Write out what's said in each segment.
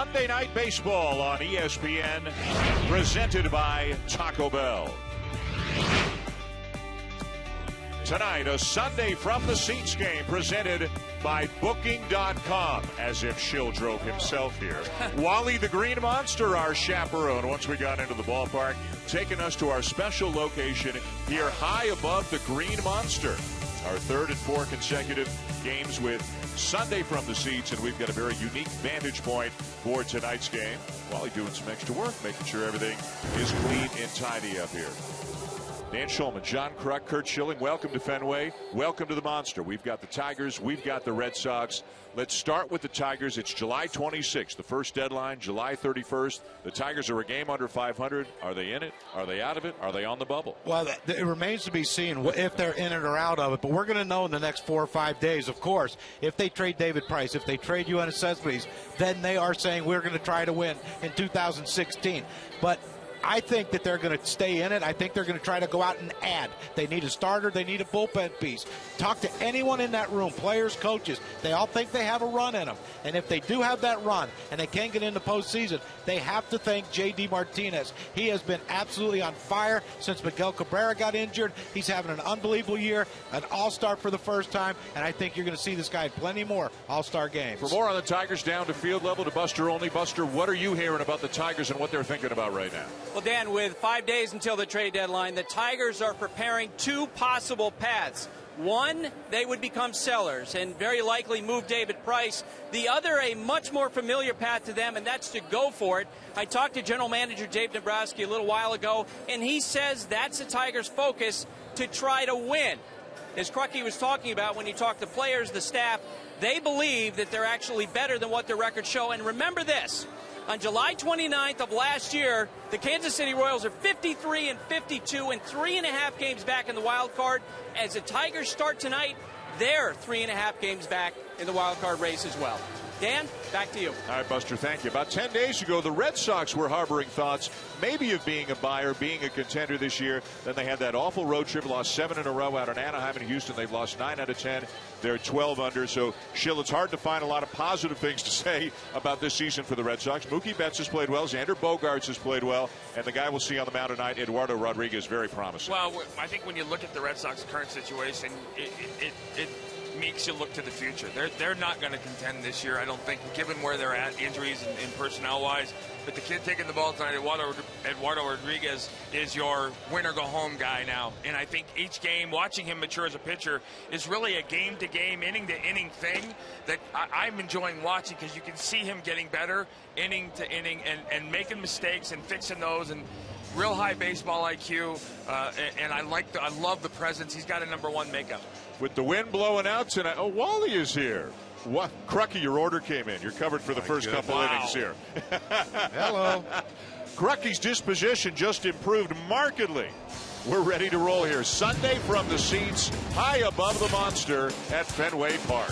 Sunday Night Baseball on ESPN, presented by Taco Bell. Tonight, a Sunday from the Seats game presented by Booking.com, as if Schill drove himself here. Wally the Green Monster, our chaperone, once we got into the ballpark, taking us to our special location here high above the Green Monster. Our third and fourth consecutive games with Sunday from the Seats, and we've got a very unique vantage point for tonight's game. Wally doing some extra work, making sure everything is clean and tidy up here. Dan Schulman, John Kruk, Kurt Schilling, welcome to Fenway. Welcome to the Monster. We've got the Tigers, we've got the Red Sox. Let's start with the Tigers. It's July 26th, the first deadline, July 31st. The Tigers are a game under 500. Are they in it? Are they out of it? Are they on the bubble? Well, it remains to be seen if they're in it or out of it. But we're going to know in the next 4 or 5 days, of course. If they trade David Price, if they trade Yoenis Cespedes, then they are saying we're going to try to win in 2016. But I think that they're going to stay in it. I think they're going to try to go out and add. They need a starter. They need a bullpen piece. Talk to anyone in that room, players, coaches. They all think they have a run in them. And if they do have that run and they can't get into postseason, they have to thank J.D. Martinez. He has been absolutely on fire since Miguel Cabrera got injured. He's having an unbelievable year, an all-star for the first time, and I think you're going to see this guy in plenty more all-star games. For more on the Tigers, down to field level to Buster Olney. Buster, what are you hearing about the Tigers and what they're thinking about right now? Well, Dan, with 5 days until the trade deadline, the Tigers are preparing two possible paths. One, they would become sellers and very likely move David Price. The other, a much more familiar path to them, and that's to go for it. I talked to General Manager Dave Dombrowski a little while ago, and he says that's the Tigers' focus, to try to win. As Crucky was talking about, when you talk to players, the staff, they believe that they're actually better than what their records show. And remember this. On July 29th of last year, the Kansas City Royals are 53 and 52 and 3.5 games back in the wild card. As the Tigers start tonight, they're 3.5 games back in the wild card race as well. Dan, back to you. All right, Buster, thank you. About 10 days ago, the Red Sox were harboring thoughts maybe of being a buyer, being a contender this year. Then they had that awful road trip, lost 7 in a row out in Anaheim and Houston. They've lost 9 out of 10. They're 12 under. So, Schill, it's hard to find a lot of positive things to say about this season for the Red Sox. Mookie Betts has played well. Xander Bogaerts has played well. And the guy we'll see on the mound tonight, Eduardo Rodriguez, very promising. Well, I think when you look at the Red Sox current situation, it makes you look to the future. They're not going to contend this year, I don't think, given where they're at, injuries and personnel-wise. But the kid taking the ball tonight, Eduardo Rodriguez, is your win-or-go-home guy now. And I think each game, watching him mature as a pitcher, is really a game-to-game, inning-to-inning thing that I'm enjoying watching, because you can see him getting better inning to inning and making mistakes and fixing those, and real high baseball IQ. And I love the presence. He's got a #1 makeup. With the wind blowing out tonight, Wally is here. What, Crucky, your order came in. You're covered for the first couple innings here. Hello. Crucky's disposition just improved markedly. We're ready to roll here. Sunday from the Seats, high above the Monster at Fenway Park.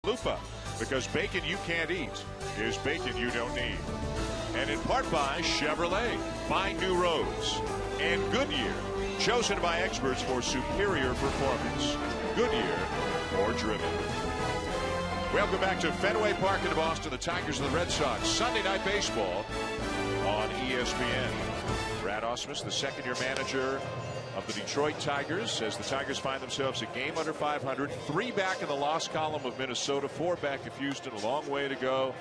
Chalupa, because bacon you can't eat is bacon you don't need. And in part by Chevrolet, find new roads. And Goodyear, chosen by experts for superior performance. Goodyear, more driven. Welcome back to Fenway Park in Boston. The Tigers and the Red Sox. Sunday Night Baseball on ESPN. Brad Ausmus, the second-year manager of the Detroit Tigers, says the Tigers find themselves a game under 500, 3 back in the loss column of Minnesota, 4 back of Houston, a long way to go.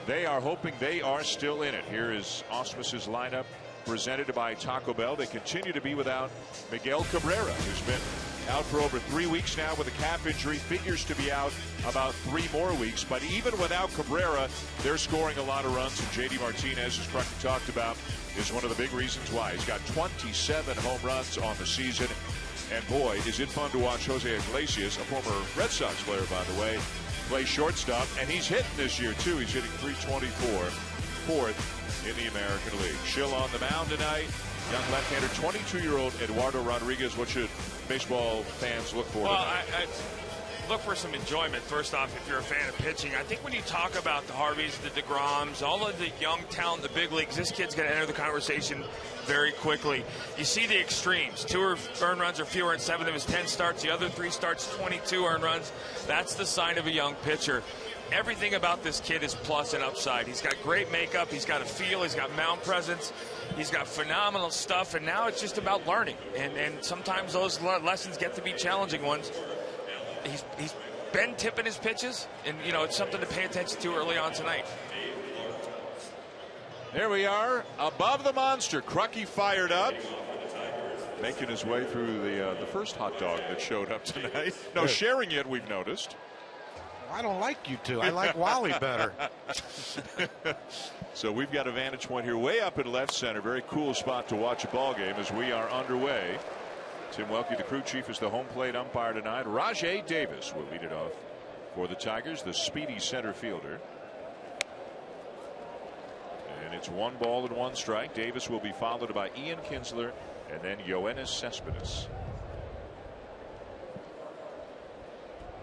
They are hoping they are still in it. Here is Ausmus's lineup presented by Taco Bell. They continue to be without Miguel Cabrera, who's been out for over 3 weeks now with a calf injury, figures to be out about 3 more weeks. But even without Cabrera, they're scoring a lot of runs, and J.D. Martinez, as Crucky talked about, is one of the big reasons why. He's got 27 home runs on the season, and boy, is it fun to watch Jose Iglesias, a former Red Sox player, by the way, play shortstop, and he's hitting this year, too. He's hitting .324, 4th in the American League. Schill on the mound tonight. Young left-hander, 22-year-old Eduardo Rodriguez. What should baseball fans look for? Well, I look for some enjoyment, first off, if you're a fan of pitching. I think when you talk about the Harveys, the DeGroms, all of the young talent in the big leagues, this kid's going to enter the conversation very quickly. You see the extremes. 2 earned runs or fewer in 7 of his 10 starts. The other 3 starts, 22 earned runs. That's the sign of a young pitcher. Everything about this kid is plus and upside. He's got great makeup. He's got a feel. He's got mound presence. He's got phenomenal stuff. And now it's just about learning. And sometimes those lessons get to be challenging ones. He's been tipping his pitches. And, you know, it's something to pay attention to early on tonight. There we are, above the monster. Crucky fired up. Making his way through the first hot dog that showed up tonight. No sharing it, we've noticed. I don't like you two. I like Wally better. So we've got a vantage point here way up in left center. Very cool spot to watch a ball game as we are underway. Tim Welke, the crew chief, is the home plate umpire tonight. Rajai Davis will lead it off for the Tigers, the speedy center fielder. And it's 1 ball and 1 strike. Davis will be followed by Ian Kinsler and then Yoenis Cespedes.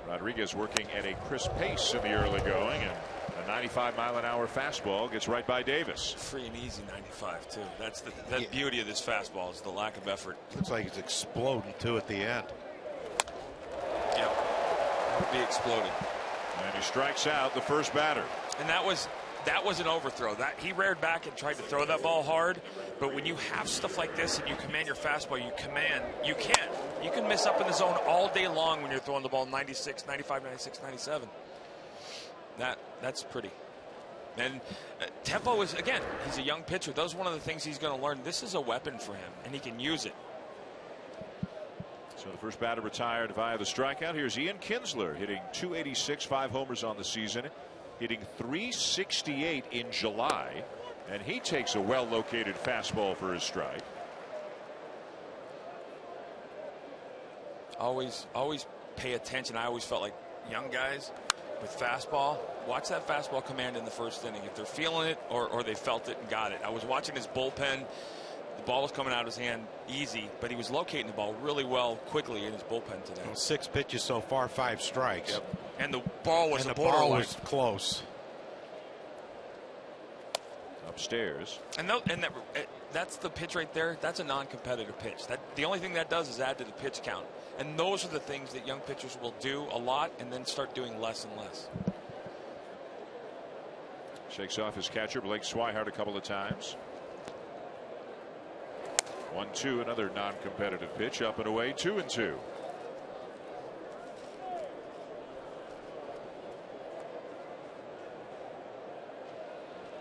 Rodriguez working at a crisp pace in the early going, and a 95-mile-an-hour fastball gets right by Davis. Free and easy 95 too. That's the beauty of this fastball, is the lack of effort. Looks like it's exploding too at the end. Yep, be exploding. And he strikes out the first batter. And that was an overthrow. That he reared back and tried to throw that ball hard. But when you have stuff like this and you command your fastball, you can miss up in the zone all day long when you're throwing the ball 96, 95, 96, 97. That's pretty. And tempo is, again, he's a young pitcher. That's one of the things he's going to learn. This is a weapon for him, and he can use it. So the first batter retired via the strikeout. Here's Ian Kinsler hitting .286, 5 homers on the season, hitting .368 in July, and he takes a well-located fastball for his strike. Always pay attention. I always felt like young guys with fastball, watch that fastball command in the first inning. If they're feeling it or they felt it and got it. I was watching his bullpen. The ball was coming out of his hand easy, but he was locating the ball really well quickly in his bullpen today. 6 pitches so far, 5 strikes. Yep. And the ball was close. Upstairs. And that's the pitch right there. That's a non-competitive pitch. The only thing that does is add to the pitch count. And those are the things that young pitchers will do a lot and then start doing less and less. Shakes off his catcher, Blake Swihart, a couple of times. 1-2, another non-competitive pitch, up and away, 2-2.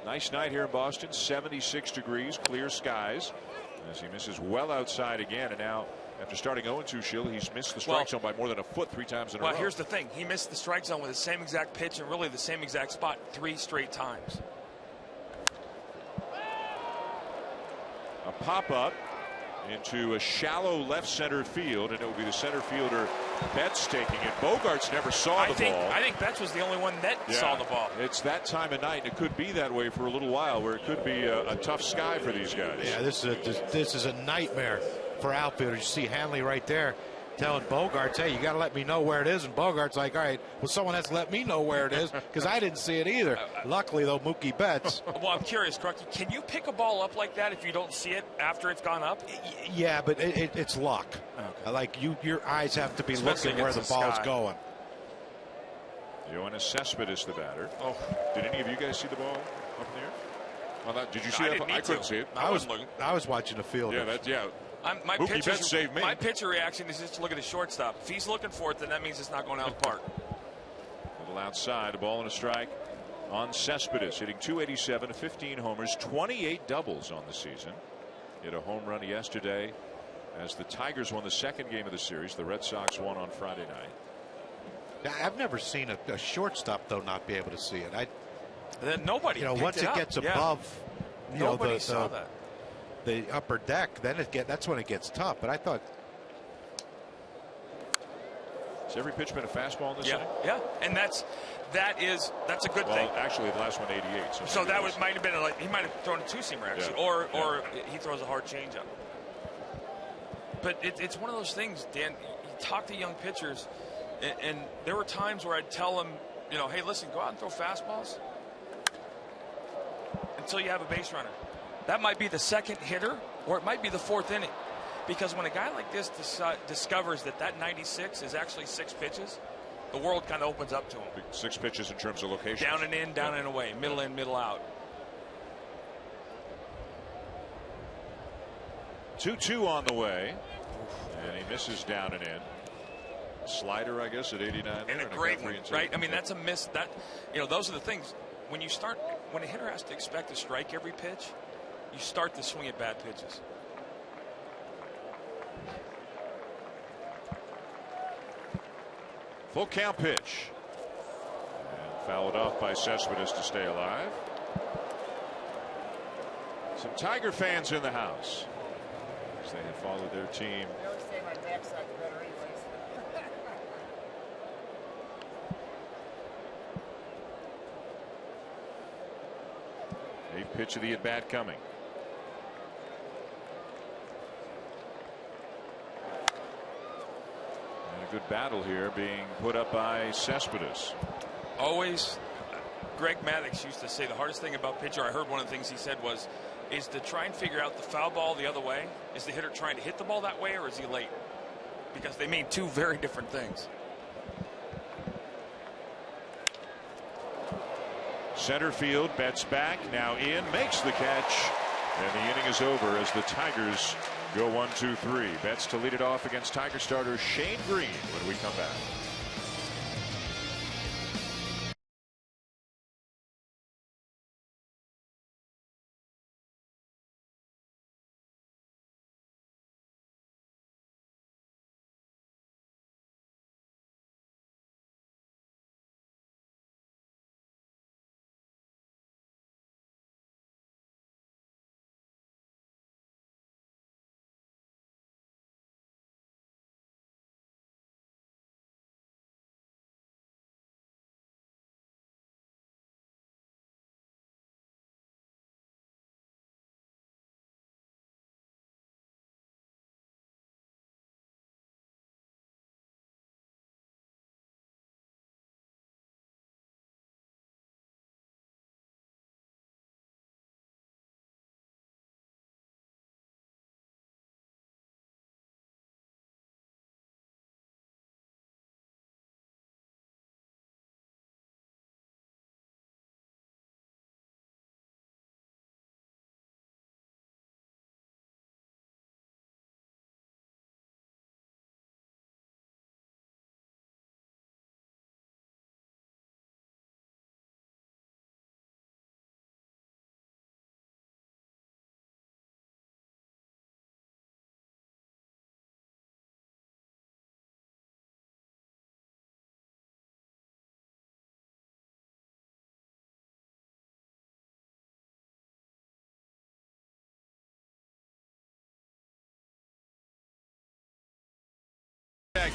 Nice night here in Boston, 76 degrees, clear skies, as he misses well outside again. And now, after starting 0-2, Schill, he's missed the strike zone by more than a foot 3 times in a row. Well, here's the thing. He missed the strike zone with the same exact pitch and really the same exact spot 3 straight times. A pop-up into a shallow left center field, and it will be the center fielder Betts taking it. Bogarts never saw the ball. I think Betts was the only one that saw the ball. It's that time of night, and it could be that way for a little while, where it could be a tough sky for these guys. Yeah, this is a nightmare for outfielders. You see Hanley right there. telling Bogarts, hey, you got to let me know where it is. And Bogart's like, all right, well, someone has to let me know where it is because I didn't see it either. Luckily, though, Mookie Betts. Well, I'm curious, Crucky, can you pick a ball up like that if you don't see it after it's gone up? Yeah, but it's luck. Okay. Like, your eyes have to be looking where the ball's going. Yoenis Cespedes, the batter. Oh, did any of you guys see the ball up in the air? Well, did you see it? I couldn't see it. I was watching the field. Yeah, Mookie Betts saved me. My pitcher reaction is just to look at the shortstop. If he's looking for it, then that means it's not going out of the park. A little outside, a ball and a strike on Cespedes, hitting .287, 15 homers, 28 doubles on the season. Hit a home run yesterday as the Tigers won the second game of the series. The Red Sox won on Friday night. I've never seen a shortstop, though, not be able to see it. Nobody. Once it gets above, nobody saw that. The upper deck, then that's when it gets tough. But I thought, has every pitch been a fastball in this inning? Yeah, and that's a good thing. Actually, the last one 88. So that might have been he might have thrown a two-seamer actually, or he throws a hard changeup. But it's one of those things, Dan. You talk to young pitchers, and there were times where I'd tell them, hey, listen, go out and throw fastballs until you have a base runner. That might be the second hitter, or it might be the fourth inning. Because when a guy like this discovers that 96 is actually 6 pitches, the world kind of opens up to him. 6 pitches in terms of location. Down and in, down and away, middle in, middle out. 2-2 on the way, and he misses down and in. Slider, I guess, at 89. And a great one, right? I mean, that's a miss. Those are the things. When a hitter has to expect a strike every pitch, you start to swing at bad pitches. Full count pitch. And fouled off by Cespedes to stay alive. Some Tiger fans in the house as they have followed their team. They always say my backside's better anyways. Eighth pitch of the at-bat coming. Good battle here being put up by Cespedes. Always, Greg Maddux used to say the hardest thing about pitcher, I heard one of the things he said is to try and figure out the foul ball the other way. Is the hitter trying to hit the ball that way, or is he late? Because they mean two very different things. Center field, Betts back, now in, makes the catch, and the inning is over as the Tigers go 1-2-3. Betts to lead it off against Tiger starter Shane Greene when we come back.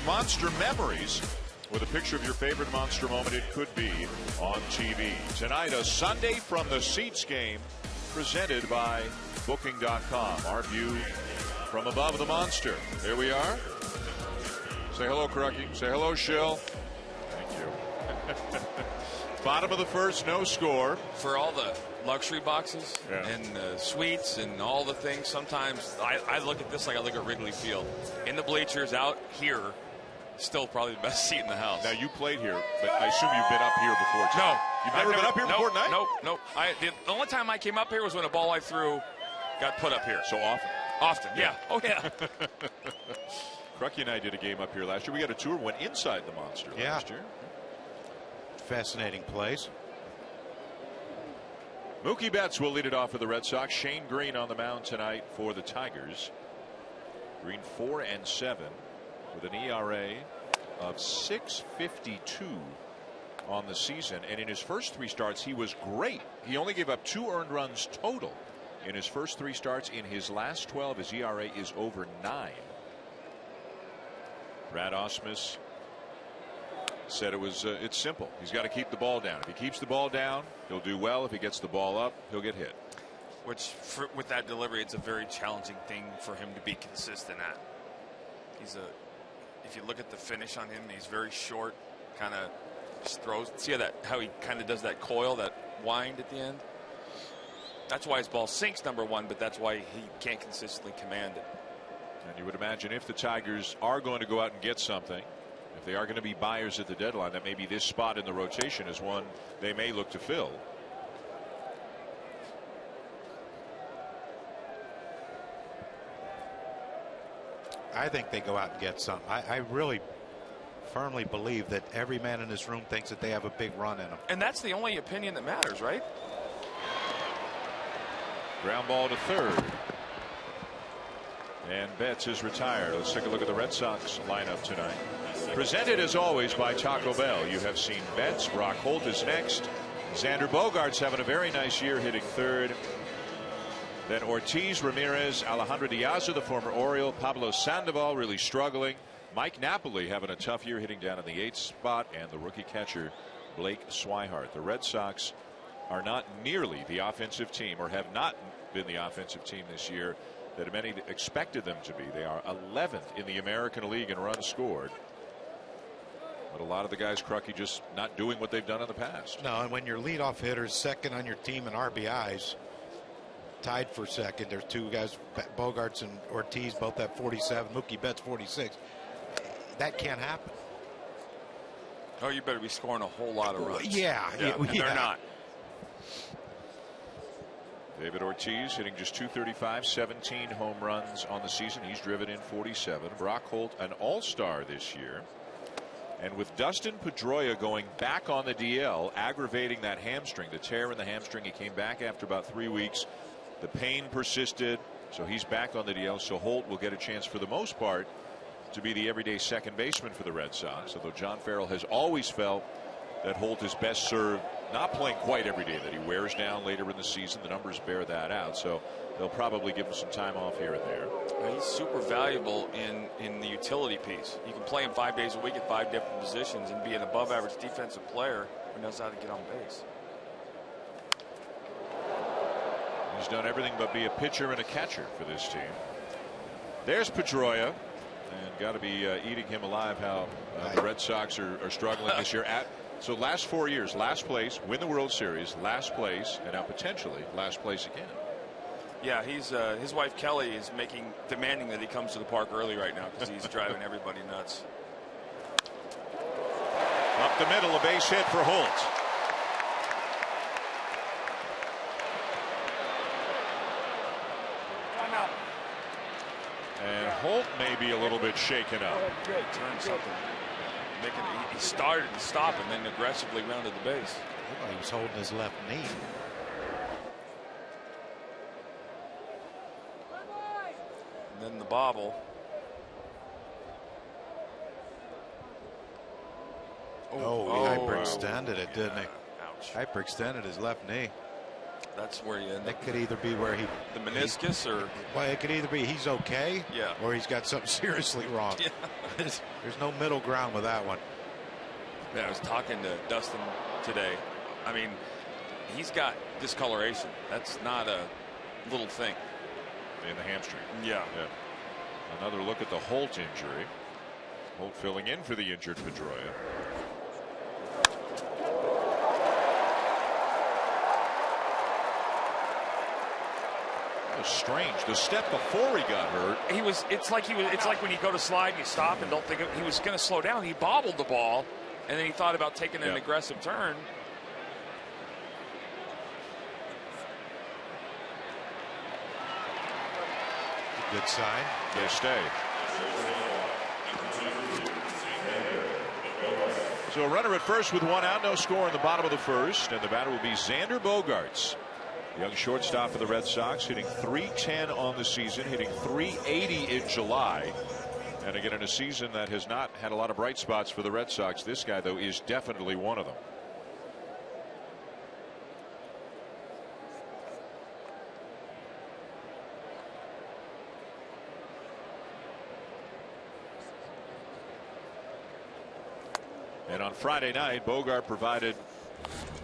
Monster Memories with a picture of your favorite monster moment it could be on TV. Tonight, a Sunday from the Seats game presented by Booking.com. Our view from above the monster. There we are. Say hello, Crucky. Say hello, Shill. Thank you. Bottom of the first, no score. For all the luxury boxes and suites and all the things, sometimes I look at this like I look at Wrigley Field. In the bleachers out here, still probably the best seat in the house. Now, you played here, but I assume you've been up here before, too. No. You've never been up here before tonight? Nope. The only time I came up here was when a ball I threw got put up here. So often? Often, yeah. Oh, yeah. Crucky and I did a game up here last year. We got a tour, went inside the Monster last year. Fascinating place. Mookie Betts will lead it off for the Red Sox. Shane Greene on the mound tonight for the Tigers. Greene 4-7 with an ERA of 6.52 on the season. And in his first 3 starts, he was great. He only gave up 2 earned runs total in his first 3 starts. In his last 12, his ERA is over 9. Brad Ausmus said it's simple. He's got to keep the ball down. If he keeps the ball down, he'll do well. If he gets the ball up, he'll get hit. Which, with that delivery, it's a very challenging thing for him to be consistent at. If you look at the finish on him, he's very short, kind of just throws. See how he kind of does that coil, that wind at the end? That's why his ball sinks, number one, but that's why he can't consistently command it. And you would imagine if the Tigers are going to go out and get something, if they are going to be buyers at the deadline, that maybe this spot in the rotation is one they may look to fill. I think they go out and get something. I really firmly believe that every man in this room thinks that they have a big run in them. And that's the only opinion that matters, right? Ground ball to third. And Betts is retired. Let's take a look at the Red Sox lineup tonight. Presented as always by Taco Bell. You have seen Betts. Brock Holt is next. Xander Bogaerts having a very nice year hitting third. Then Ortiz, Ramirez, Alejandro Diaz, the former Oriole, Pablo Sandoval really struggling. Mike Napoli having a tough year hitting down in the 8th spot, and the rookie catcher Blake Swihart. The Red Sox are not nearly the offensive team, or have not been the offensive team this year that many expected them to be. They are 11th in the American League in runs scored. But a lot of the guys, Crucky, just not doing what they've done in the past. No, and when your leadoff hitter's second on your team in RBIs, tied for second, there's 2 guys, Bogaerts and Ortiz, both have 47. Mookie Betts 46. That can't happen. Oh, you better be scoring a whole lot of runs. Yeah. They're not. David Ortiz hitting just .235, 17 home runs on the season. He's driven in 47. Brock Holt, an all-star this year. And with Dustin Pedroia going back on the DL, aggravating that hamstring, the tear in the hamstring, he came back after about 3 weeks. The pain persisted, so he's back on the DL. So Holt will get a chance, for the most part, to be the everyday second baseman for the Red Sox. Although John Farrell has always felt that Holt is best served not playing quite every day, that he wears down later in the season. The numbers bear that out. So they'll probably give him some time off here and there. He's super valuable in the utility piece. You can play him 5 days a week at 5 different positions and be an above average defensive player who knows how to get on base. He's done everything but be a pitcher and a catcher for this team. There's Pedroia, and got to be eating him alive how the Red Sox are struggling this year. So last 4 years, last place, win the World Series, last place, and now potentially last place again. Yeah, he's his wife Kelly is demanding that he comes to the park early right now because he's driving everybody nuts. Up the middle, a base hit for Holt. And Holt may be a little bit shaken up. Turn something. He started to stop and then aggressively rounded the base. He was holding his left knee. And then the bobble. He hyperextended it, didn't he? Ouch. Hyperextended his left knee. That's where you end That up. could either be where he... The meniscus or... Well, it could either be he's okay, yeah, or he's got something seriously wrong. Yeah. There's no middle ground with that one. Yeah, I was talking to Dustin today. I mean, he's got discoloration. That's not a little thing. In the hamstring. Yeah. Another look at the Holt injury. Holt filling in for the injured Pedroia. That was strange. The step before he got hurt, It's like when you go to slide and you stop and don't think he was going to slow down. He bobbled the ball, and then he thought about taking an aggressive turn. Good sign. They stay. So a runner at first with one out, no score in the bottom of the first, and the batter will be Xander Bogaerts. Young shortstop for the Red Sox, hitting .310 on the season, hitting .380 in July. And again, in a season that has not had a lot of bright spots for the Red Sox, this guy, though, is definitely one of them. And on Friday night, Bogart provided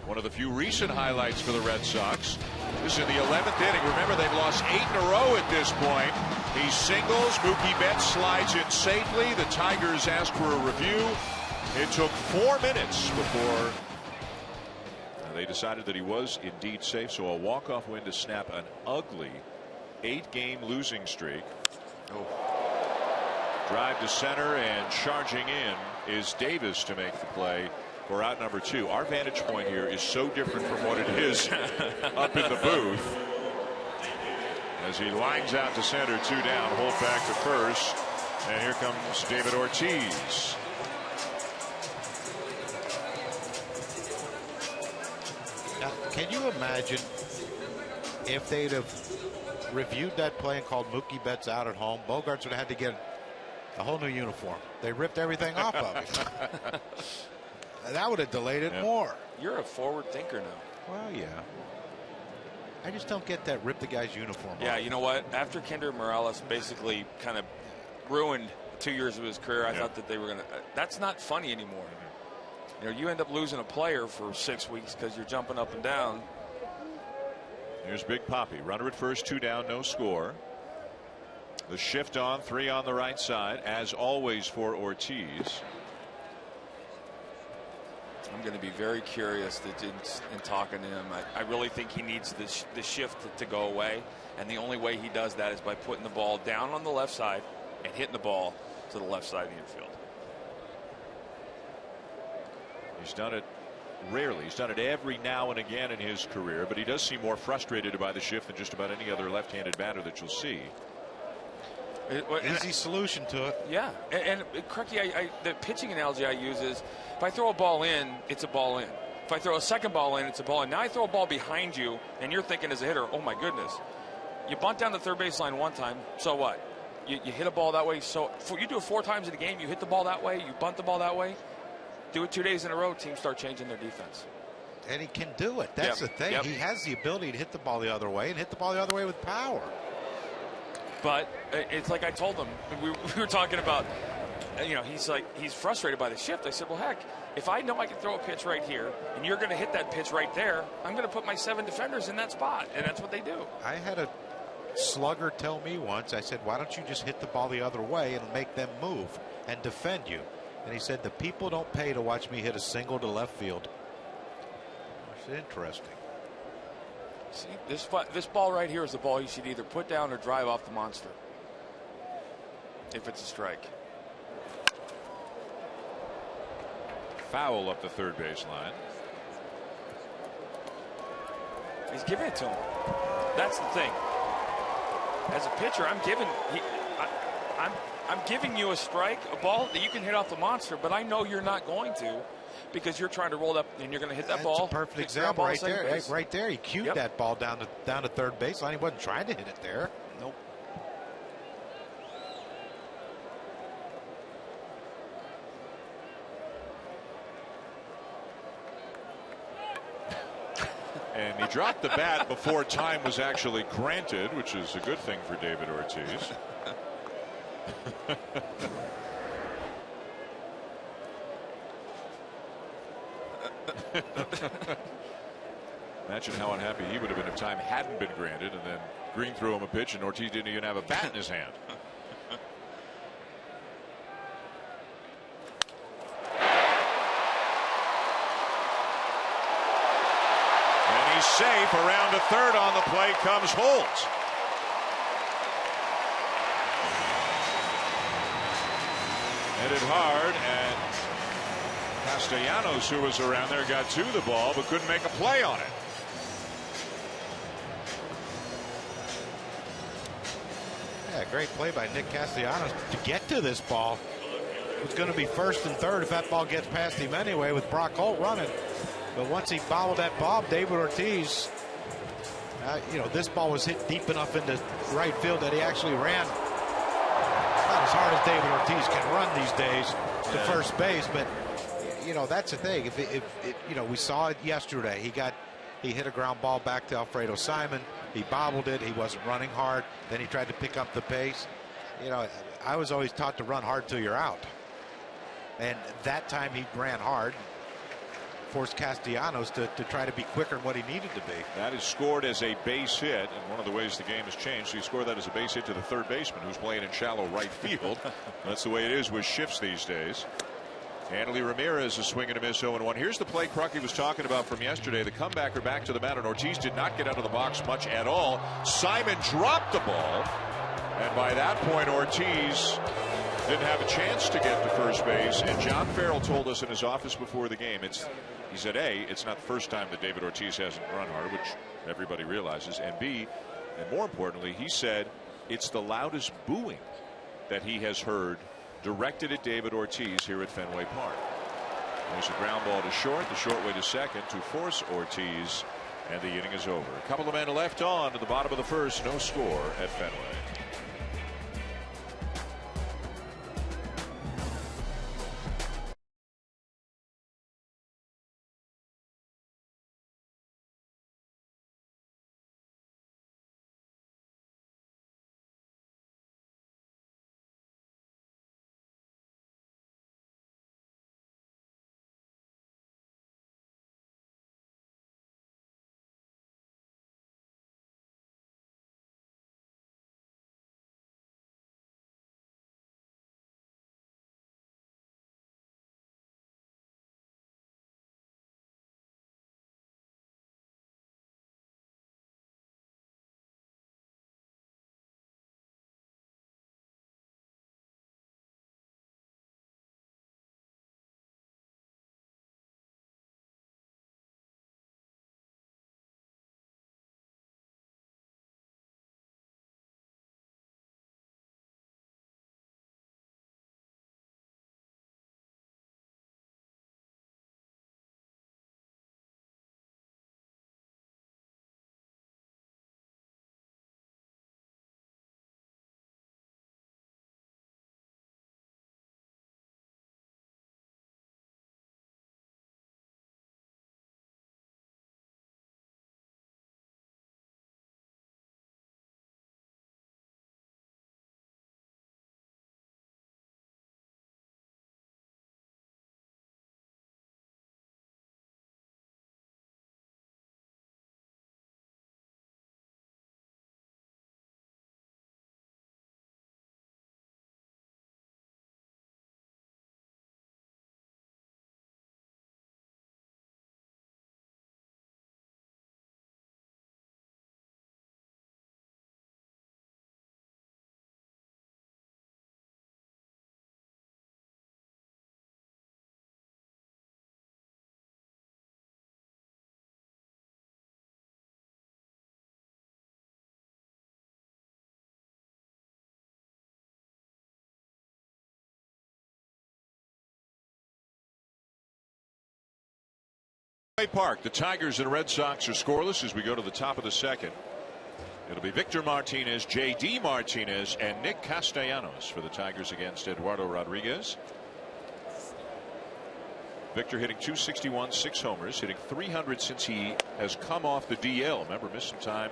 one of the few recent highlights for the Red Sox. This is in the 11th inning. Remember, they've lost 8 in a row at this point. He singles. Mookie Betts slides in safely. The Tigers ask for a review. It took 4 minutes before they decided that he was indeed safe. So a walk-off win to snap an ugly 8-game losing streak. Drive to center, and charging in is Davis to make the play for out number 2. Our vantage point here is so different from what it is up in the booth. As he lines out to center, 2 down, Holt back to first, and here comes David Ortiz. Now, can you imagine if they'd have reviewed that play and called Mookie Betts out at home? Bogaerts would have had to get a whole new uniform. They ripped everything off of him. That would have delayed it more. You're a forward thinker now. Well, yeah. I just don't get that rip the guy's uniform Yeah, off. you know what? After Kinder Morales basically kind of ruined 2 years of his career, I thought that they were going to. That's not funny anymore. You know, you end up losing a player for 6 weeks because you're jumping up and down. Here's Big Poppy. Runner at first, 2 down, no score. The shift on, 3 on the right side, as always for Ortiz. I'm going to be very curious in talking to him. I really think he needs the shift to go away, and the only way he does that is by putting the ball down on the left side and hitting the ball to the left side of the infield. He's done it rarely. He's done it every now and again in his career, but he does seem more frustrated by the shift than just about any other left-handed batter that you'll see. Easy solution to it. Yeah, and Crucky, the pitching analogy I use is if I throw a ball in, it's a ball in. If I throw a second ball in, it's a ball in. Now I throw a ball behind you, and you're thinking as a hitter, oh my goodness. You bunt down the third baseline one time, so what? You hit a ball that way. So you do it 4 times in a game. You hit the ball that way. You bunt the ball that way. Do it 2 days in a row. Teams start changing their defense. And he can do it. That's the thing. He has the ability to hit the ball the other way and hit the ball the other way with power. But it's like I told him, we were talking about, you know, he's frustrated by the shift. I said, well, heck, if I know I can throw a pitch right here and you're going to hit that pitch right there, I'm going to put my 7 defenders in that spot. And that's what they do. I had a slugger tell me once, I said, why don't you just hit the ball the other way and make them move and defend you? And he said, the people don't pay to watch me hit a single to left field. It's interesting. See, this ball right here is the ball you should either put down or drive off the monster if it's a strike. Foul up the third baseline. He's giving it to him. That's the thing. As a pitcher, I'm giving you a strike, a ball that you can hit off the monster, but I know you're not going to because you're trying to roll up and you're going to hit that ball. That's a perfect example right there. Right there, he cued that ball down to third baseline. He wasn't trying to hit it there. Nope. And he dropped the bat before time was actually granted, which is a good thing for David Ortiz. Imagine how unhappy he would have been if time hadn't been granted, and then Greene threw him a pitch and Ortiz didn't even have a bat in his hand. safe. Around to third. On the play comes Holt. Hit it hard, and Castellanos, who was around there, got to the ball but couldn't make a play on it. Yeah, great play by Nick Castellanos to get to this ball. It's going to be first and third if that ball gets past him anyway, with Brock Holt running. But once he followed that ball, David Ortiz, this ball was hit deep enough into right field that he actually ran. Not as hard as David Ortiz can run these days to first base, but that's the thing. If we saw it yesterday. He hit a ground ball back to Alfredo Simon. He bobbled it. He wasn't running hard. Then he tried to pick up the pace. I was always taught to run hard till you're out. And that time he ran hard, forced Castellanos to try to be quicker than what he needed to be. That is scored as a base hit, and one of the ways the game has changed, so you score that as a base hit to the third baseman, who's playing in shallow right field. That's the way it is with shifts these days. Hanley Ramirez is swinging a miss 0-1. Here's the play Crucky was talking about from yesterday. The comebacker back to the mound, and Ortiz did not get out of the box much at all. Simon dropped the ball, and by that point Ortiz didn't have a chance to get to first base. And John Farrell told us in his office before the game, he said, A, it's not the first time that David Ortiz hasn't run hard, which everybody realizes, and B, and more importantly, he said it's the loudest booing that he has heard directed at David Ortiz here at Fenway Park. There's a ground ball to short, the short way to second to force Ortiz, and the inning is over. A couple of men left on to the bottom of the first, no score at Fenway. Park. The Tigers and Red Sox are scoreless as we go to the top of the second. It'll be Victor Martinez, J.D. Martinez, and Nick Castellanos for the Tigers against Eduardo Rodriguez. Victor hitting .261, 6 homers, hitting .300 since he has come off the DL. Remember, missed some time.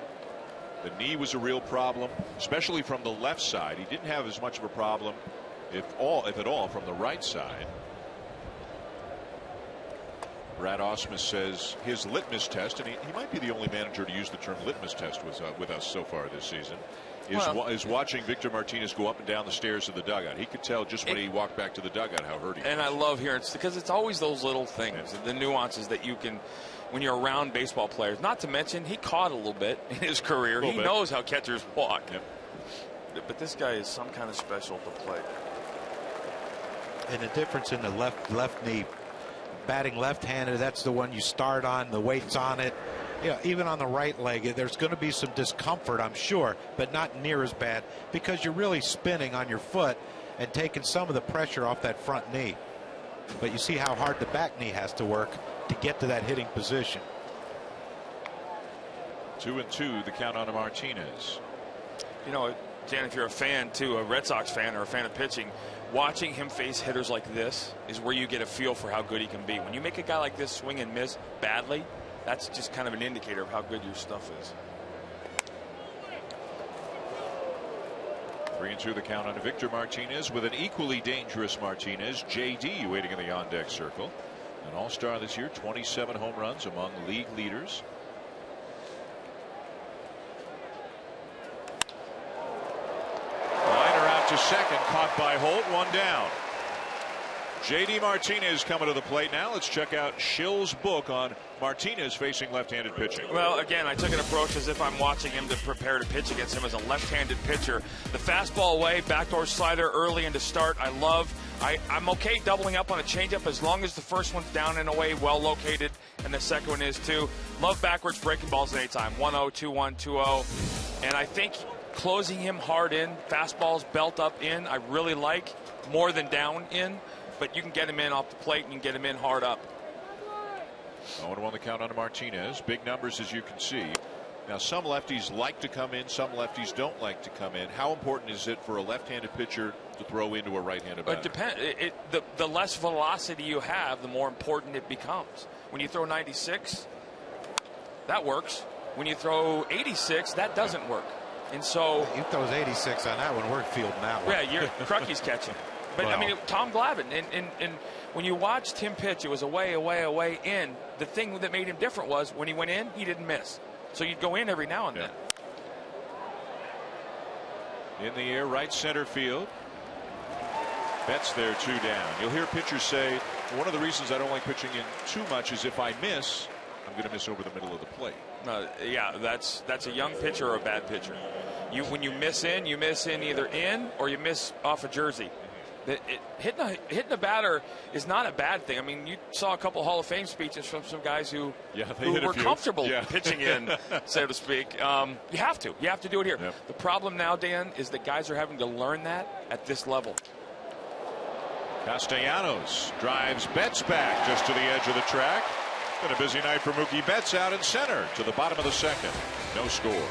The knee was a real problem, especially from the left side. He didn't have as much of a problem, if at all, from the right side. Brad Ausmus says his litmus test, and he might be the only manager to use the term litmus test with us so far this season, is watching Victor Martinez go up and down the stairs of the dugout. He could tell just when he walked back to the dugout how hurt he was. And I love hearing it because it's always those little things, the nuances that you can, when you're around baseball players. Not to mention, he caught a little bit in his career. He knows how catchers walk. Yep. But this guy is some kind of special to play. And the difference in the left knee, batting left-handed, that's the one you start on, the weight's on it. Yeah, even on the right leg, there's going to be some discomfort, I'm sure, but not near as bad because you're really spinning on your foot and taking some of the pressure off that front knee. But you see how hard the back knee has to work to get to that hitting position. 2-2, the count on Martinez. You know, Dan, if you're a fan, too, a Red Sox fan or a fan of pitching, watching him face hitters like this is where you get a feel for how good he can be. When you make a guy like this swing and miss badly, that's just kind of an indicator of how good your stuff is. 3-2, the count on Victor Martinez with an equally dangerous Martinez, J.D., waiting in the on-deck circle. An all-star this year, 27 home runs among league leaders. Liner out to second, caught by Holt, one down. J.D. Martinez coming to the plate now. Let's check out Schill's book on Martinez facing left-handed pitching. Well, again, I took an approach as if I'm watching him to prepare to pitch against him as a left-handed pitcher. The fastball away, backdoor slider early into start. I'm okay doubling up on a changeup as long as the first one's down and away, well located, and the second one is too. Love backwards breaking balls at any time. 1-0, 2-1, 2-0. And I think closing him hard in, fastballs belt up in, I really like more than down in. But you can get him in off the plate and you can get him in hard up. 0-1 the count on Martinez. Big numbers, as you can see. Now, some lefties like to come in, some lefties don't like to come in. How important is it for a left-handed pitcher to throw into a right-handed batter? It depends. The less velocity you have, the more important it becomes. When you throw 96, that works. When you throw 86, that doesn't work. And so you throw 86 on that one, we're fielding that one. Yeah, Crucky's catching. But, I mean, Tom Glavine, and when you watched him pitch, it was away, in. The thing that made him different was when he went in, he didn't miss. So you'd go in every now and then. In the air, right center field. Betts there, 2 down. You'll hear pitchers say, one of the reasons I don't like pitching in too much is if I miss, I'm going to miss over the middle of the plate. Yeah, that's a young pitcher or a bad pitcher. When you miss in either in or you miss off a jersey. Hitting a batter is not a bad thing. I mean, you saw a couple Hall of Fame speeches from some guys who were comfortable pitching in, so to speak. You have to do it here. Yep. The problem now, Dan, is that guys are having to learn that at this level. Castellanos drives Betts back just to the edge of the track. Been a busy night for Mookie Betts out in center to the bottom of the second. No score.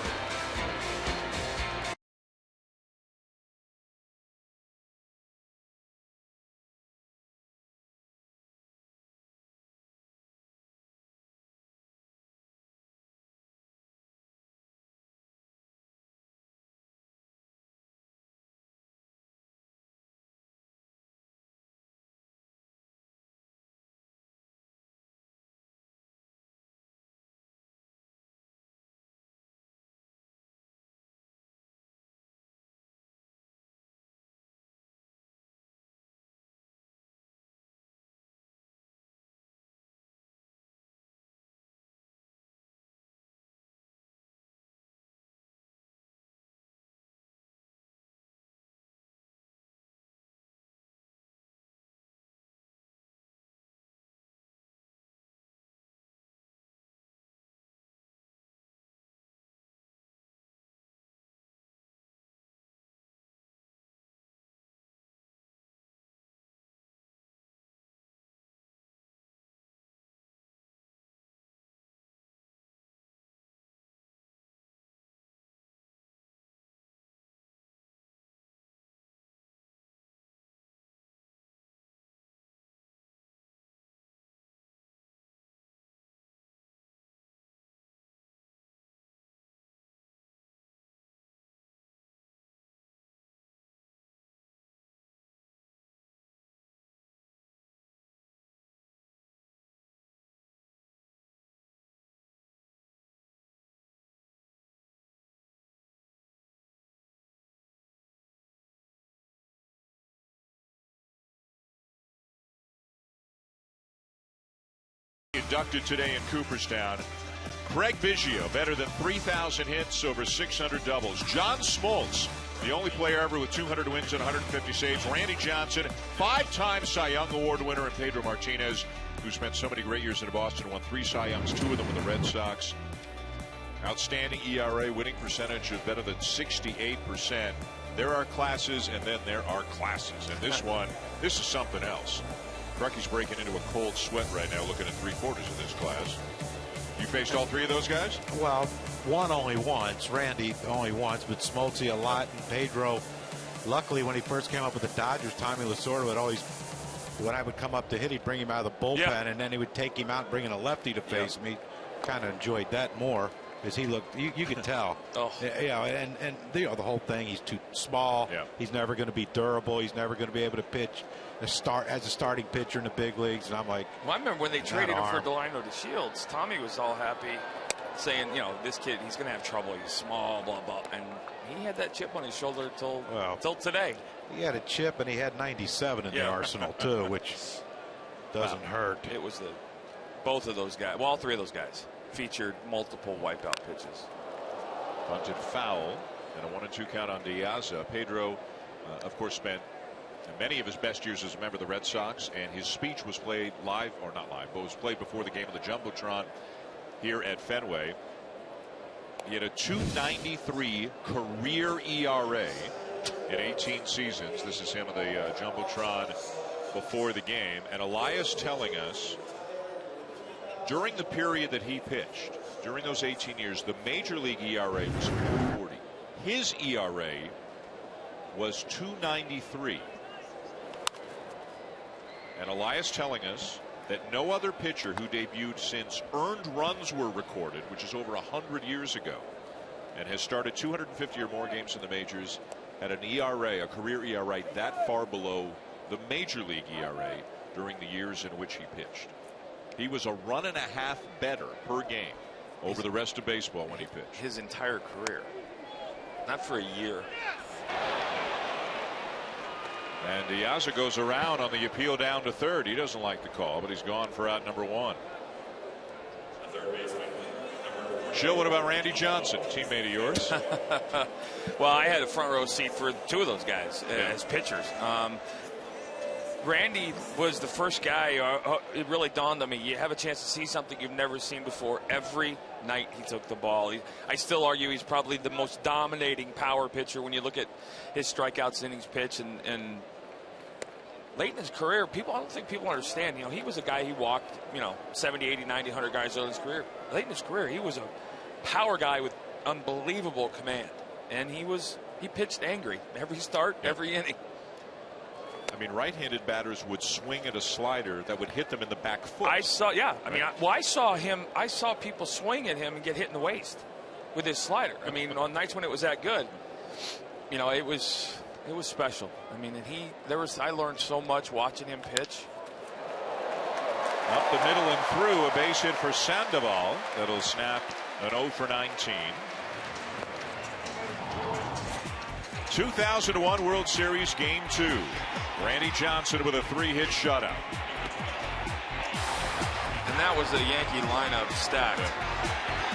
inducted today in Cooperstown. Craig Biggio, better than 3,000 hits, over 600 doubles. John Smoltz, the only player ever with 200 wins and 150 saves. Randy Johnson, 5-time Cy Young Award winner, and Pedro Martinez, who spent so many great years in Boston, won 3 Cy Youngs, 2 of them with the Red Sox. Outstanding ERA, winning percentage of better than 68%. There are classes, and then there are classes. And this is something else. Rockies breaking into a cold sweat right now, looking at 3/4 of this class. You faced all 3 of those guys? Well, one only once. Randy only once, but Smoltzy a lot. And Pedro, luckily, when he first came up with the Dodgers, Tommy Lasorda would always, when I would come up to hit, he'd bring him out of the bullpen, and then he would take him out, bringing a lefty to face me. Kind of enjoyed that more. As he looked, you could tell. And the whole thing. He's too small. Yeah. He's never going to be durable. He's never going to be able to pitch as a starting pitcher in the big leagues. And I'm like, well, I remember when they traded him for Delino to Shields. Tommy was all happy, saying, this kid, he's going to have trouble. He's small, blah blah. And he had that chip on his shoulder till today. He had a chip, and he had 97 in the arsenal too, which doesn't hurt. It was both of those guys. Well, all 3 of those guys featured multiple wipeout pitches. Bunted foul and a 1-2 count on Diaz. Pedro, of course, spent many of his best years as a member of the Red Sox, and his speech was played live, or not live, but was played before the game of the Jumbotron here at Fenway. He had a 2.93 career ERA in 18 seasons. This is him of the Jumbotron before the game, and Elias telling us, during the period that he pitched, during those 18 years, the major league ERA was 4.40. His ERA was 2.93. And Elias telling us that no other pitcher who debuted since earned runs were recorded, which is over 100 years ago, and has started 250 or more games in the majors, had an ERA, a career ERA, that far below the major league ERA during the years in which he pitched. He was a 1.5 better per game over the rest of baseball when he pitched. His entire career, not for a year. And Diaz goes around on the appeal down to third. He doesn't like the call, but he's gone for out number 1. Jill, what about Randy Johnson, teammate of yours? Well, I had a front row seat for 2 of those guys as pitchers. Randy was the first guy, it really dawned on me, you have a chance to see something you've never seen before. Every night he took the ball. I still argue he's probably the most dominating power pitcher when you look at his strikeouts, innings pitch, and late in his career, I don't think people understand, he was a guy, he walked, 70, 80, 90, 100 guys early in his career. Late in his career, he was a power guy with unbelievable command, and he pitched angry every start, every inning. I mean, right-handed batters would swing at a slider that would hit them in the back foot. I saw people swing at him and get hit in the waist with his slider. I mean, on nights when it was that good, it was special. I mean, I learned so much watching him pitch. Up the middle and through, a base hit for Sandoval. That'll snap an 0 for 19. 2001 World Series Game 2. Randy Johnson with a 3-hit shutout. And that was a Yankee lineup stacked.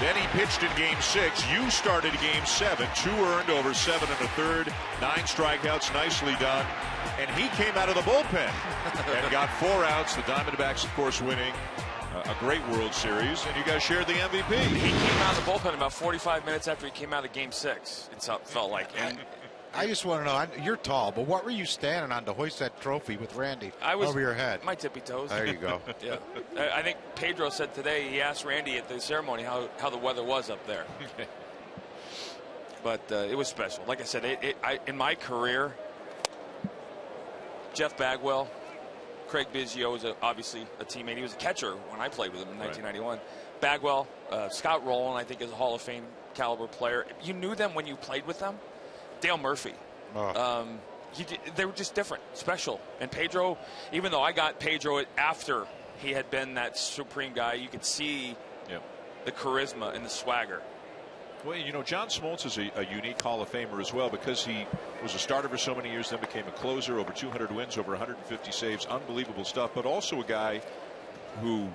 Then he pitched in Game 6. You started Game 7. 2 earned, over 7 1/3. 9 strikeouts, nicely done. And he came out of the bullpen and got 4 outs. The Diamondbacks, of course, winning a great World Series. And you guys shared the MVP. He came out of the bullpen about 45 minutes after he came out of Game 6. It felt like. And I just want to know, you're tall, but what were you standing on to hoist that trophy with Randy over your head? My tippy toes. There you go. Yeah. I think Pedro said today, he asked Randy at the ceremony how the weather was up there. But it was special. Like I said, in my career, Jeff Bagwell, Craig Biggio was obviously a teammate. He was a catcher when I played with him in 1991. Right. Bagwell, Scott Rowland, I think, is a Hall of Fame caliber player. You knew them when you played with them. Dale Murphy. They were just different, special. And Pedro, even though I got Pedro after he had been that supreme guy, you could see the charisma and the swagger. Well, John Smoltz is a unique Hall of Famer as well, because he was a starter for so many years, then became a closer, over 200 wins, over 150 saves, unbelievable stuff, but also a guy who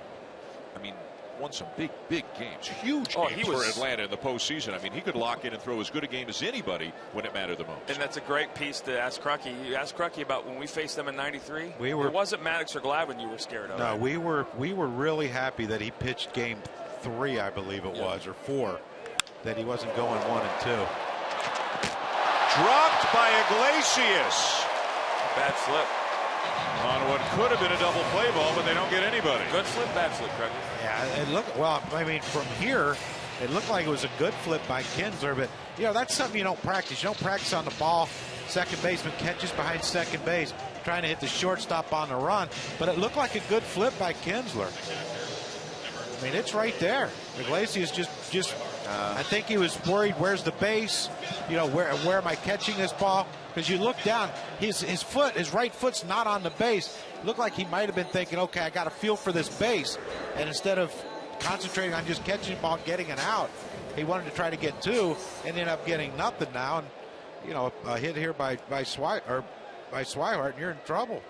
I mean, won some big games, huge games for Atlanta in the postseason. I mean, he could lock in and throw as good a game as anybody when it mattered the most. And that's a great piece to ask Crucky. You asked Crucky about when we faced them in '93. It wasn't Maddox or Glavine you were scared of. No, we were really happy that he pitched game 3, I believe it was, or 4, that he wasn't going 1 and 2. Dropped by Iglesias. Bad flip. On what could have been a double play ball, but they don't get anybody. Good flip, bad flip, Craig. Yeah, I mean, from here, it looked like it was a good flip by Kinsler, but, that's something you don't practice. You don't practice on the ball. Second baseman catches behind second base, trying to hit the shortstop on the run, but it looked like a good flip by Kinsler. I mean, it's right there. Iglesias just I think he was worried, where's the base? Where am I catching this ball? Because you look down, his right foot's not on the base. It looked like he might have been thinking, okay, I got to feel for this base. And instead of concentrating on just catching the ball and getting it out, he wanted to try to get 2 and ended up getting nothing now. And, a hit here by Swihart, and you're in trouble.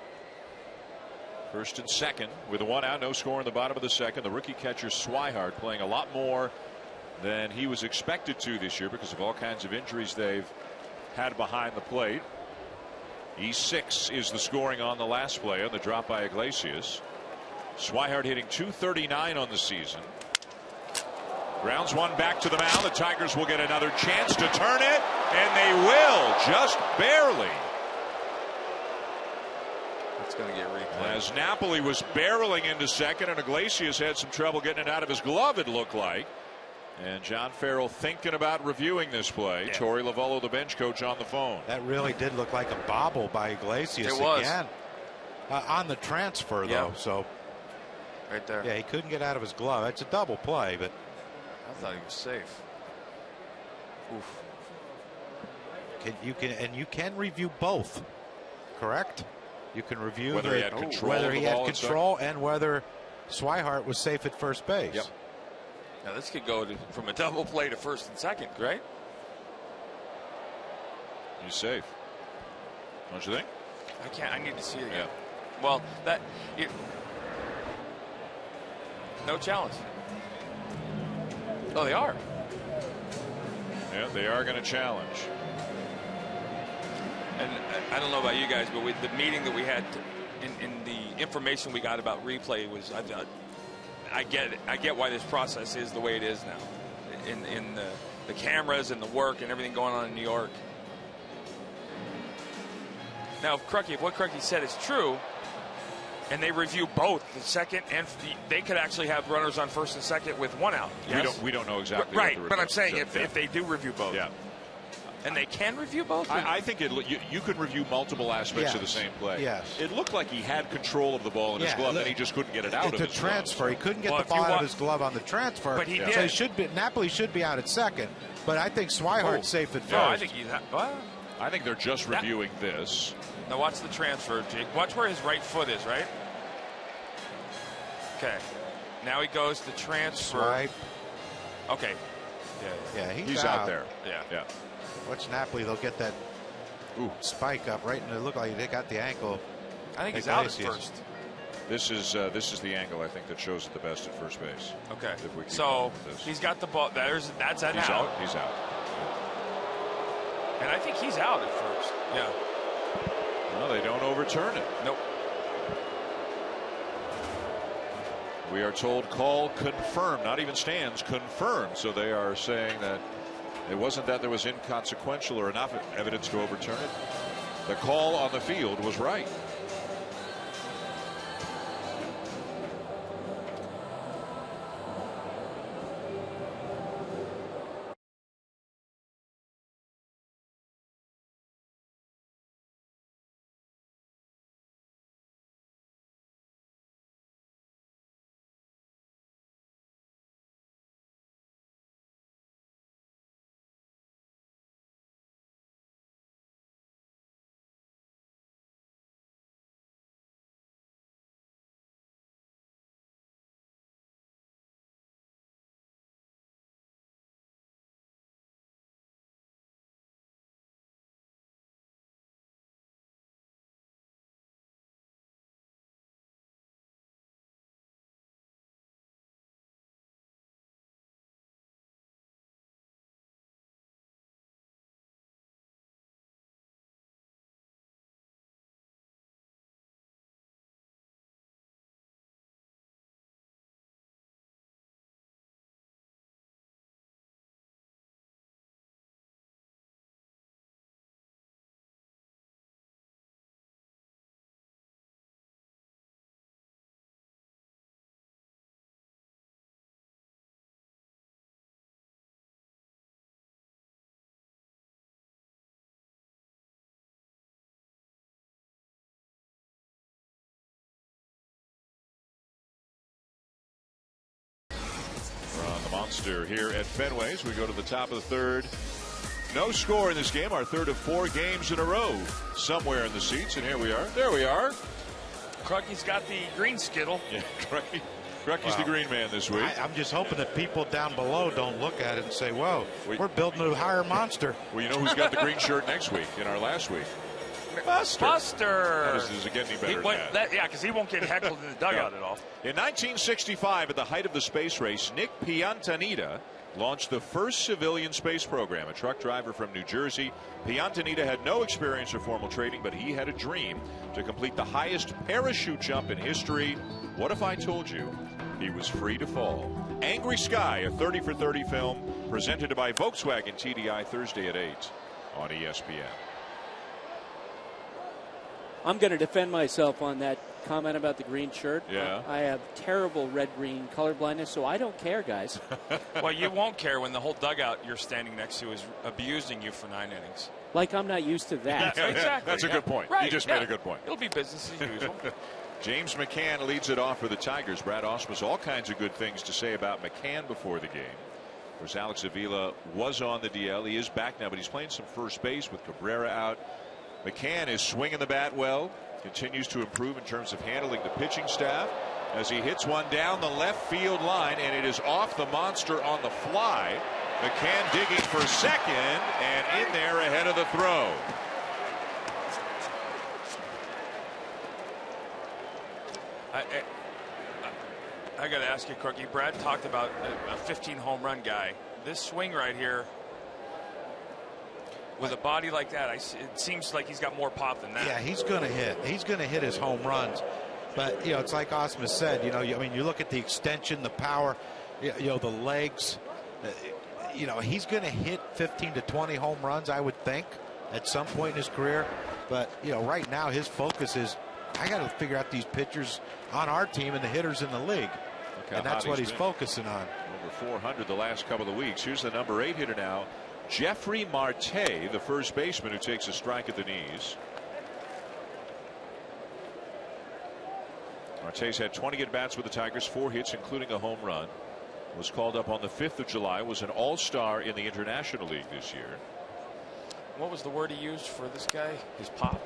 First and second with a 1 out, no score in the bottom of the second. The rookie catcher Swihart playing a lot more than he was expected to this year because of all kinds of injuries they've had behind the plate. E6 is the scoring on the last play on the drop by Iglesias. Swihart hitting .239 on the season. Grounds one back to the mound. The Tigers will get another chance to turn it, and they will, just barely. It's going to get replayed. As Napoli was barreling into second, and Iglesias had some trouble getting it out of his glove, it looked like. And John Farrell thinking about reviewing this play. Yeah. Torey Lavello, the bench coach, on the phone. That really did look like a bobble by Iglesias again. On the transfer, though. So right there. Yeah, he couldn't get out of his glove. It's a double play, but I thought he was safe. Oof. You can review both, correct? You can review whether he had control, and whether Swihart was safe at first base. Yep. Now this could go from a double play to first and second, right? He's safe. Don't you think? I can't. I need to see it again. Yeah. Well, no challenge. Oh, they are. Yeah, they are going to challenge. And I don't know about you guys, but with the meeting that we had in the information we got about replay was, I get it. I get why this process is the way it is now. In the cameras and the work and everything going on in New York. Now, if what Crucky said is true, and they review both the second and they could actually have runners on first and second with 1 out. Yes? We don't know exactly. Right, but I'm saying if they do review both. Yeah. And they can review both? I think you can review multiple aspects of the same play. Yes. It looked like he had control of the ball in his glove, and he just couldn't get it out of his transfer. glove. He couldn't get the ball out of his glove on the transfer. But he did. So Napoli should be out at second. But I think Swihart's safe at first. No, I think he's out. Well, I think they're just reviewing this. Now watch the transfer, Jake. Watch where his right foot is, right? Okay. Now he goes to transfer. Swipe. Okay. Yeah, he's out there. Yeah. Watch Napoli. They'll get that spike up right, and it looked like they got the ankle. I think he's out at first. This is the angle I think that shows it the best at first base. Okay. So he's got the ball. That's at He's out. He's out. And I think he's out at first. Yeah. No, they don't overturn it. Nope. We are told call confirmed, not even stands, confirmed. So they are saying that it wasn't that there was inconsequential or enough evidence to overturn it. The call on the field was right. Monster here at Fenway as we go to the top of the third. No score in this game, our third of 4 games in a row. Somewhere in the seats, and here we are. There we are. Crucky's got the green skittle. Yeah, Crucky's the green man this week. I'm just hoping that people down below don't look at it and say, whoa, we're building a higher monster. Well, you know who's got the green shirt next week in our last week? Buster. Does it get any better than that? Yeah, because he won't get heckled in the dugout at all. In 1965, at the height of the space race, Nick Piantanita launched the first civilian space program. A truck driver from New Jersey, Piantanita had no experience or formal training, but he had a dream to complete the highest parachute jump in history. What if I told you he was free to fall? Angry Sky, a 30 for 30 film, presented by Volkswagen TDI Thursday at 8 on ESPN. I'm going to defend myself on that comment about the green shirt. Yeah. I have terrible red-green color blindness, so I don't care, guys. Well, you won't care when the whole dugout you're standing next to is abusing you for 9 innings. Like I'm not used to that. Exactly. That's a good point. Right. You just made a good point. It'll be business as usual. James McCann leads it off for the Tigers. Brad Ausmus, all kinds of good things to say about McCann before the game. Of course, Alex Avila was on the DL. He is back now, but he's playing some first base with Cabrera out. McCann is swinging the bat well, continues to improve in terms of handling the pitching staff as he hits one down the left field line, and it is off the monster on the fly. McCann digging for second and in there ahead of the throw. I got to ask you, Crookie. Brad talked about a 15 home run guy. This swing right here, with a body like that, it seems like he's got more pop than that. Yeah, he's going to hit. He's going to hit his home runs. But, you know, it's like Ausmus said, you know, I mean, you look at the extension, the power, you know, the legs. You know, he's going to hit 15 to 20 home runs, I would think, at some point in his career. But, you know, right now his focus is, I got to figure out these pitchers on our team and the hitters in the league. And that's what he's focusing on. Over 400 the last couple of weeks. Here's the number 8 hitter now, Jeffrey Marte, the first baseman who takes a strike at the knees. Marte's had 20 at-bats with the Tigers, 4 hits, including a home run. Was called up on the 5th of July, was an all-star in the International League this year. What was the word he used for this guy? His pop?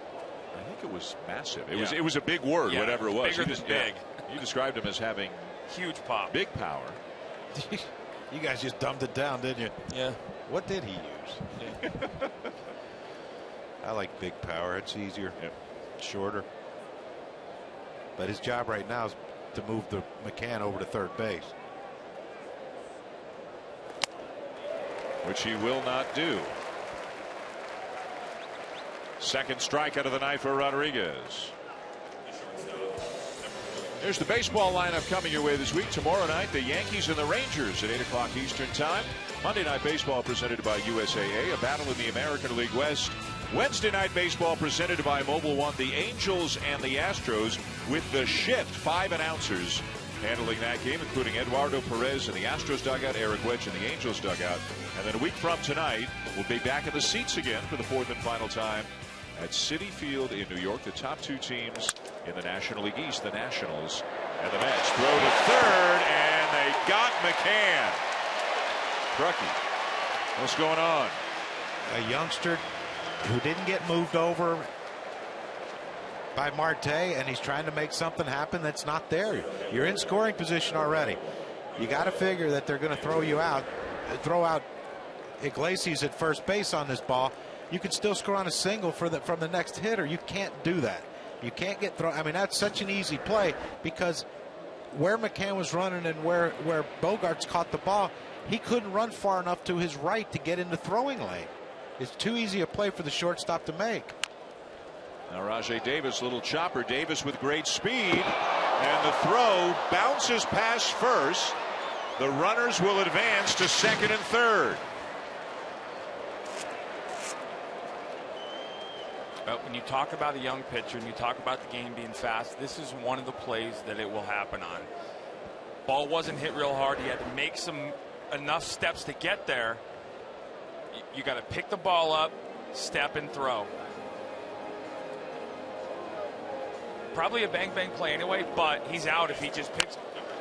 I think it was massive. It was a big word, whatever it was. Bigger than big. He described him as having huge pop, big power. You guys just dumbed it down, didn't you? Yeah. What did he use? I like big power. It's easier, shorter. But his job right now is to move the McCann over to third base, which he will not do. Second strike out of the night for Rodriguez. There's the baseball lineup coming your way this week. Tomorrow night, the Yankees and the Rangers at 8 o'clock Eastern Time. Monday Night Baseball presented by USAA, a battle in the American League West. Wednesday Night Baseball presented by Mobile One, the Angels and the Astros, with the shift 5 announcers handling that game, including Eduardo Perez in the Astros dugout, Eric Wedge in the Angels dugout. And then a week from tonight, we'll be back in the seats again for the 4th and final time at Citi Field in New York. The top 2 teams in the National League East, the Nationals and the Mets. Throw to third, and they got McCann. Crucky, what's going on? A youngster who didn't get moved over by Marte, and he's trying to make something happen that's not there. You're in scoring position already. You got to figure that they're going to throw out Iglesias at first base on this ball. You can still score on a single from the next hitter. You can't do that. You can't get thrown. I mean, that's such an easy play, because where McCann was running and where Bogarts caught the ball, he couldn't run far enough to his right to get in the throwing lane. It's too easy a play for the shortstop to make. Now Rajai Davis, little chopper. Davis with great speed, and the throw bounces past first. The runners will advance to second and third. When you talk about a young pitcher and you talk about the game being fast, this is one of the plays that it will happen on. Ball wasn't hit real hard. He had to make enough steps to get there. You got to pick the ball up, step, and throw. Probably a bang play anyway, but he's out if he just picks.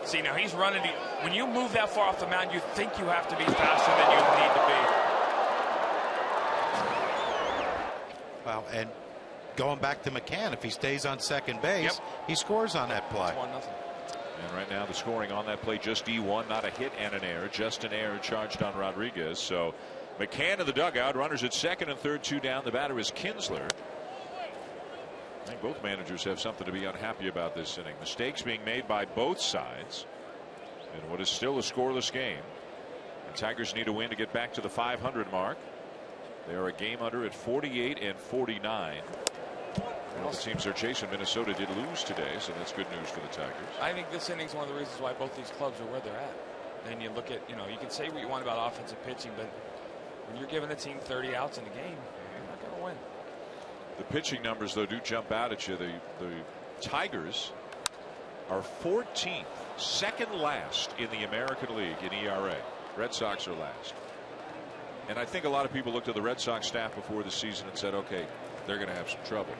See, now he's running. When you move that far off the mound, you think you have to be faster than you need to be. Well, and going back to McCann, if he stays on second base, he scores on that play. It's 1-0. And right now the scoring on that play just E1, not a hit and an error, just an error charged on Rodriguez. So McCann in the dugout, runners at second and third, 2 down. The batter is Kinsler. I think both managers have something to be unhappy about this inning. Mistakes being made by both sides in what is still a scoreless game. The Tigers need a win to get back to the 500 mark. They are a game under at 48 and 49. Well, the teams they're chasing, Minnesota, did lose today, so that's good news for the Tigers. I think this inning is one of the reasons why both these clubs are where they're at. And you look at, you can say what you want about offensive pitching, but when you're giving a team 30 outs in a game, you're not going to win. The pitching numbers, though, do jump out at you. The Tigers are 14th, second last in the American League in ERA. Red Sox are last. And I think a lot of people looked at the Red Sox staff before the season and said, okay, they're going to have some trouble.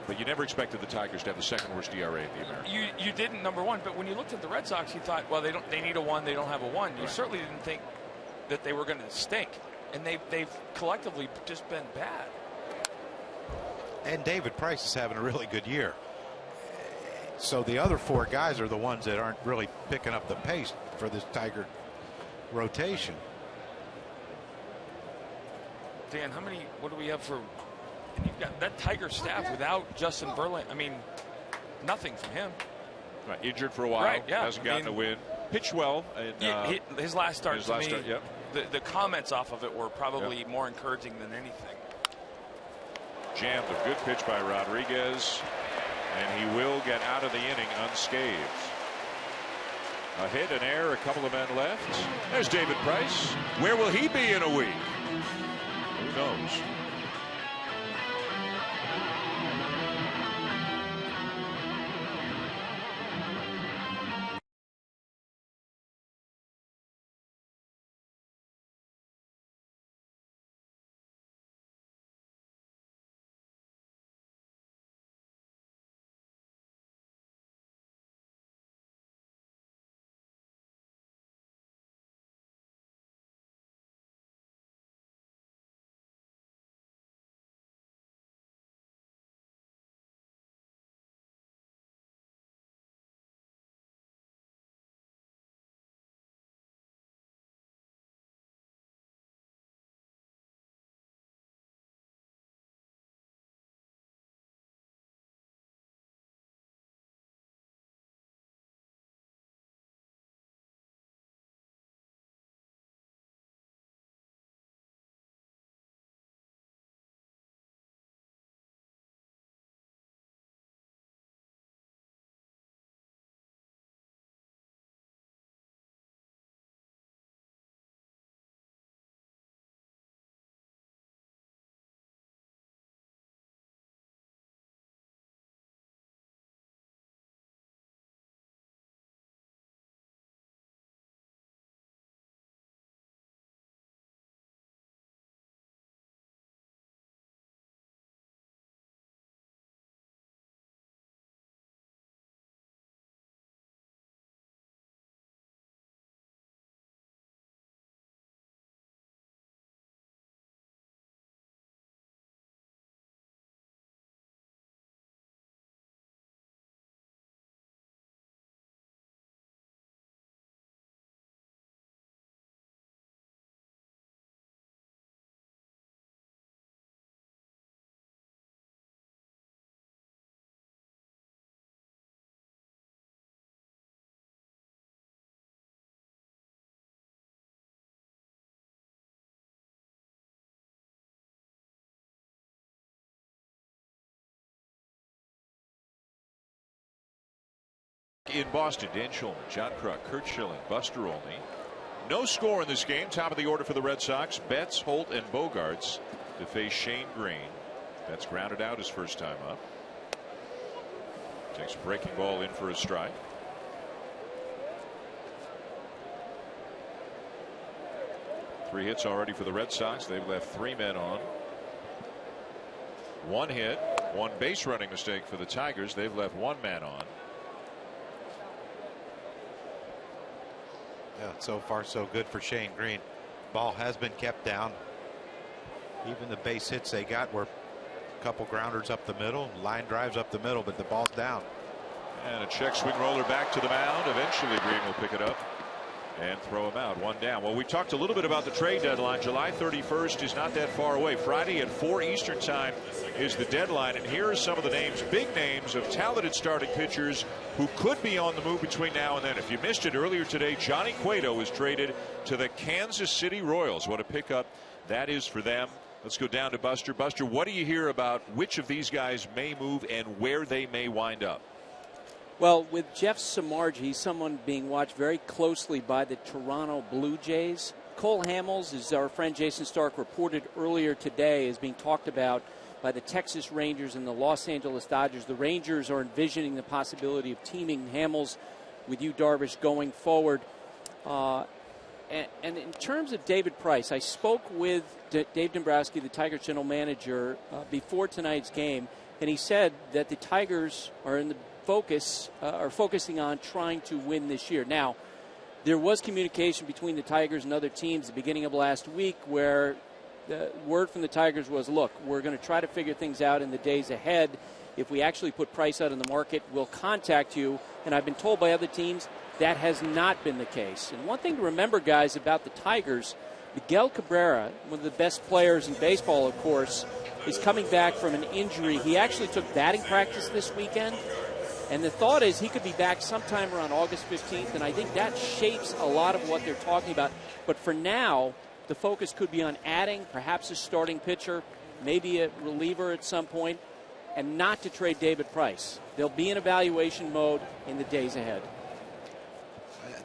But you never expected the Tigers to have the second worst ERA in the American. You didn't, number one. But when you looked at the Red Sox, you thought, well, they need a 1. They don't have a 1. You certainly didn't think that they were going to stink. And they've collectively just been bad. And David Price is having a really good year. So the other 4 guys are the ones that aren't really picking up the pace for this Tiger rotation. Dan, what do we have for? And you've got that Tiger staff without Justin Verlander. I mean, nothing from him. Right, injured for a while. Right, yeah. Hasn't gotten a win. Pitched well. And, his last start to me, yep. the comments off of it were probably more encouraging than anything. Jammed a good pitch by Rodriguez, and he will get out of the inning unscathed. A hit, an error, a couple of men left. There's David Price. Where will he be in a week? Who knows? In Boston, Dan Shulman, John Kruk, Kurt Schilling, Buster Olney. No score in this game. Top of the order for the Red Sox. Betts, Holt, and Bogarts to face Shane Greene. Betts grounded out his first time up. Takes a breaking ball in for a strike. Three hits already for the Red Sox. They've left 3 men on. 1 hit, 1 base running mistake for the Tigers. They've left 1 man on. Yeah, so far so good for Shane Greene. Ball has been kept down. Even the base hits they got were a couple grounders up the middle, line drives up the middle, but the ball's down. And a check swing roller back to the mound. Eventually Greene will pick it up and throw him out. One down. Well, we talked a little bit about the trade deadline. July 31st is not that far away. Friday at 4 Eastern time is the deadline. And here are some of the names, big names of talented starting pitchers who could be on the move between now and then. If you missed it earlier today, Johnny Cueto was traded to the Kansas City Royals. What a pickup that is for them. Let's go down to Buster. Buster, what do you hear about which of these guys may move and where they may wind up? Well, with Jeff Samardzija, he's someone being watched very closely by the Toronto Blue Jays. Cole Hamels, as our friend Jason Stark reported earlier today, is being talked about by the Texas Rangers and the Los Angeles Dodgers. The Rangers are envisioning the possibility of teaming Hamels with Yu Darvish going forward. And in terms of David Price, I spoke with Dave Dombrowski, the Tigers general manager, before tonight's game, and he said that the Tigers are in the are focusing on trying to win this year. Now, there was communication between the Tigers and other teams at the beginning of last week where the word from the Tigers was, look, we're going to try to figure things out in the days ahead. If we actually put Price out in the market, we'll contact you. And I've been told by other teams that has not been the case. And one thing to remember, guys, about the Tigers, Miguel Cabrera, one of the best players in baseball, of course, is coming back from an injury. He actually took batting practice this weekend. And the thought is he could be back sometime around August 15th, and I think that shapes a lot of what they're talking about. But for now, the focus could be on adding perhaps a starting pitcher, maybe a reliever at some point, and not to trade David Price. They'll be in evaluation mode in the days ahead.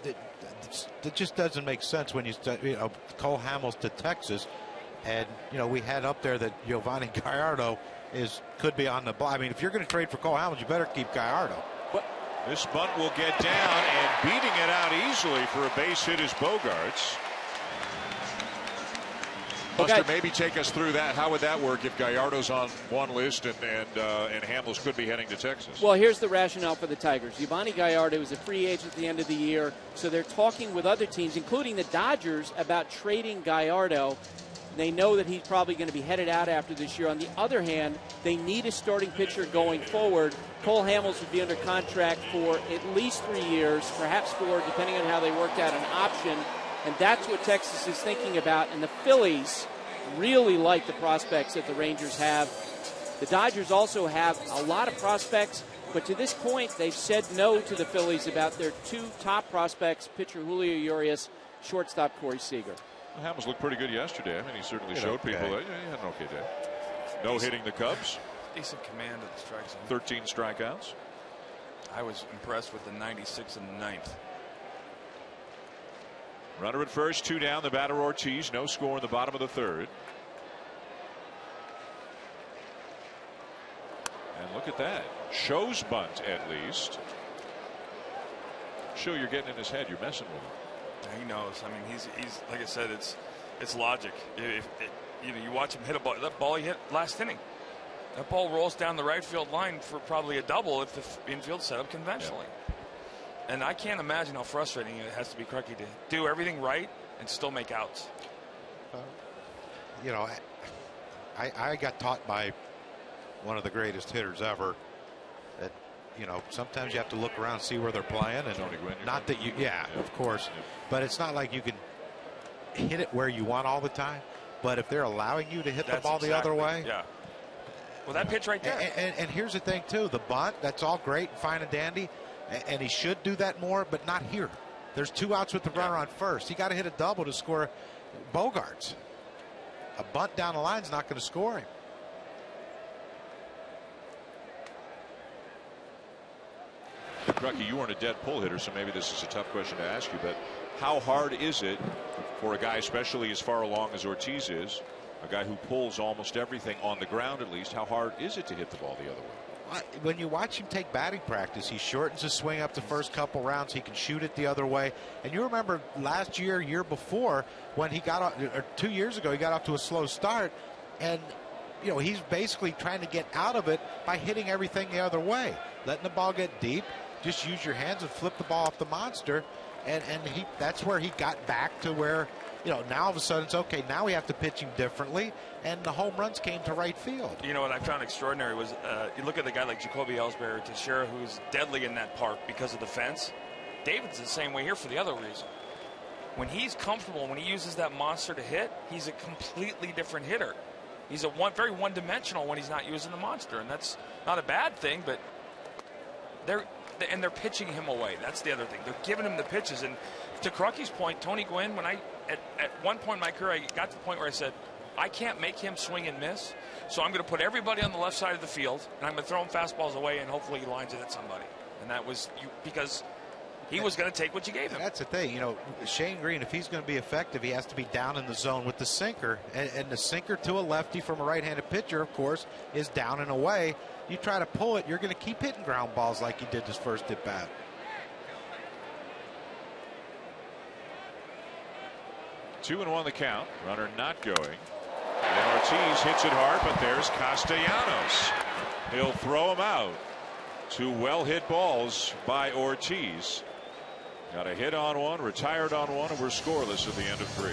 It just doesn't make sense when you Cole Hamels to Texas, and we had up there that Giovanni Gallardo could be on the block. I mean, if you're going to trade for Cole Hamels, you better keep Gallardo. This bunt will get down, and beating it out easily for a base hit is Bogaerts. Buster, maybe take us through that. How would that work if Gallardo's on one list and Hamels could be heading to Texas? Well, here's the rationale for the Tigers. Giovanni Gallardo is a free agent at the end of the year, so they're talking with other teams, including the Dodgers, about trading Gallardo. They know that he's probably going to be headed out after this year. On the other hand, they need a starting pitcher going forward. Cole Hamels would be under contract for at least 3 years, perhaps 4, depending on how they worked out an option. And that's what Texas is thinking about. And the Phillies really like the prospects that the Rangers have. The Dodgers also have a lot of prospects, but to this point, they've said no to the Phillies about their 2 top prospects, pitcher Julio Urias, shortstop Corey Seager. Well, Hamels looked pretty good yesterday. I mean, he certainly showed people that he had an okay day. No hitting the Cubs. Decent command of the strike zone. 13 strikeouts. I was impressed with the 96 in the 9th. Runner at first, 2 down. The batter Ortiz. No score in the bottom of the 3rd. And look at that. Shows bunt at least. Show you're getting in his head. You're messing with him. He knows. I mean, he's like I said, it's logic. If you watch him hit a ball, that ball he hit last inning, that ball rolls down the right field line for probably a double if the infield set up conventionally. Yeah. And I can't imagine how frustrating it has to be, Crucky, to do everything right and still make outs. I got taught by one of the greatest hitters ever that sometimes you have to look around and see where they're playing, and not that you of course, but it's not like you can hit it where you want all the time, but if they're allowing you to hit the ball the other way. Well, that pitch right there. And here's the thing too, the bunt, that's all great, fine and dandy, and he should do that more, but not here. There's 2 outs with the runner on first. He got to hit a double to score Bogaerts. A bunt down the line is not going to score him. Crucky, you weren't a dead pull hitter, so maybe this is a tough question to ask you, but how hard is it for a guy, especially as far along as Ortiz is, a guy who pulls almost everything on the ground at least, how hard is it to hit the ball the other way? When you watch him take batting practice, he shortens his swing up the first couple rounds. He can shoot it the other way. And you remember last year before, when he got, or 2 years ago, he got off to a slow start, and he's basically trying to get out of it by hitting everything the other way, letting the ball get deep. Just use your hands and flip the ball off the monster. and that's where he got back to where, you know, now all of a sudden it's okay. Now we have to pitch him differently, and the home runs came to right field. You know what I found extraordinary was you look at a guy like Jacoby Ellsbury or Teixeira, who's deadly in that park because of the fence. David's the same way here for the other reason. When he's comfortable, when he uses that monster to hit, he's a completely different hitter. He's very one-dimensional when he's not using the monster, and that's not a bad thing. But they're pitching him away. That's the other thing. They're giving him the pitches. And to Krocky's point, Tony Gwynn, when at one point in my career, I got to the point where I said, I can't make him swing and miss, so I'm going to put everybody on the left side of the field, and I'm going to throw him fastballs away, and hopefully he lines it at somebody. And that was because he was going to take what you gave him. That's the thing. You know, Shane Greene, if he's going to be effective, he has to be down in the zone with the sinker. And the sinker to a lefty from a right-handed pitcher, of course, is down and away. You try to pull it, you're going to keep hitting ground balls like he did his first at-bat. 2-1 the count. Runner not going. And Ortiz hits it hard, but there's Castellanos. He'll throw him out. 2 well-hit balls by Ortiz. Got a hit on one, retired on one, and we're scoreless at the end of 3.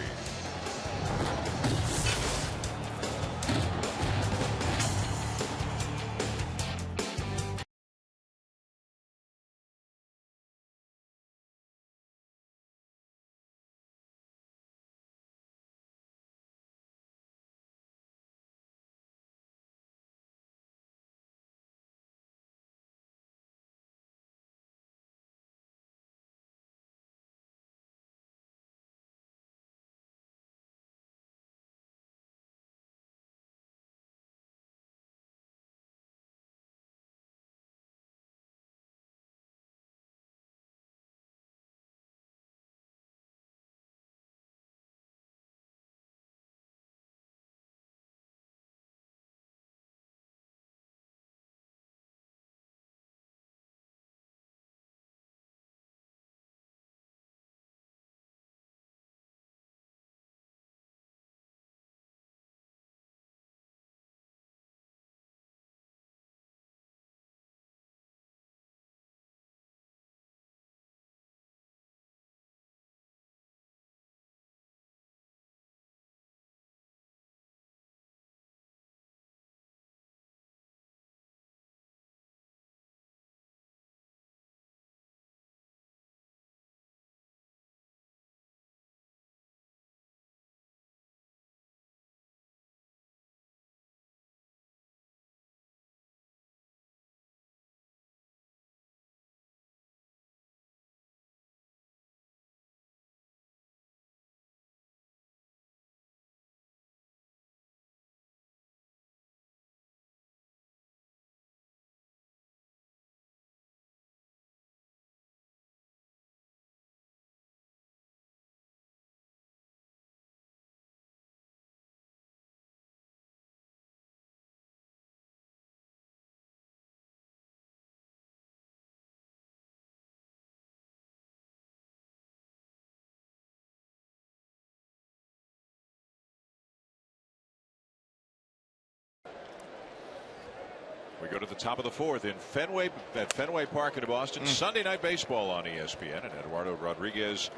We go to the top of the 4th in Fenway Park in Boston. Sunday Night Baseball on ESPN, and Eduardo Rodriguez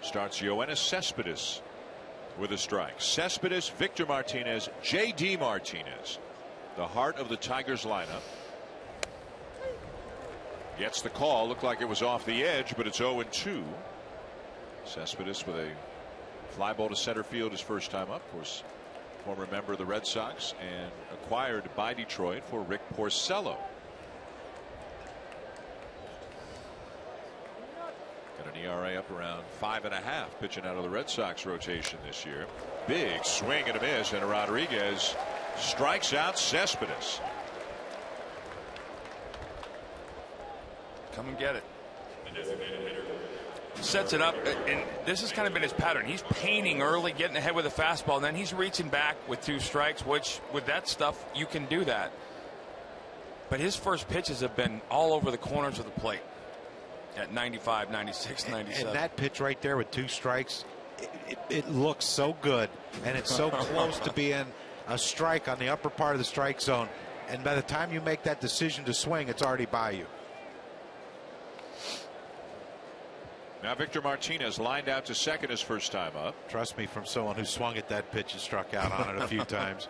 starts Yoenis Cespedes with a strike. Cespedes, Victor Martinez, J.D. Martinez, the heart of the Tigers lineup. Gets the call. Looked like it was off the edge, but it's 0-2. Cespedes with a fly ball to center field his first time up. Of course, former member of the Red Sox and acquired by Detroit for Rick Porcello. Got an ERA up around 5.5, pitching out of the Red Sox rotation this year. Big swing and a miss, and Rodriguez strikes out Cespedes. Come and get it. Sets it up, and this has kind of been his pattern. He's painting early, getting ahead with a fastball, and then he's reaching back with 2 strikes, which with that stuff you can do that. But his first pitches have been all over the corners of the plate at 95, 96, 97. And that pitch right there with 2 strikes, it looks so good, and it's so close to being a strike on the upper part of the strike zone. And by the time you make that decision to swing, it's already by you. Now Victor Martinez lined out to second his first time up. Trust me, from someone who swung at that pitch and struck out on it a few times.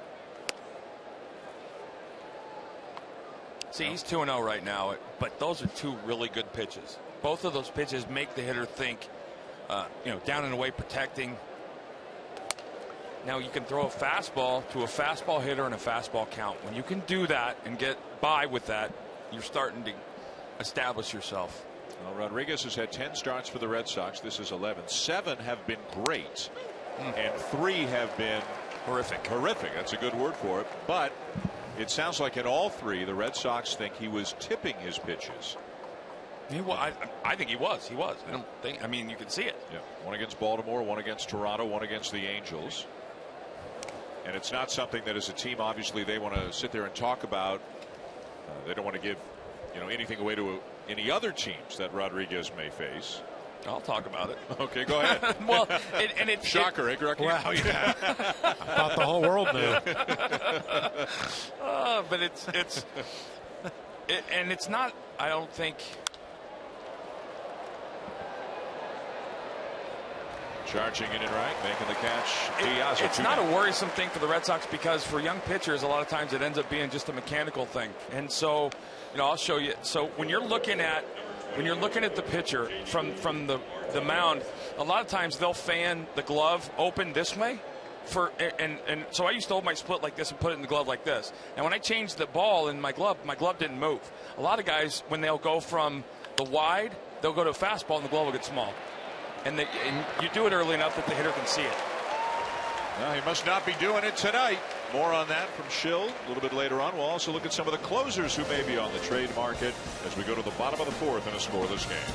See, he's 2-0 right now, but those are two really good pitches. Both of those pitches make the hitter think, down and away protecting. Now you can throw a fastball to a fastball hitter and a fastball count. When you can do that and get by with that, you're starting to establish yourself. Well, Rodriguez has had 10 starts for the Red Sox. This is 11. 7 have been great, and 3 have been horrific. Horrific. That's a good word for it. But it sounds like in all 3, the Red Sox think he was tipping his pitches. I think he was. He was. I mean, you can see it. Yeah. One against Baltimore, one against Toronto, one against the Angels. And it's not something that as a team, obviously, they want to sit there and talk about. They don't want to give, anything away to any other teams that Rodriguez may face. I'll talk about it. Okay, go ahead. Well, it's shocker, eh, Greene? Wow, yeah. I thought the whole world knew. But it's not. I don't think. Charging in and right, making the catch. Diaz. It's not a worrisome thing for the Red Sox because for young pitchers, a lot of times it ends up being just a mechanical thing. And so, I'll show you. So when you're looking at the pitcher from the mound, a lot of times they'll fan the glove open this way. And so I used to hold my split like this and put it in the glove like this. And when I changed the ball in my glove didn't move. A lot of guys, when they'll go from the wide, they'll go to a fastball and the glove will get small. And you do it early enough that the hitter can see it. Well, he must not be doing it tonight. More on that from Schill a little bit later on. We'll also look at some of the closers who may be on the trade market as we go to the bottom of the 4th in a scoreless game.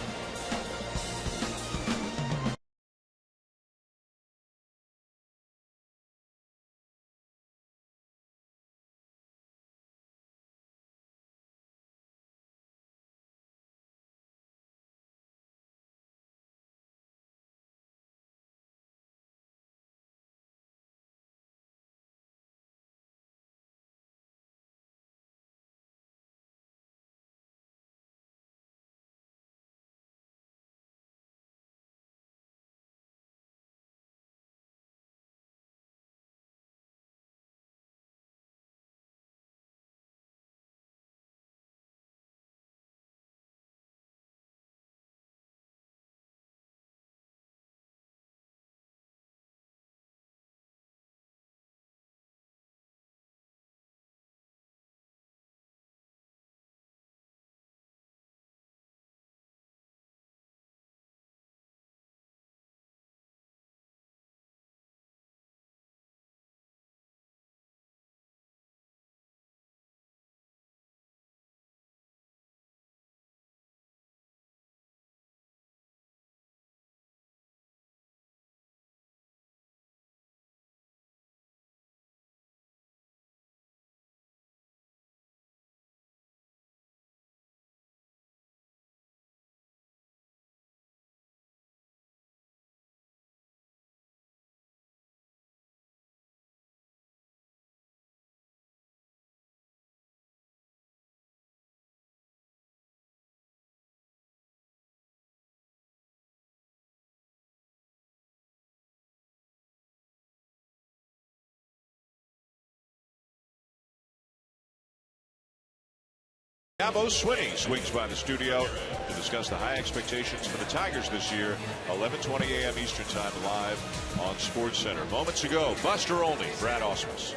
Cabo Swinney swings by the studio to discuss the high expectations for the Tigers this year. 11:20 a.m. Eastern Time live on SportsCenter. Moments ago, Buster Olney, Brad Ausmus.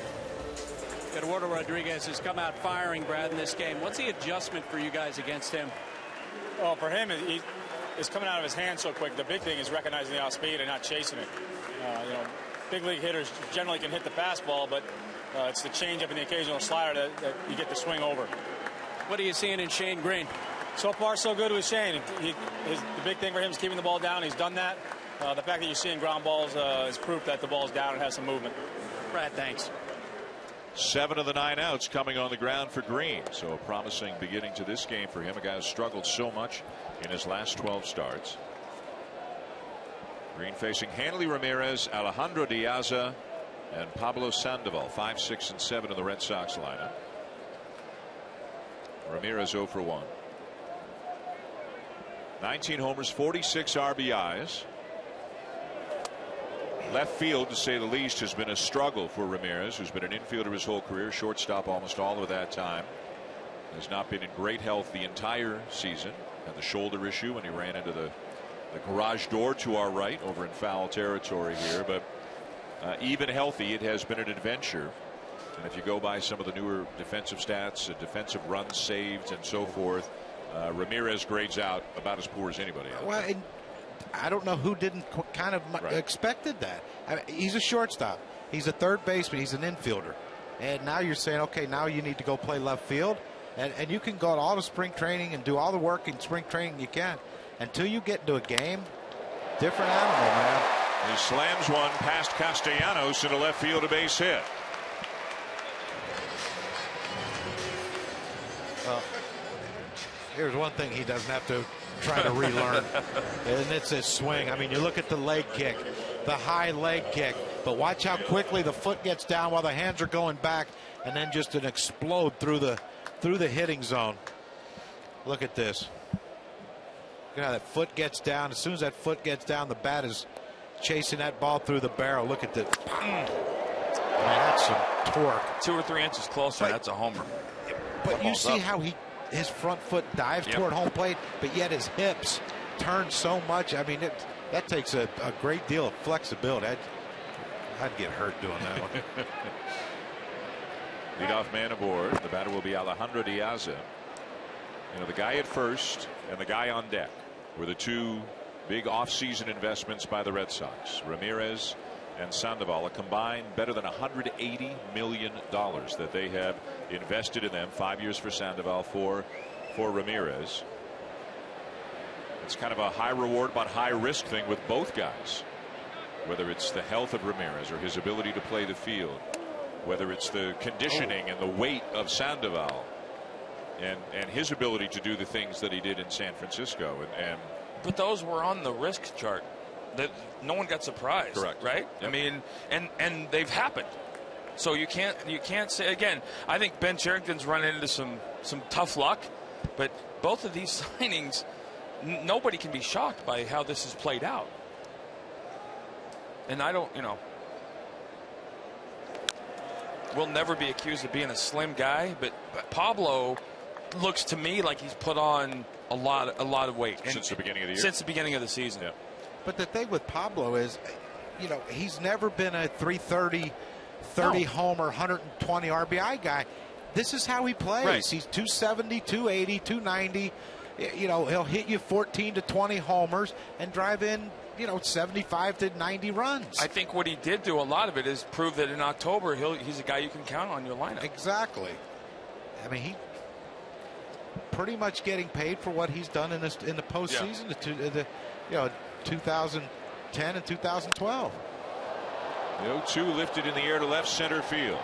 Eduardo Rodriguez has come out firing, Brad, in this game. What's the adjustment for you guys against him? Well, for him, it's coming out of his hand so quick. The big thing is recognizing the outspeed and not chasing it. Big league hitters generally can hit the fastball, but it's the changeup and the occasional slider that you get the swing over. What are you seeing in Shane Greene? So far, so good with Shane. The big thing for him is keeping the ball down. He's done that. The fact that you're seeing ground balls is proof that the ball's down and has some movement. Brad, thanks. 7 of the 9 outs coming on the ground for Greene. So a promising beginning to this game for him. A guy who struggled so much in his last 12 starts. Greene facing Hanley Ramirez, Alejandro Diaz, and Pablo Sandoval. 5, 6, and 7 in the Red Sox lineup. Ramirez 0 for 1. 19 homers, 46 RBIs. Left field, to say the least, has been a struggle for Ramirez, who's been an infielder his whole career, shortstop almost all of that time. Has not been in great health the entire season. Had the shoulder issue when he ran into the garage door to our right over in foul territory here. But even healthy, it has been an adventure. And if you go by some of the newer defensive stats, defensive runs saved and so forth, Ramirez grades out about as poor as anybody else. Well, and I don't know who didn't kind of expected that. I mean, he's a shortstop. He's a third baseman. He's an infielder. And now you're saying, okay, now you need to go play left field. And you can go to all the spring training and do all the work in spring training you can. Until you get into a game, different animal, man. He slams one past Castellanos into left field, a base hit. Well, here's one thing he doesn't have to try to relearn, and it's his swing. I mean, you look at the leg kick, the high leg kick, but watch how quickly the foot gets down while the hands are going back, and then just an explode through the hitting zone. Look at this. Look at how that foot gets down. As soon as that foot gets down, the bat is chasing that ball through the barrel. Look at this. Man, that's some torque. 2 or 3 inches closer, that's a homer. But you see how his front foot dives toward home plate, but yet his hips turn so much. I mean, that takes a great deal of flexibility. I'd get hurt doing that one. Leadoff man aboard. The batter will be Alejandro Diaz. You know, the guy at first and the guy on deck were the two big offseason investments by the Red Sox. Ramirez and Sandoval, a combined better than $180 million that they have invested in them. 5 years for Sandoval, 4 for Ramirez. It's kind of a high reward but high risk thing with both guys, whether it's the health of Ramirez or his ability to play the field, whether it's the conditioning and the weight of Sandoval and his ability to do the things that he did in San Francisco. But those were on the risk chart. That no one got surprised. Correct. Right? Yep. I mean, and they've happened. So you can't say again. I think Ben Cherington's run into some tough luck, but both of these signings, nobody can be shocked by how this has played out. And I don't, we'll never be accused of being a slim guy, but Pablo looks to me like he's put on a lot of weight since the beginning of the year. Since the beginning of the season. Yeah. But the thing with Pablo is, he's never been a 330 homer, 120 RBI guy. This is how he plays. Right. He's 270, 280, 290. He'll hit you 14 to 20 homers and drive in, 75 to 90 runs. I think what he did do a lot of it is prove that in October he's a guy you can count on your lineup. Exactly. I mean, he pretty much getting paid for what he's done in the postseason. Yeah. 2010 and 2012. The 0-2 lifted in the air to left center field.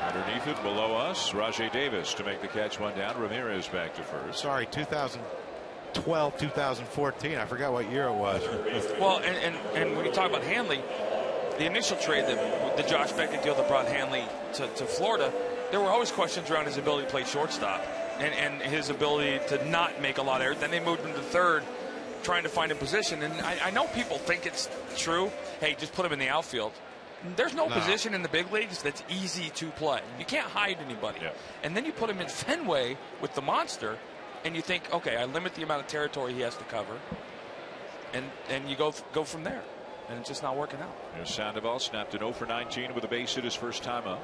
Underneath it, below us, Rajai Davis to make the catch, one down. Ramirez back to first. Sorry, 2012, 2014. I forgot what year it was. Well, and when you talk about Hanley, the initial trade, the Josh Beckett deal that brought Hanley to Florida, there were always questions around his ability to play shortstop and his ability to not make a lot of errors. Then they moved him to third, trying to find a position. And I know people think it's true. Hey, just put him in the outfield. There's no position in the big leagues that's easy to play. You can't hide anybody. Yeah. And then you put him in Fenway with the monster, and you think, okay, I limit the amount of territory he has to cover, and you go from there. And it's just not working out. Here's Sandoval, snapped an 0 for 19 with a base hit his first time up.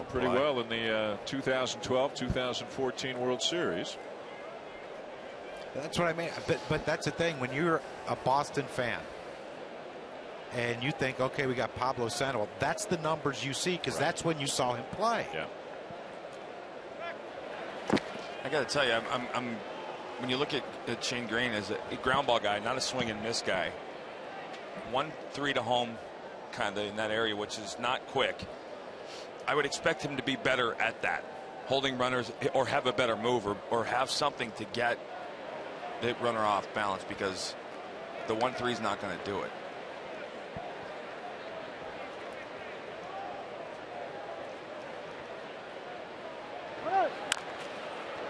Pretty well in the 2012-2014 World Series. That's what I mean. But that's the thing. When you're a Boston fan and you think, okay, we got Pablo Sandoval, that's the numbers you see because that's when you saw him play. Yeah. I got to tell you, I'm when you look at Shane Greene as a ground ball guy, not a swing and miss guy, 1-3 to home kind of in that area, which is not quick. I would expect him to be better at that. holding runners or have a better move or have something to get the runner off balance, because the 1-3 is not going to do it.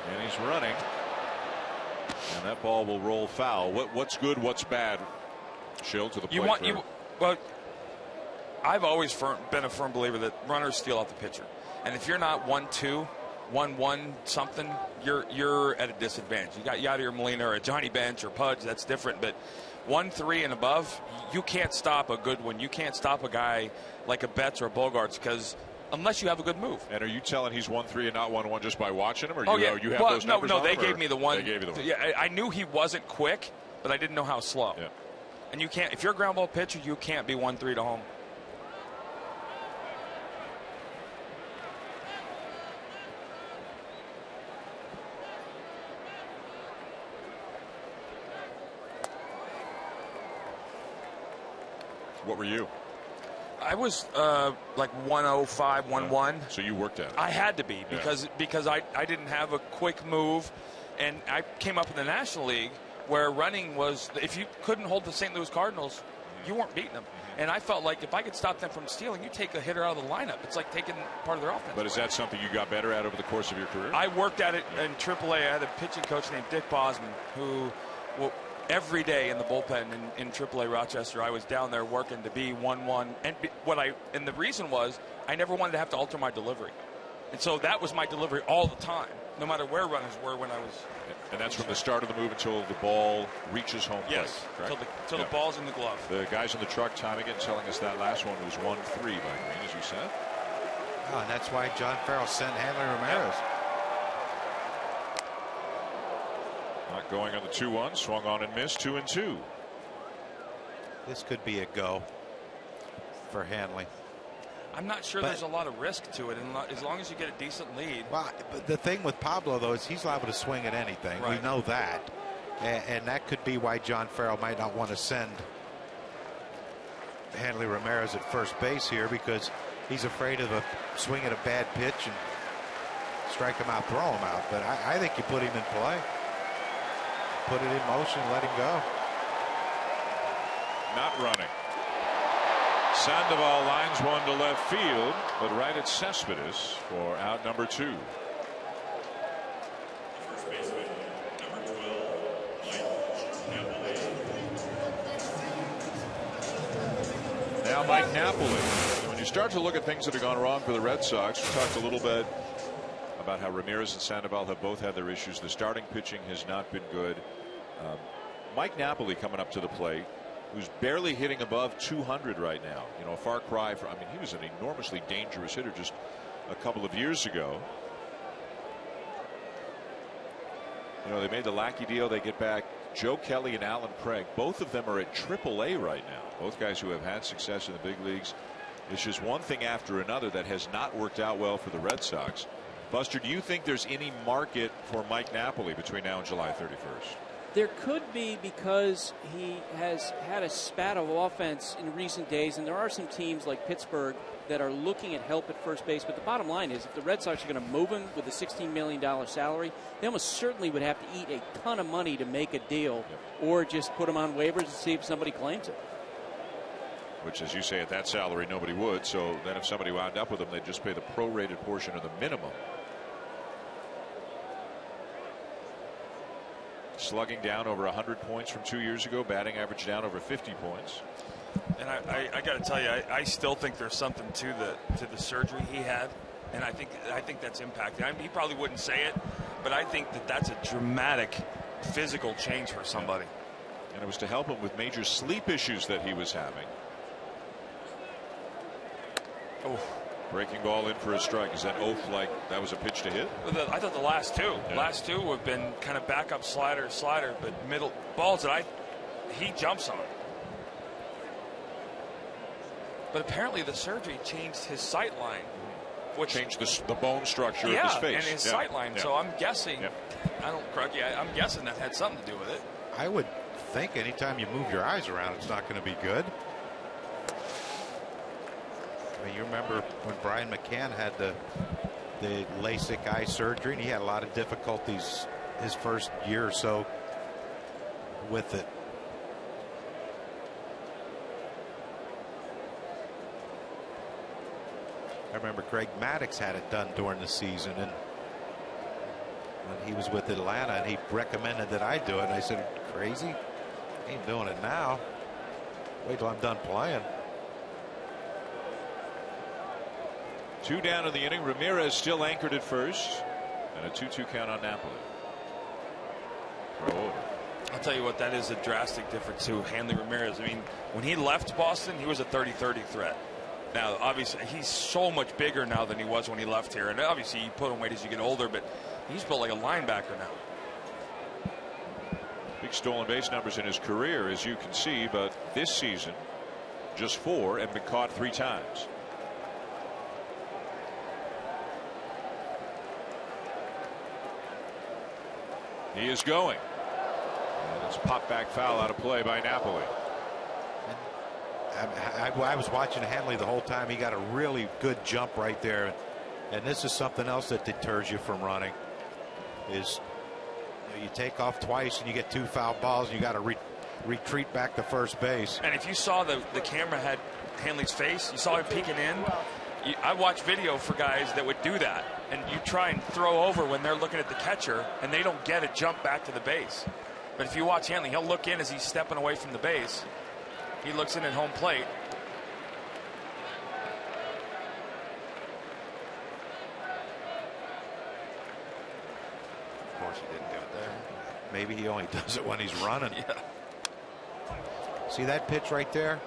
And he's running. And that ball will roll foul. What's good, what's bad? Shield to the plate. Well, I've always been a firm believer that runners steal off the pitcher. And if you're not 1-2, 1-1 something, you're at a disadvantage. You got Yadier Molina or a Johnny Bench or Pudge, that's different. But 1-3 and above, you can't stop a good one. You can't stop a guy like a Betts or a Bogaerts, because unless you have a good move. And are you telling he's 1-3 and not 1-1 just by watching him? Or you have those numbers? No, they gave me the one. They gave you the one. Yeah, I knew he wasn't quick, but I didn't know how slow. Yeah. And you can't, if you're a ground ball pitcher, you can't be 1-3 to home. What were you? I was like 105, 1-1. So you worked at it. I had to be, because I didn't have a quick move, and I came up in the National League where running was, if you couldn't hold the St. Louis Cardinals, you weren't beating them. And I felt like if I could stop them from stealing, you take a hitter out of the lineup. It's like taking part of their offense. But is that something you got better at over the course of your career? I worked at it in AAA. I had a pitching coach named Dick Bosman, who every day in the bullpen in AAA Rochester, I was down there working to be 1-1. And the reason was I never wanted to have to alter my delivery. And so that was my delivery all the time, no matter where runners were when I was. And that's from the start of the move until the ball reaches home plate. Yes, until the ball's in the glove. The guys in the truck time again telling us that last one was 1-3 by Greene, as you said. Oh, and that's why John Farrell sent Hanley Ramirez. Not going on the 2-1, swung on and missed, 2-2. This could be a go for Hanley. I'm not sure there's a lot of risk to it, and as long as you get a decent lead. Well, but the thing with Pablo, though, is he's liable to swing at anything. Right. We know that. And that could be why John Farrell might not want to send Hanley Ramirez at first base here, because he's afraid of a swing at a bad pitch and strike him out, throw him out. But I think you put him in play. Put it in motion, let him go. Not running. Sandoval lines one to left field, but right at Cespedes for out number 2. First baseman, number 12, Mike Napoli. Now Mike Napoli. When you start to look at things that have gone wrong for the Red Sox, we talked a little bit about how Ramirez and Sandoval have both had their issues. The starting pitching has not been good. Mike Napoli coming up to the plate, who's barely hitting above 200 right now. You know, a far cry from, I mean, he was an enormously dangerous hitter just a couple of years ago. You know, they made the Lackey deal. They get back Joe Kelly and Alan Craig. Both of them are at AAA right now. Both guys who have had success in the big leagues. It's just one thing after another that has not worked out well for the Red Sox. Buster, do you think there's any market for Mike Napoli between now and July 31st? There could be, because he has had a spat of offense in recent days, and there are some teams like Pittsburgh that are looking at help at first base. But the bottom line is, if the Red Sox are going to move him with a $16 million salary, they almost certainly would have to eat a ton of money to make a deal, or just put him on waivers and see if somebody claims it. Which, as you say, at that salary, nobody would. So then if somebody wound up with him, they'd just pay the prorated portion of the minimum. Slugging down over 100 points from 2 years ago, batting average down over 50 points. And I got to tell you, I still think there's something to the surgery he had, and I think that's impacted. I mean, he probably wouldn't say it, but I think that's a dramatic physical change for somebody. And it was to help him with major sleep issues that he was having. Oh. Breaking ball in for a strike. Is that oath like that was a pitch to hit? I thought the last two have been kind of backup slider, but middle balls that he jumps on. But apparently the surgery changed his sight line, which changed the bone structure of his face and his sight line. So I'm guessing. I'm guessing that had something to do with it. I would think anytime you move your eyes around, it's not going to be good. I mean, you remember when Brian McCann had the the LASIK eye surgery, and he had a lot of difficulties his first year or so with it. I remember Greg Maddux had it done during the season, and when he was with Atlanta, and he recommended that I do it, and I said, crazy? Ain't doing it now. Wait till I'm done playing. 2 down in the inning. Ramirez still anchored at first, and a 2-2 count on Napoli. Throw over. I'll tell you what, that is a drastic difference to Hanley Ramirez. I mean, when he left Boston, he was a 30-30 threat. Now, obviously, he's so much bigger now than he was when he left here. And obviously, you put on weight as you get older, but he's built like a linebacker now. Big stolen base numbers in his career, as you can see, but this season, just 4 and been caught 3 times. He is going. And it's pop back foul out of play by Napoli. I was watching Hanley the whole time. He got a really good jump right there, and this is something else that deters you from running. Is you take off twice and you get 2 foul balls, and you got to retreat back to first base. And if you saw the camera had Hanley's face, you saw him peeking in. I watch video for guys that would do that, and you try and throw over when they're looking at the catcher, and they don't get a jump back to the base. But if you watch Hanley, he'll look in as he's stepping away from the base. He looks in at home plate. Of course, he didn't do it there. Maybe he only does it when he's running. Yeah. See that pitch right there?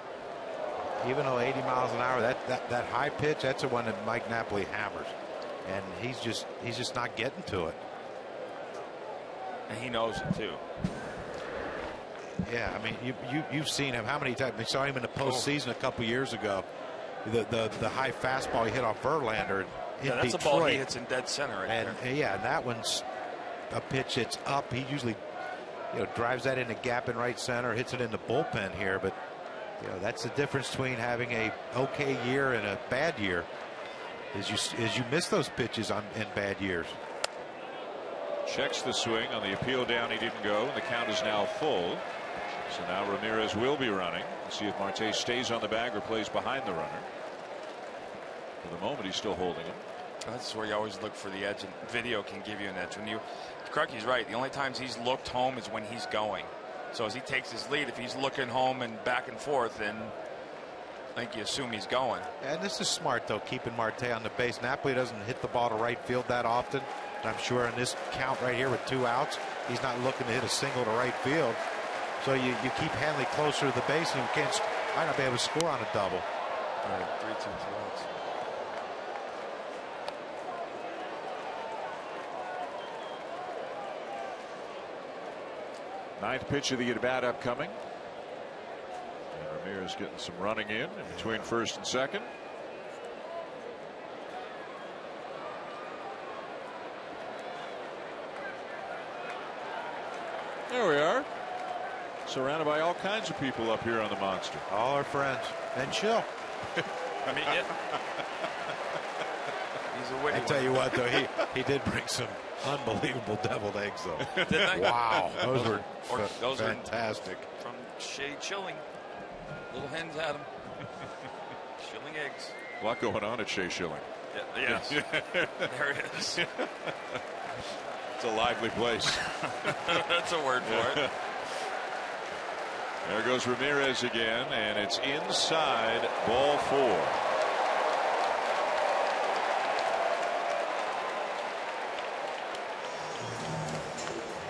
Even though 80 miles an hour, that high pitch, that's the one that Mike Napoli hammers, and he's just not getting to it. And he knows it too. Yeah, I mean, you've seen him how many times? We saw him in the postseason a couple years ago. The high fastball he hit off Verlander in Yeah, that's Detroit. a ball he hits in dead center right and there. Yeah, and that one's a pitch that's up. He usually, drives that in the gap in right center, hits it in the bullpen here. But that's the difference between having a okay year and a bad year. Is you miss those pitches in bad years. Checks the swing on the appeal down. He didn't go, and the count is now full. So now Ramirez will be running. Let's see if Marte stays on the bag or plays behind the runner. For the moment, he's still holding him. That's where you always look for the edge, and video can give you an edge. Krukey's right. The only times he's looked home is when he's going. So as he takes his lead, if he's looking home and back and forth, then I think you assume he's going. And this is smart, though, keeping Marte on the base. Napoli doesn't hit the ball to right field that often. I'm sure in this count right here with 2 outs, he's not looking to hit a single to right field. So you keep Hanley closer to the base, and you might not be able to score on a double. All right, 3-2 outs. Ninth pitch of the at-bat upcoming. And Ramirez getting some running in between first and second. There we are. Surrounded by all kinds of people up here on the monster. All our friends. And chill. I mean, yeah. He's a witty I tell you what, though, he did bring some unbelievable deviled eggs, though. Didn't I? Wow. Those were those fantastic. From Shea Chilling. Little hens had them. Shilling eggs. A lot going on at Shea Shilling. Yeah, yes. There it is. It's a lively place. That's a word for it. There goes Ramirez again, and it's inside, ball 4.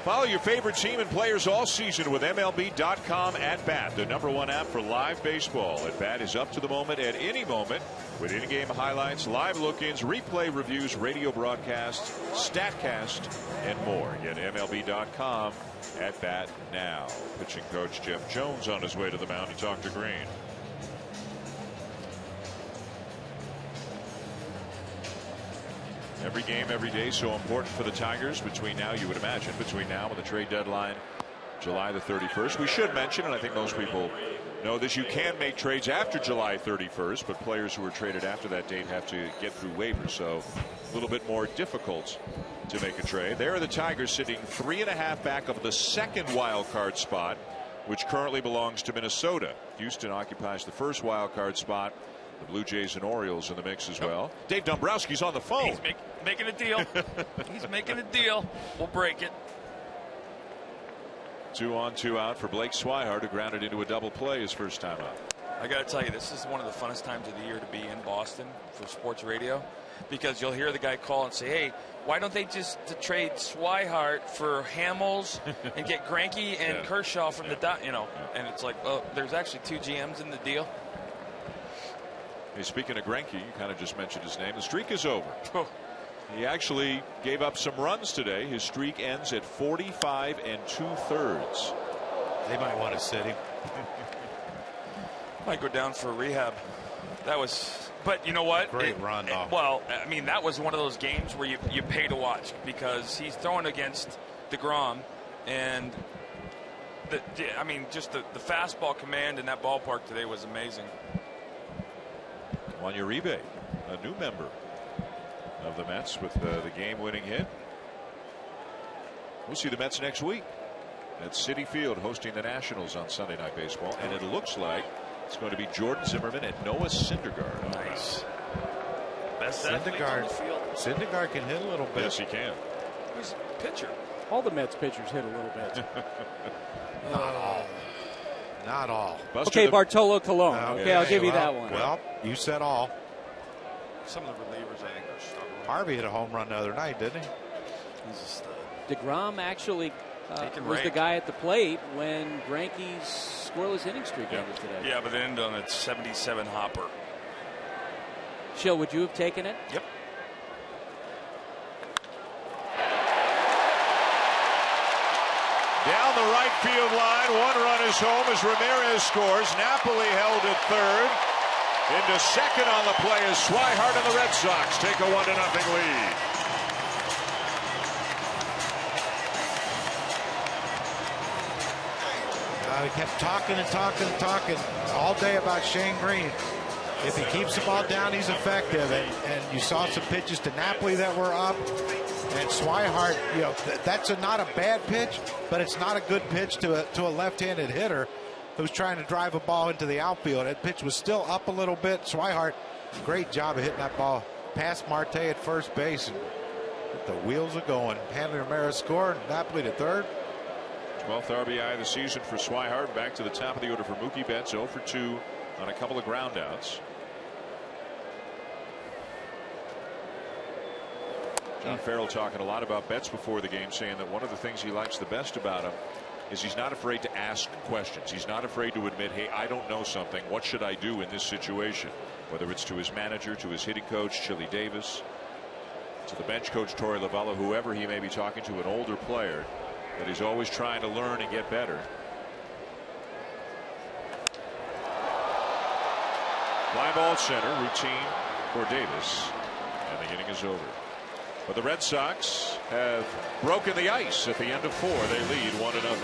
Follow your favorite team and players all season with MLB.com At Bat, the #1 app for live baseball. At Bat is up to the moment at any moment with in-game highlights, live look-ins, replay reviews, radio broadcasts, StatCast, and more. Get MLB.com At Bat now. Pitching coach Jeff Jones on his way to the mound to talk to Greene. Every game, every day, so important for the Tigers between now, you would imagine, between now and the trade deadline, July the 31st. We should mention, and I think most people know that you can make trades after July 31st, but players who are traded after that date have to get through waivers, so a little bit more difficult to make a trade. There are the Tigers sitting 3.5 back of the second wild card spot, which currently belongs to Minnesota. Houston occupies the first wild card spot. The Blue Jays and Orioles in the mix as well. Dave Dombrowski's on the phone. He's making a deal. He's making a deal. We'll break it. 2 on, 2 out for Blake Swihart, who grounded into a double play his first time out. I got to tell you, this is one of the funnest times of the year to be in Boston for sports radio, because you'll hear the guy call and say, hey, why don't they just trade Swihart for Hamels and get Greinke and Kershaw from the and it's like, well, there's actually 2 GMs in the deal. Hey, speaking of Greinke, you kind of just mentioned his name. The streak is over. He actually gave up some runs today. His streak ends at 45 2/3. They might want to sit him. Might go down for rehab. That was, but you know what? Great run, though. Well, I mean, that was one of those games where you pay to watch, because he's throwing against DeGrom, and just the fastball command in that ballpark today was amazing. Juan Uribe, a new member of the Mets, with the game-winning hit. We'll see the Mets next week at Citi Field, hosting the Nationals on Sunday Night Baseball, and it looks like it's going to be Jordan Zimmerman and Noah Syndergaard. Nice. Best Syndergaard can hit a little bit. Yes, he can. He's a pitcher. All the Mets pitchers hit a little bit. Not all. Okay, Bartolo Colon. Okay, I'll give you that one. Well, you said all. Some of the relievers, I think, are struggling. Harvey hit a home run the other night, didn't he? He's a stud. DeGrom actually was the guy at the plate when Greinke's scoreless inning streak ended today. Yeah, but it ended on a 77 hopper. Shill, would you have taken it? Yep. Down the right field line, 1 run is home as Ramirez scores. Napoli held at third. Into second on the play is Swihart, and the Red Sox take a 1-0 lead. We kept talking and talking and talking all day about Shane Greene. If he keeps the ball down, he's effective. And you saw some pitches to Napoli that were up. And Swihart, that's not a bad pitch, but it's not a good pitch to a left-handed hitter who's trying to drive a ball into the outfield. That pitch was still up a little bit. Swihart, great job of hitting that ball past Marte at first base. And the wheels are going. Hanley Ramirez scored. Napoli to third. 12th RBI of the season for Swihart. Back to the top of the order for Mookie Betts. 0 for 2 on a couple of groundouts. John Farrell talking a lot about Betts before the game, saying that one of the things he likes the best about him is he's not afraid to ask questions. He's not afraid to admit, hey, I don't know something. What should I do in this situation? Whether it's to his manager, to his hitting coach, Chili Davis, to the bench coach, Torey Lovullo, whoever he may be talking to, an older player, that he's always trying to learn and get better. Fly ball center, routine for Davis, and the inning is over. But the Red Sox have broken the ice at the end of 4. They lead 1-0.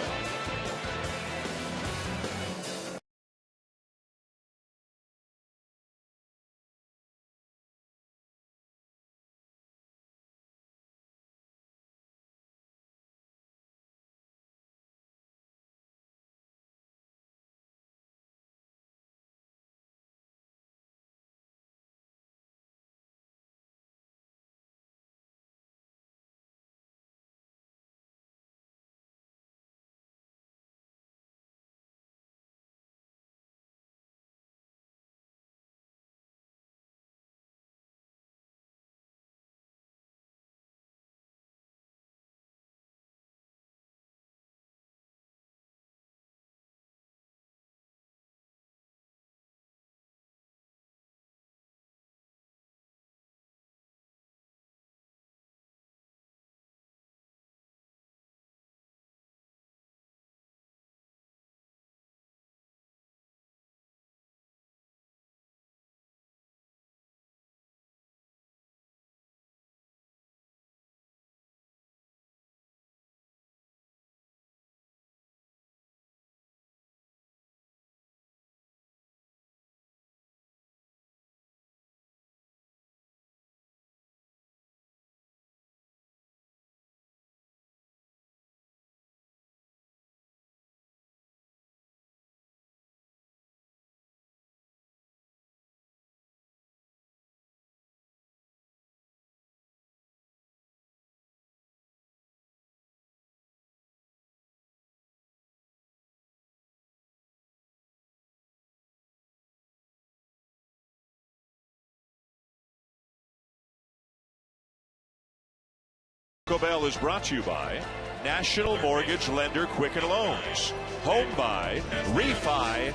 Bell is brought to you by National Mortgage Lender Quicken Loans. Home by Refi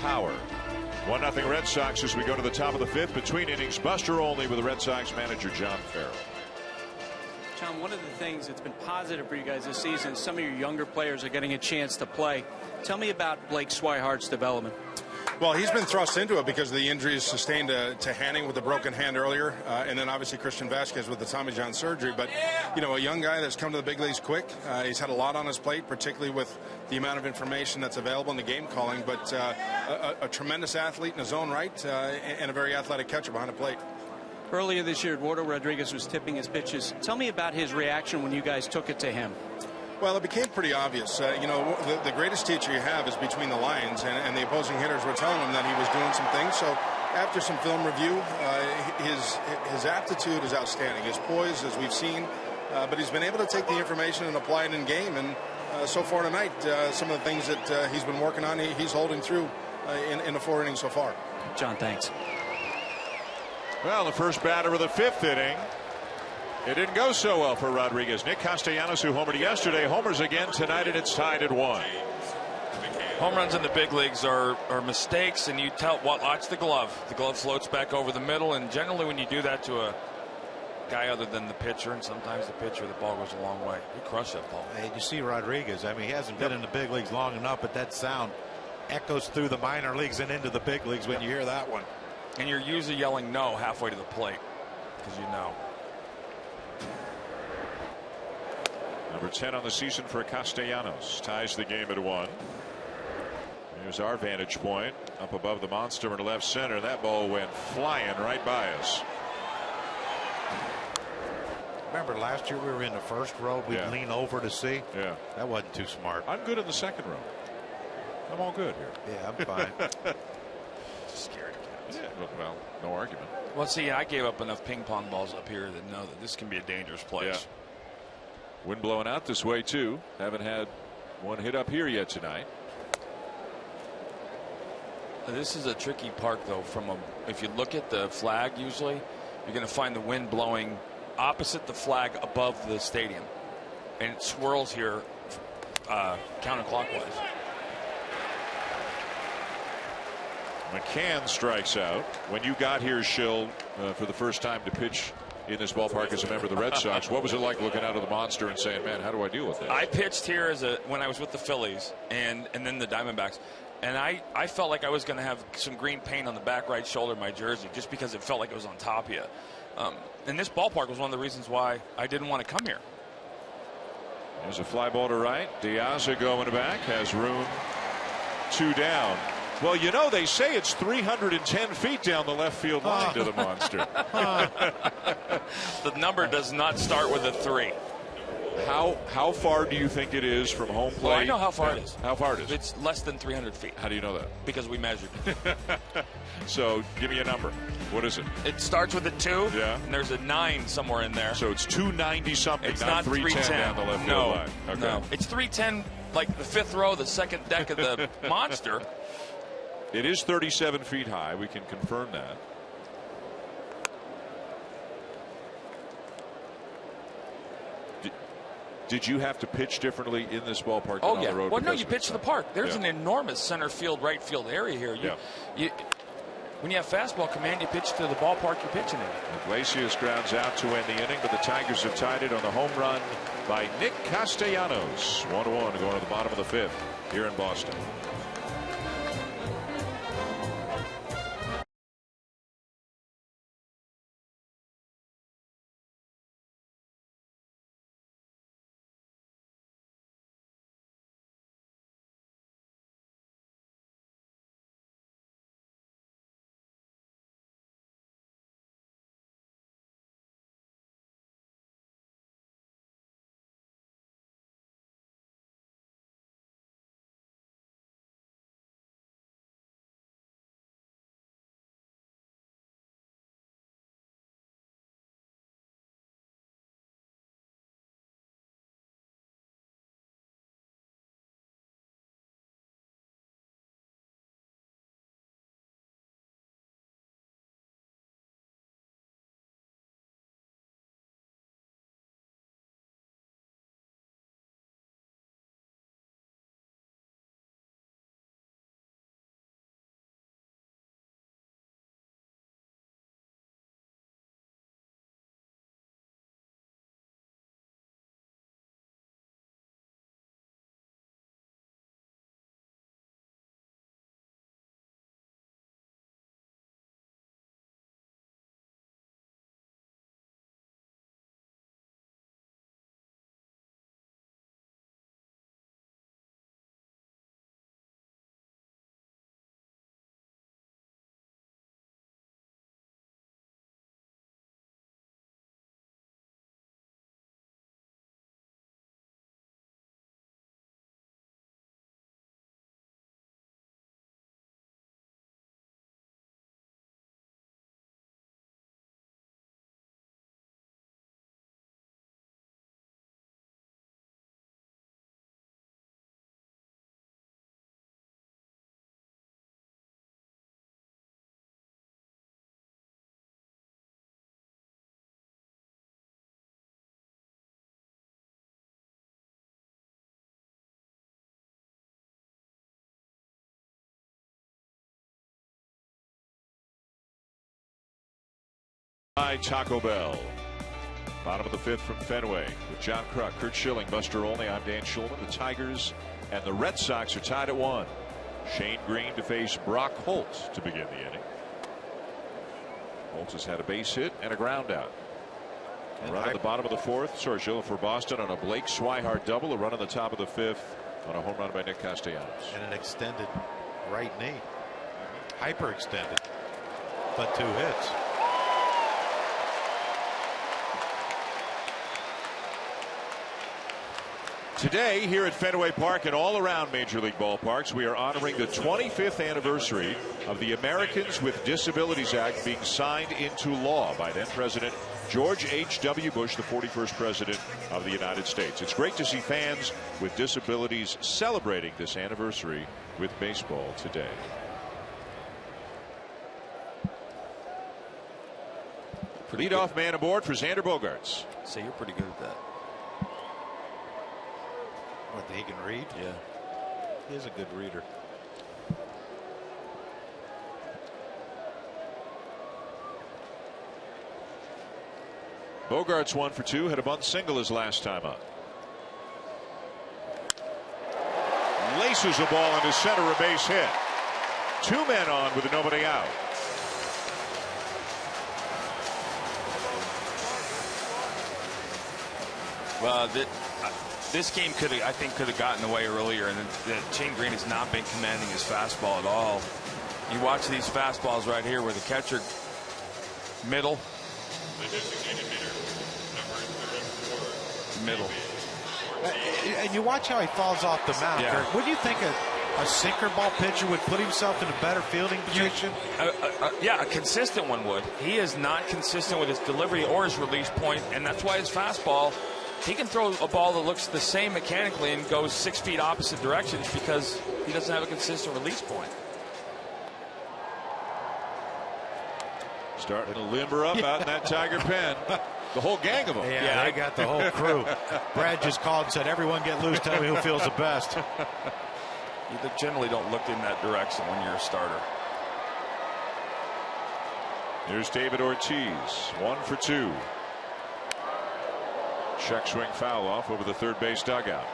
Power. 1-0 Red Sox as we go to the top of the 5th. Between innings, Buster Olney with the Red Sox manager John Farrell. John, one of the things that's been positive for you guys this season is some of your younger players are getting a chance to play. Tell me about Blake Swihart's development. Well, he's been thrust into it because of the injuries sustained to Hanning with a broken hand earlier, and then obviously Christian Vasquez with the Tommy John surgery. But, you know, a young guy that's come to the big leagues quick. He's had a lot on his plate, particularly with the amount of information that's available in the game calling. But a tremendous athlete in his own right, and a very athletic catcher behind the plate. Earlier this year, Eduardo Rodriguez was tipping his pitches. Tell me about his reaction when you guys took it to him. Well, it became pretty obvious. You know, the greatest teacher you have is between the lines, and the opposing hitters were telling him that he was doing some things. So after some film review, his aptitude is outstanding. His poise, as we've seen, but he's been able to take the information and apply it in game. And so far tonight, some of the things that he's been working on, he's holding through in the 4 innings so far. John, thanks. Well, the first batter of the 5th inning. It didn't go so well for Rodriguez. Nick Castellanos, who homered yesterday, homers again tonight, and it's tied at 1. Home runs in the big leagues are mistakes, and you watch the glove. The glove floats back over the middle, and generally when you do that to a guy other than the pitcher, and sometimes the pitcher, the ball goes a long way. He crushed that ball. Hey, you see Rodriguez. I mean, he hasn't been in the big leagues long enough, but that sound echoes through the minor leagues and into the big leagues when you hear that one. And you're usually yelling no halfway to the plate because you know. Number 10 on the season for Castellanos. Ties the game at 1. Here's our vantage point up above the monster in left center. That ball went flying right by us. Remember last year we were in the first row. We'd lean over to see. Yeah. That wasn't too smart. I'm good in the second row. I'm all good here. Yeah, I'm fine. Just scared cats. Yeah, well, no argument. Well, see, I gave up enough ping pong balls up here to know that this can be a dangerous place. Yeah. Wind blowing out this way too. Haven't had one hit up here yet tonight. This is a tricky park though. If you look at the flag, usually you're going to find the wind blowing opposite the flag above the stadium, and it swirls here counterclockwise. McCann strikes out. When you got here, Schill, for the first time to pitch in this ballpark as a member of the Red Sox, what was it like looking out of the monster and saying, man, how do I deal with this? I pitched here when I was with the Phillies and then the Diamondbacks, and I felt like I was going to have some green paint on the back right shoulder of my jersey just because it felt like it was on top of you. And this ballpark was one of the reasons why I didn't want to come here. There's a fly ball to right. Diaza going back, has room, 2 down. Well, you know, they say it's 310 feet down the left field line to the monster. The number does not start with a 3. How far do you think it is from home plate? Well, I know how far it is. How far it is? It's less than 300 feet. How do you know that? Because we measured it. So give me a number. What is it? It starts with a 2. Yeah. And there's a 9 somewhere in there. So it's 290 something. It's not 310 down the left field line. Okay. No. It's 310, like the 5th row, the second deck of the monster. It is 37 feet high. We can confirm that. Did you have to pitch differently in this ballpark? Oh, than yeah. on the road? Well, no, you pitch to the park. There's an enormous center field, right field area here. When you have fastball command, you pitch to the ballpark you're pitching in. Iglesias grounds out to end the inning, but the Tigers have tied it on the home run by Nick Castellanos. 1-1 going to the bottom of the 5th here in Boston. by Taco Bell. Bottom of the 5th from Fenway with John Kruk, Kurt Schilling, Buster Olney. I'm Dan Schulman. The Tigers and the Red Sox are tied at 1. Shane Greene to face Brock Holt to begin the inning. Holt has had a base hit and a ground out. A run at the bottom of the 4th. Sorgillo for Boston on a Blake Swihart double. A run on the top of the 5th on a home run by Nick Castellanos. And an extended right knee. Hyper extended. But 2 hits. Today, here at Fenway Park and all around Major League ballparks, we are honoring the 25th anniversary of the Americans with Disabilities Act being signed into law by then President George H.W. Bush, the 41st President of the United States. It's great to see fans with disabilities celebrating this anniversary with baseball today. Leadoff man aboard for Xander Bogaerts. So you're pretty good at that. What, he can read? Yeah. He is a good reader. Bogaerts 1 for 2, had a bunt single his last time up. Laces a ball into center, a base hit. 2 men on with nobody out. Well, this game I think could have gotten away earlier, and Shane Greene has not been commanding his fastball at all. You watch these fastballs right here where the catcher middle. Middle. And you watch how he falls off the mound. Yeah. Would you think a sinker ball pitcher would put himself in a better fielding position? Yeah, a consistent one would. He is not consistent with his delivery or his release point, and that's why his fastball, he can throw a ball that looks the same mechanically and goes 6 feet opposite directions because he doesn't have a consistent release point. Starting to limber up out in that Tiger pen. The whole gang of them. Yeah, they got the whole crew. Brad just called and said, everyone get loose, tell me who feels the best. You generally don't look in that direction when you're a starter. Here's David Ortiz, 1 for 2. Check swing foul off over the third base dugout.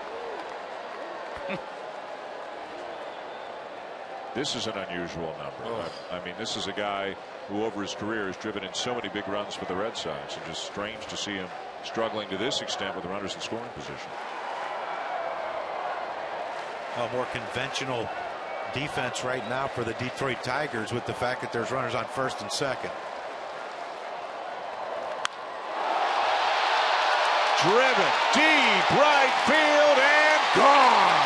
This is an unusual number. I mean, this is a guy who over his career has driven in so many big runs for the Red Sox, and just strange to see him struggling to this extent with the runners in scoring position. A more conventional defense right now for the Detroit Tigers with the fact that there's runners on first and second. Driven deep right field and gone.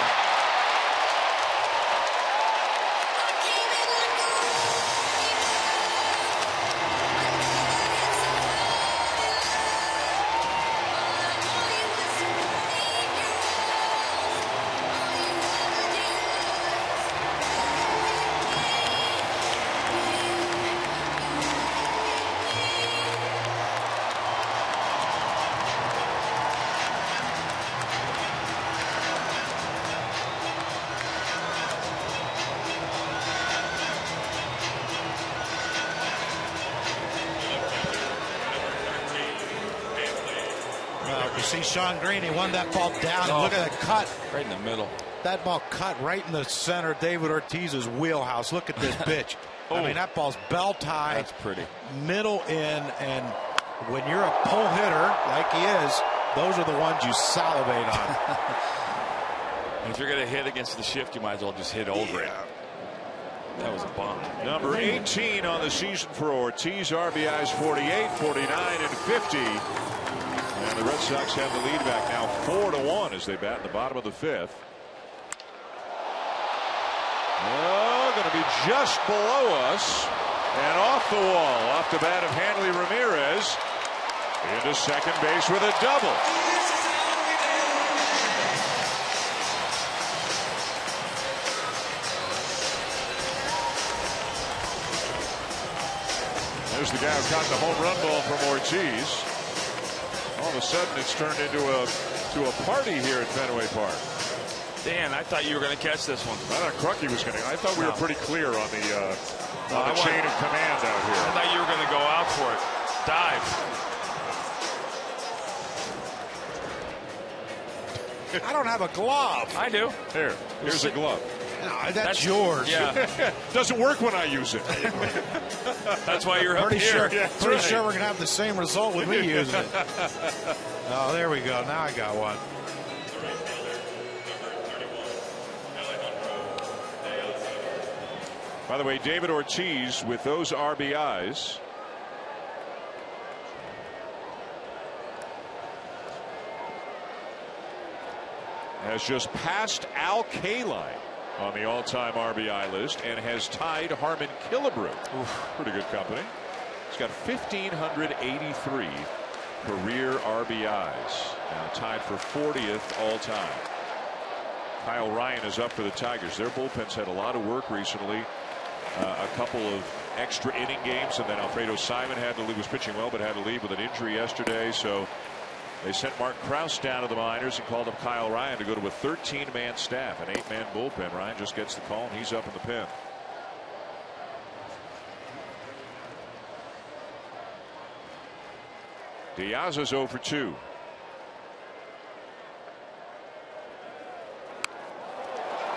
See Sean Greene, he won that ball down. And look at that cut. Right in the middle. That ball cut right in the center of David Ortiz's wheelhouse. Look at this pitch. I mean, that ball's bell tied. That's pretty. Middle in, and when you're a pull hitter like he is, those are the ones you salivate on. If you're going to hit against the shift, you might as well just hit over it. That was a bomb. Number 18 on the season for Ortiz. RBIs 48, 49, and 50. And the Red Sox have the lead back now 4-1 as they bat in the bottom of the 5th. Oh, going to be just below us and off the wall, off the bat of Hanley Ramirez into second base with a double. There's the guy who caught the home run ball from Ortiz. All of a sudden, it's turned into a party here at Fenway Park. Dan, I thought you were going to catch this one. I thought Crucky was going to. I thought we were pretty clear on the chain of command out here. I thought you were going to go out for it. Dive. I don't have a glove. I do. Here's a glove. No, that's yours. Yeah. Doesn't work when I use it. That's why you're up Pretty here. sure. Pretty sure we're gonna have the same result with me using it. Oh, there we go. Now I got one. By the way, David Ortiz with those RBIs has just passed Al Kaline on the all-time RBI list and has tied Harmon Killebrew. Pretty good company. He's got 1,583 career RBIs. Now tied for 40th all-time. Kyle Ryan is up for the Tigers. Their bullpen's had a lot of work recently. A couple of extra inning games, and then Alfredo Simon had to leave, was pitching well, but had to leave with an injury yesterday. So they sent Mark Krause down to the minors and called up Kyle Ryan to go to a 13-man staff, an 8-man bullpen. Ryan just gets the call, and he's up in the pen. Diaz is 0 for 2.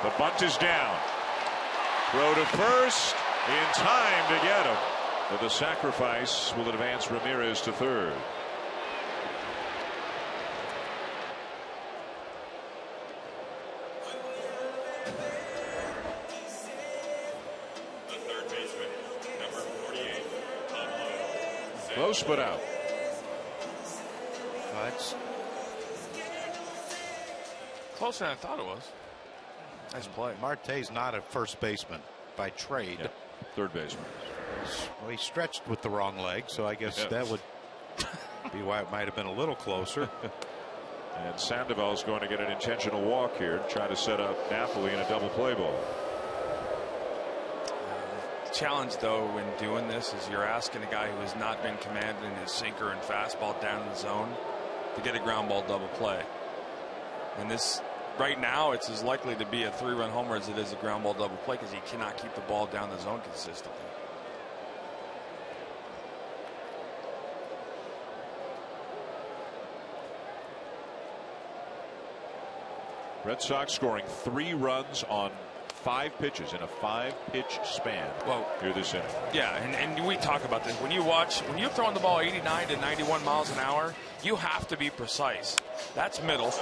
The bunt is down. Throw to first in time to get him. But the sacrifice will advance Ramirez to third. The third baseman, number 48, Tom Lowe. Close but out. Closer than I thought it was. Nice play. Marte's not a first baseman by trade. Yeah, third baseman. Well, he stretched with the wrong leg, so I guess that would be why it might have been a little closer. And Sandoval's going to get an intentional walk here, try to set up Napoli in a double play ball. The challenge, though, when doing this is you're asking a guy who has not been commanding his sinker and fastball down in the zone to get a ground ball double play. And this, right now, it's as likely to be a 3-run homer as it is a ground ball double play because he cannot keep the ball down the zone consistently. Red Sox scoring 3 runs on 5 pitches in a 5-pitch span. Well, here this inning. Yeah, and we talk about this. When you're throwing the ball 89 to 91 miles an hour, you have to be precise. That's middle,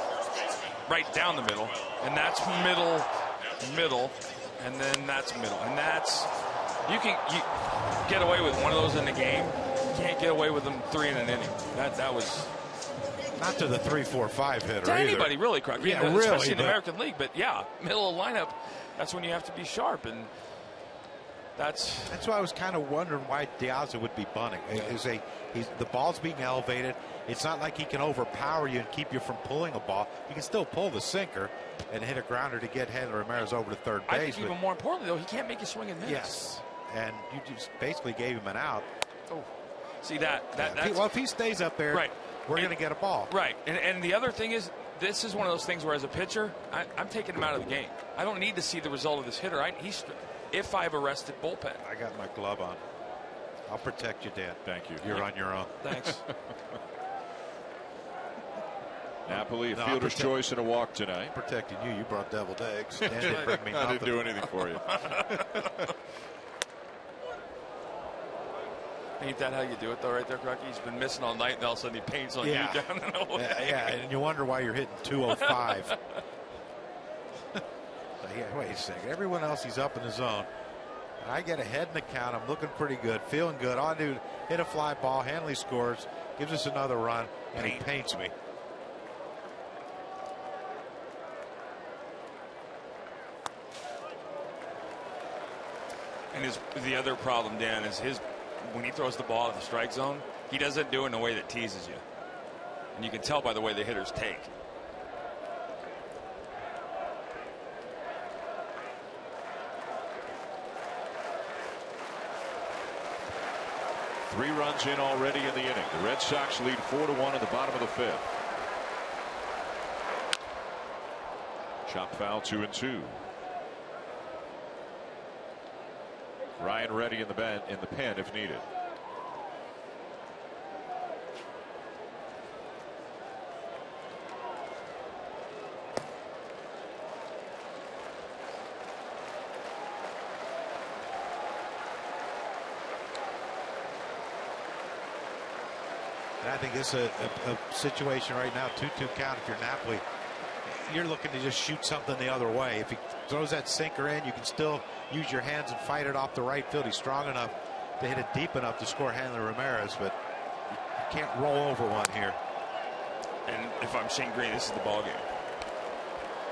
right down the middle, and that's middle, and then that's middle, and that's you get away with one of those in the game. You can't get away with them 3 in an inning. That was. Not to the 3-4-5 hitter to either. Anybody really, Croc. Yeah, especially really, in the American League. But yeah, middle of lineup, that's when you have to be sharp, and that's why I was kind of wondering why Diaz would be bunting. The ball's being elevated. It's not like he can overpower you and keep you from pulling a ball. He can still pull the sinker and hit a grounder to get Henry Ramirez over to third base. I think even more importantly, though, he can't make you swing and miss. Yes, and you just basically gave him an out. Oh, see that's if he stays up there, right. We're going to get a ball. Right. And the other thing is, this is one of those things where as a pitcher, I'm taking him out of the game. I don't need to see the result of this hitter. If I've arrested bullpen. I got my glove on. I'll protect you, Dan. Thank you. You're on your own. Thanks. Napoli, a fielder's choice and a walk tonight. Protecting you. You brought deviled eggs. Dan didn't bring me I nothing. didn't do anything for you. Ain't that how you do it, though, right there, Crocky? He's been missing all night, and all of a sudden he paints on you down and away. Yeah, and you wonder why you're hitting 205. Wait a second. Everyone else, he's up in the zone. And I get ahead in the count. I'm looking pretty good, feeling good. All I do, hit a fly ball. Hanley scores, gives us another run, and he paints me. And the other problem, Dan, is when he throws the ball in the strike zone, he doesn't do it in a way that teases you. And you can tell by the way the hitters take. Three runs in already in the inning. The Red Sox lead 4-1 at the bottom of the 5th. Chop foul, 2-2. Ryan ready in the pen if needed. I think this is a situation right now, 2-2 count. If you're Napoli, you're looking to just shoot something the other way. If he throws that sinker in, you can still use your hands and fight it off the right field. He's strong enough to hit it deep enough to score Hanley Ramirez, but you can't roll over one here. And if I'm Shane Greene, this is the ball game.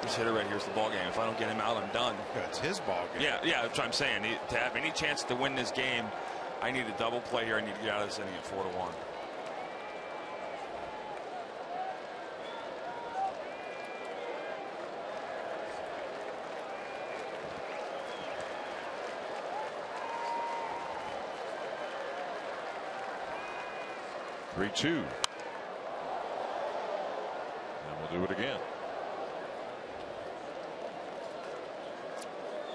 This hitter right here is the ball game. If I don't get him out, I'm done. Yeah, it's his ball game. Yeah, that's what I'm saying. To have any chance to win this game, I need a double play here. I need to get out of this inning at 4-1. And we'll do it again.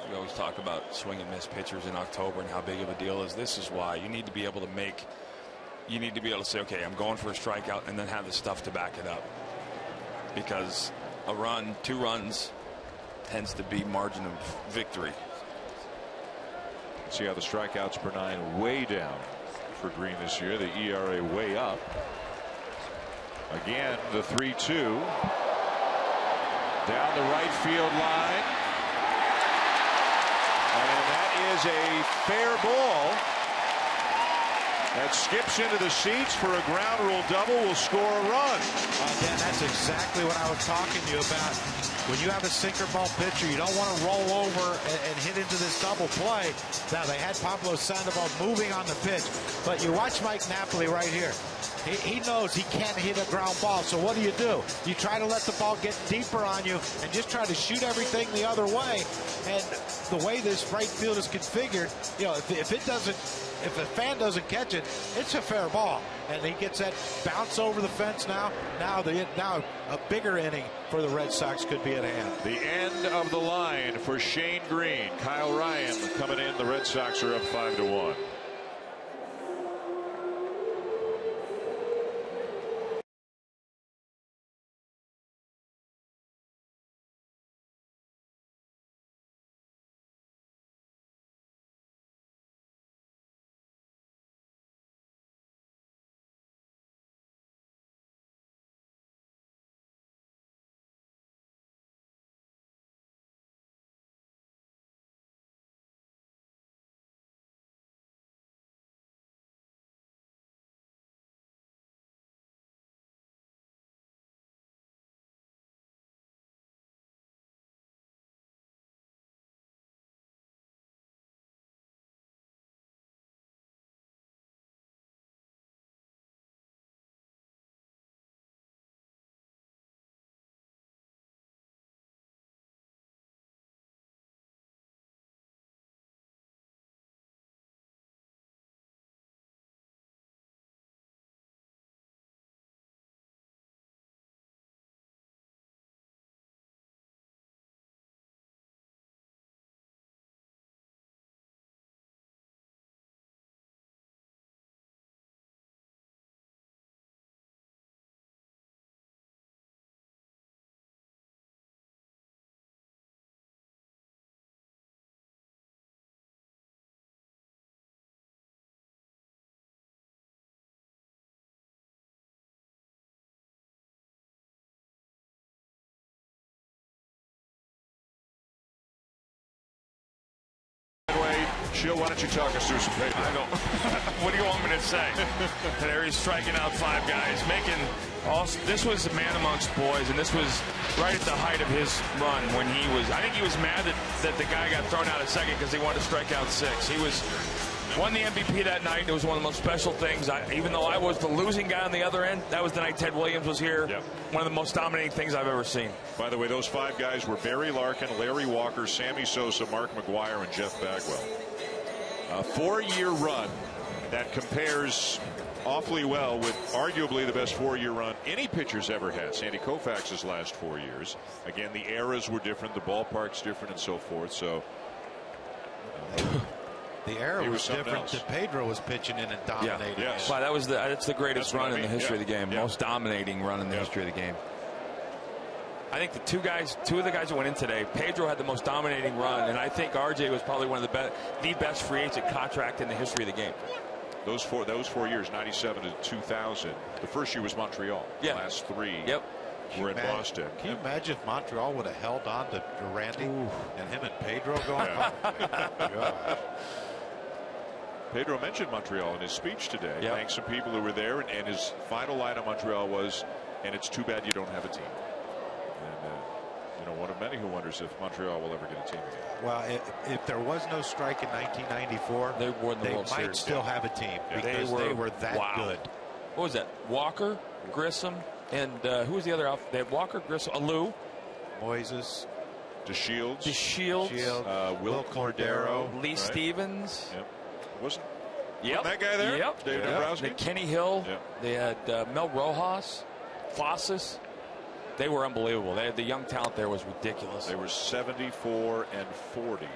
We always talk about swing and miss pitchers in October and how big of a deal is. This is why you need to be able to make. You need to be able to say, okay, I'm going for a strikeout, and then have the stuff to back it up. Because a run, 2 runs, tends to be margin of victory. See how the strikeouts per 9 way down for Greene this year. The ERA way up. Again, the 3-2 down the right field line, and that is a fair ball that skips into the seats for a ground rule double. Will score a run. Again, that's exactly what I was talking to you about. When you have a sinker ball pitcher, you don't want to roll over and hit into this double play. Now, they had Pablo Sandoval moving on the pitch, but you watch Mike Napoli right here. He knows he can't hit a ground ball, so what do? You try to let the ball get deeper on you and just try to shoot everything the other way. And the way this right field is configured, you know, if a fan doesn't catch it, it's a fair ball. And he gets that bounce over the fence now. Now a bigger inning for the Red Sox could be at hand. The end of the line for Shane Greene. Kyle Ryan coming in. The Red Sox are up 5-1. Chill, why don't you talk us through some paper? I don't. What do you want me to say? There he's striking out 5 guys, making all. This was a man amongst boys, and this was right at the height of his run when he was. I think he was mad that the guy got thrown out at second because he wanted to strike out 6. He won the MVP that night. It was one of the most special things. Even though I was the losing guy on the other end, that was the night Ted Williams was here. Yep. One of the most dominating things I've ever seen. By the way, those 5 guys were Barry Larkin, Larry Walker, Sammy Sosa, Mark McGwire, and Jeff Bagwell. A 4-year run that compares awfully well with arguably the best 4-year run any pitcher's ever had. Sandy Koufax's last 4 years. Again, the eras were different, the ballpark's different, and so forth. So the era was different. Pedro was pitching in and dominating. Yeah, yes. Wow, that's the greatest run in the history of the game. Yeah. Most dominating run in the history of the game. I think two of the guys that went in today, Pedro had the most dominating run, and I think RJ was probably one of the best free agent contract in the history of the game. Those 4 years, 97 to 2000. The first year was Montreal. Yeah. The last 3 Yep. were in Boston. Can you imagine if Montreal would have held on to Randy and him and Pedro going? Yeah. Oh, my gosh. Pedro mentioned Montreal in his speech today. Yep. Thanks some people who were there, and his final line on Montreal was, "And it's too bad you don't have a team." And one of many who wonders if Montreal will ever get a team again. Well, if there was no strike in 1994, They won the World might Series. still have a team because they were that good. What was that? Walker, Grissom, and who was the other outfit? They had Walker, Grissom, Alou, Moises, DeShields, Will Cordero, Lee Stevens. Yep. Wasn't Yep. that guy there? Yep. David They Dombrowski? had Kenny Hill. Yep. They had Mel Rojas, Fossis. They were unbelievable. They had the young talent there was ridiculous. They were 74 and 40.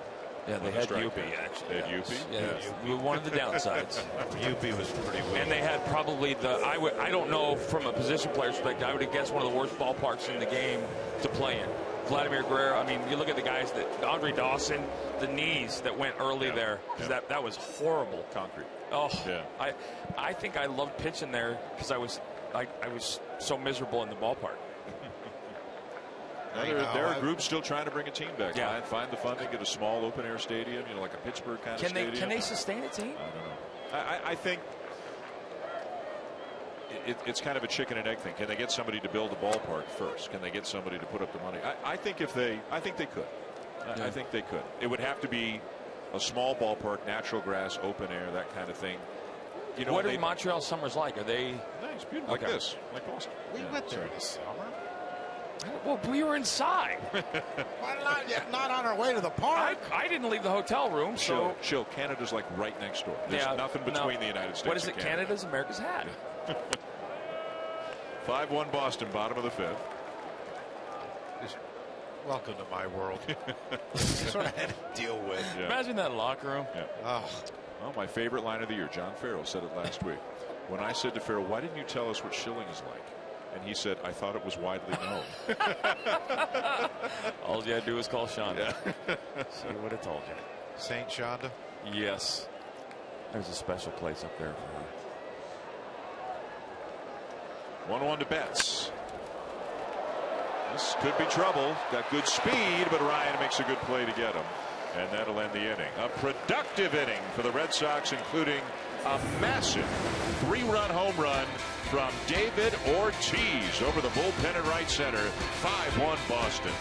Yeah, they had UP actually. They had UP? Yeah, one of the downsides. UP was pretty weak. And they had probably I don't know from a position player perspective, I would have guessed one of the worst ballparks in the game to play in. Vladimir Guerrero, I mean, you look at the guys Andre Dawson, the knees that went early there, because that was horrible. Concrete. Oh, yeah. I think I loved pitching there because I was so miserable in the ballpark. There are groups still trying to bring a team back. Yeah. Find the funding, get a small open air stadium, like a Pittsburgh kind of stadium. Can they sustain a team? I don't know. I think it's kind of a chicken and egg thing. Can they get somebody to build a ballpark first? Can they get somebody to put up the money? I think they could. I think they could. It would have to be a small ballpark, natural grass, open air, that kind of thing. What are Montreal summers like? Are they nice, beautiful, like this, like Boston? We went there this summer. Well, we were inside. Not on our way to the park. I didn't leave the hotel room. So chill. Canada's like right next door. There's nothing between the United States. What is it? And Canada. Canada's America's hat. 5-1 Boston, bottom of the 5th. Welcome to my world. That's what I had to deal with. Yeah. Imagine that locker room. Yeah. Oh. Well, my favorite line of the year. John Farrell said it last week. When I said to Farrell, "Why didn't you tell us what shilling is like?" And he said, "I thought it was widely known." All you had to do was call Shonda. See what it told you. Saint Shonda? Yes. There's a special place up there for her. 1-1 to Betts. This could be trouble. Got good speed, but Ryan makes a good play to get him. And that'll end the inning. A productive inning for the Red Sox, including a massive 3-run home run from David Ortiz over the bullpen in right center. 5-1 Boston.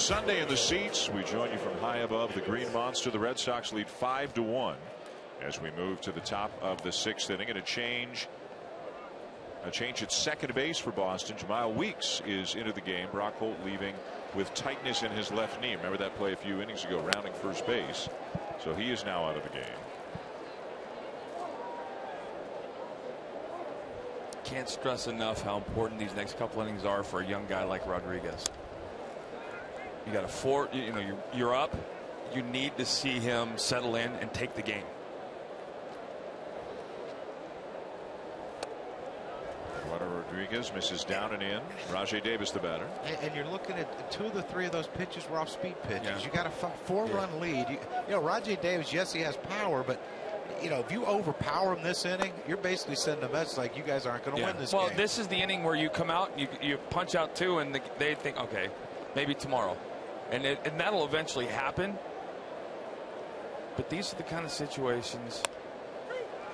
Sunday in the seats. We join you from high above the Green Monster. The Red Sox lead 5-1 as we move to the top of the 6th inning, and a change at second base for Boston. Jamal Weeks is into the game. Brock Holt leaving with tightness in his left knee. Remember that play a few innings ago, rounding first base. So he is now out of the game. Can't stress enough how important these next couple innings are for a young guy like Rodriguez. You got you're up. You need to see him settle in and take the game. Rodriguez misses down and in. Rajai Davis the batter. And you're looking at 2 of the 3 of those pitches were off speed pitches. Yeah. You got a 4-run lead. You know, Rajai Davis, yes, he has power, but you know, if you overpower him this inning, you're basically sending a message like you guys aren't going to win this game. Well, this is the inning where you come out, you punch out 2, and they think, okay, maybe tomorrow, and that'll eventually happen. But these are the kind of situations.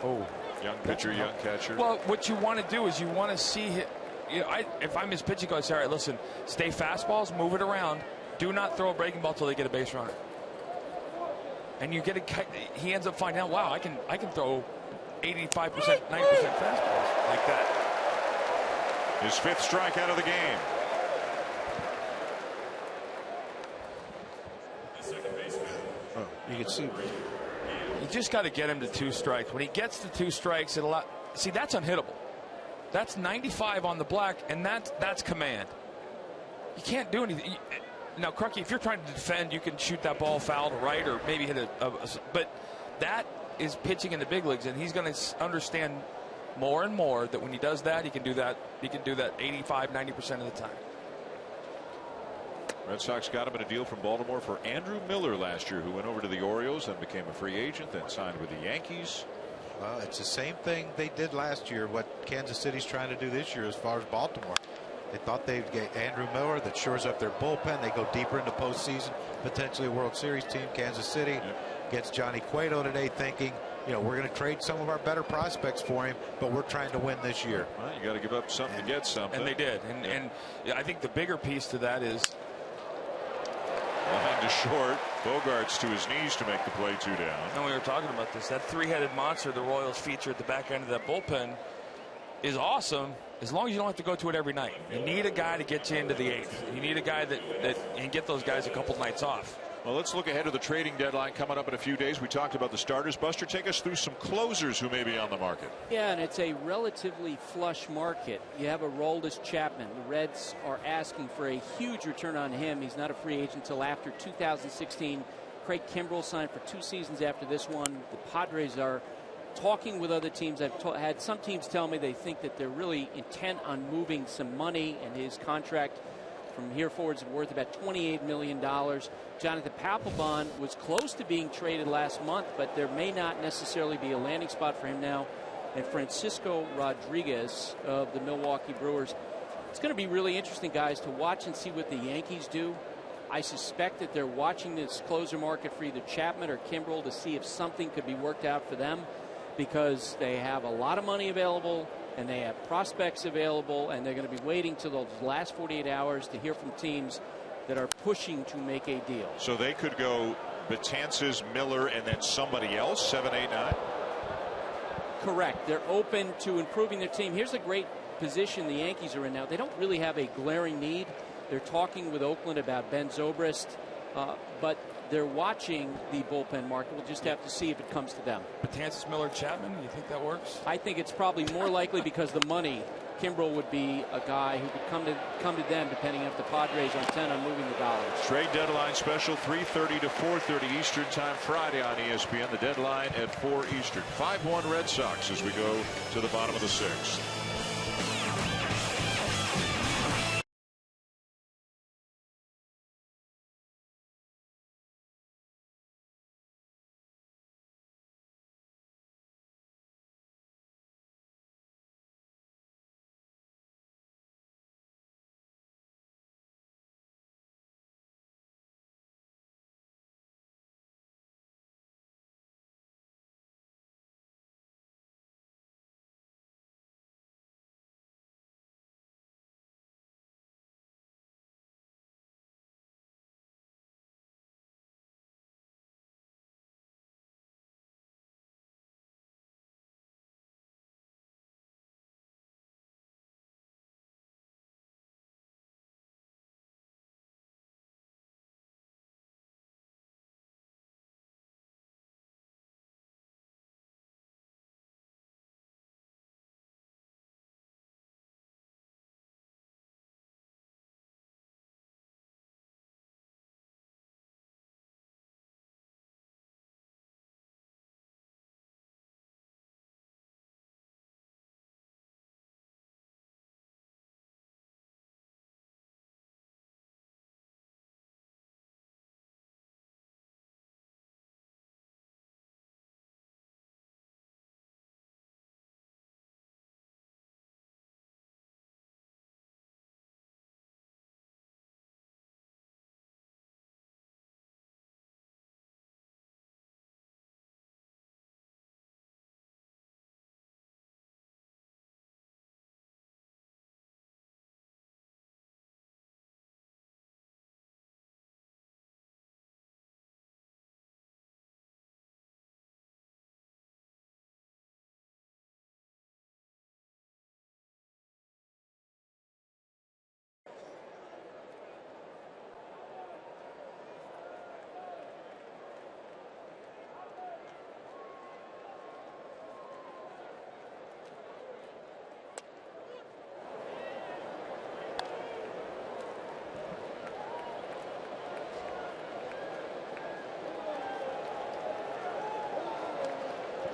Oh. Young pitcher, young catcher. Well, what you want to do is you want to see him. You know, if I'm his pitching coach, I say, all right, listen, stay fastballs, move it around. Do not throw a breaking ball till they get a base runner. And you get he ends up finding out, wow, I can throw 85%, 90% fastballs like that. His 5th strikeout of the game. Oh, you can see. You just got to get him to 2 strikes. When he gets to 2 strikes, see, that's unhittable. That's 95 on the black, and that's command. You can't do anything. Now, Crucky, if you're trying to defend, you can shoot that ball foul to right or maybe hit but that is pitching in the big leagues, and he's going to understand more and more that when he does that, he can do that 85, 90% of the time. Red Sox got him in a deal from Baltimore for Andrew Miller last year, who went over to the Orioles, then became a free agent, then signed with the Yankees. Well, it's the same thing they did last year, what Kansas City's trying to do this year as far as Baltimore. They thought they'd get Andrew Miller that shores up their bullpen. They go deeper into postseason, potentially a World Series team. Kansas City gets Johnny Cueto today, thinking, you know, we're going to trade some of our better prospects for him, but we're trying to win this year. Well, you got to give up something to get something. And they did. And I think the bigger piece to that is line to short. Bogarts to his knees to make the play, 2 down. And we were talking about this. That 3-headed monster the Royals feature at the back end of that bullpen is awesome as long as you don't have to go to it every night. You need a guy to get you into the 8th. You need a guy that and get those guys a couple nights off. Well, let's look ahead to the trading deadline coming up in a few days. We talked about the starters. Buster, take us through some closers who may be on the market. Yeah, and it's a relatively flush market. You have Aroldis Chapman. The Reds are asking for a huge return on him. He's not a free agent until after 2016. Craig Kimbrell signed for 2 seasons after this one. The Padres are talking with other teams. I've had some teams tell me they think that they're really intent on moving some money, and his contract from here forward is worth about $28 million. Jonathan Papelbon was close to being traded last month, but there may not necessarily be a landing spot for him now. And Francisco Rodriguez of the Milwaukee Brewers. It's going to be really interesting, guys, to watch and see what the Yankees do. I suspect that they're watching this closer market for either Chapman or Kimbrell to see if something could be worked out for them, because they have a lot of money available and they have prospects available, and they're going to be waiting till those last 48 hours to hear from teams that are pushing to make a deal. So they could go Betances, Miller, and then somebody else, 7, 8, 9? Correct. They're open to improving their team. Here's a great position the Yankees are in now. They don't really have a glaring need. They're talking with Oakland about Ben Zobrist, but they're watching the bullpen market. We'll just have to see if it comes to them. Betances, Miller, Chapman, you think that works? I think it's probably more likely because the money. Kimbrell would be a guy who could come to them, depending if the Padres are intent on moving the dollars. Trade deadline special, 3:30 to 4:30 Eastern Time Friday on ESPN. The deadline at 4 Eastern. 5-1 Red Sox as we go to the bottom of the 6th.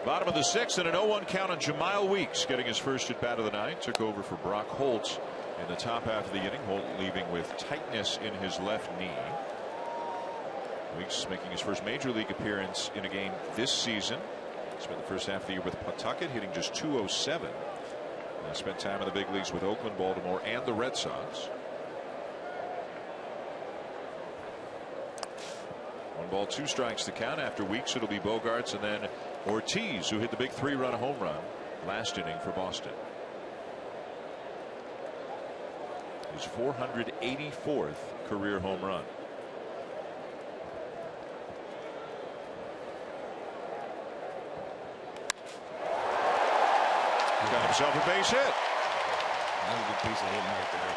Bottom of the 6th and an 0-1 count on Jamal Weeks getting his first at bat of the night. Took over for Brock Holt in the top half of the inning. Holt leaving with tightness in his left knee. Weeks making his first major league appearance in a game this season. Spent the first half of the year with Pawtucket, hitting just .207. Spent time in the big leagues with Oakland, Baltimore, and the Red Sox. 1 ball, 2 strikes to count. After Weeks, it'll be Bogaerts and then Ortiz, who hit the big 3-run home run last inning for Boston. His 484th career home run. He got himself a base hit. That was a good piece of hitting right there.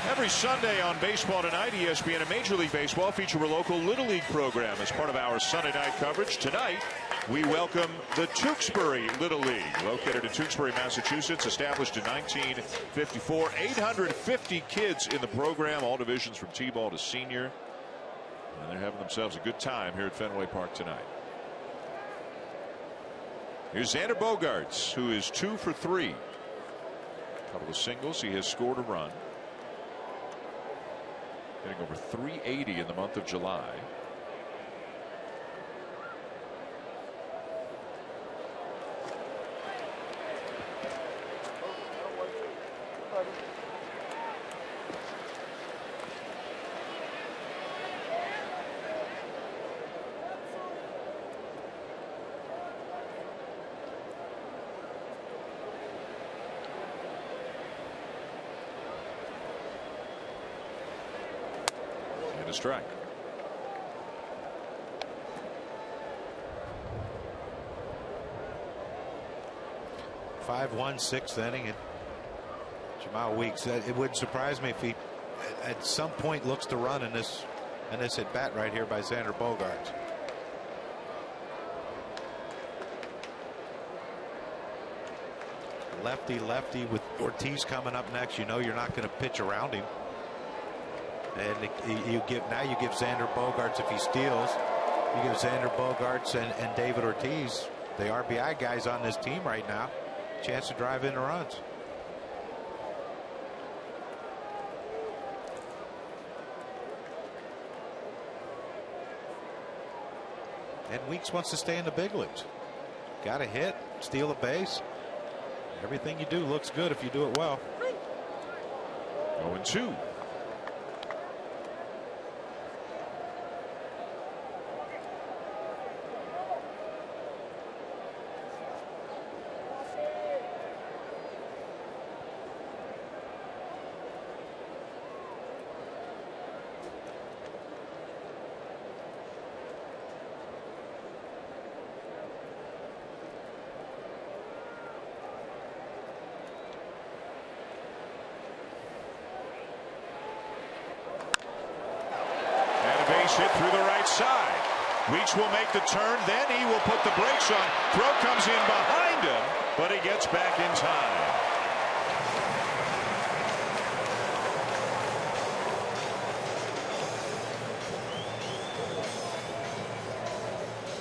Every Sunday on Baseball Tonight, ESPN and Major League Baseball feature a local Little League program as part of our Sunday night coverage. Tonight, we welcome the Tewksbury Little League, located in Tewksbury, Massachusetts, established in 1954. 850 kids in the program, all divisions from T-ball to senior. And they're having themselves a good time here at Fenway Park tonight. Here's Xander Bogaerts, who is 2 for 3. A couple of singles. He has scored a run. Hitting over 380 in the month of July. A strike. 5-1 6th inning, and Jamal Weeks. It wouldn't surprise me if he at some point looks to run in this at bat right here by Xander Bogaerts. Lefty with Ortiz coming up next. You know you're not going to pitch around him. And you give Xander Bogaerts, if he steals, you give Xander Bogaerts and David Ortiz, the RBI guys on this team right now, a chance to drive in the runs. And Weeks wants to stay in the big leagues. Got to hit, steal a base. Everything you do looks good if you do it well. 0-2. Hit through the right side. Weeks will make the turn, then he will put the brakes on. Throw comes in behind him, but he gets back in time.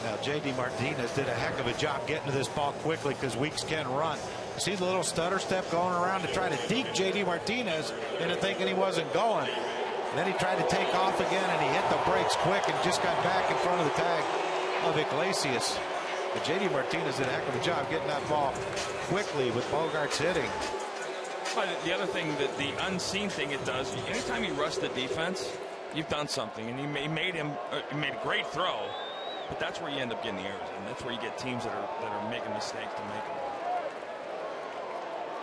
Now J.D. Martinez did a heck of a job getting to this ball quickly because Weeks can run. You see the little stutter step going around to try to deke J.D. Martinez into thinking he wasn't going. Then he tried to take off again, and he hit the brakes quick and just got back in front of the tag of Iglesias. But J.D. Martinez did a heck of a job getting that ball quickly with Bogaerts hitting. But the other thing, that the unseen thing it does, anytime you rush the defense, you've done something. And you made a great throw, but that's where you end up getting the errors, and that's where you get teams that are making mistakes to make them.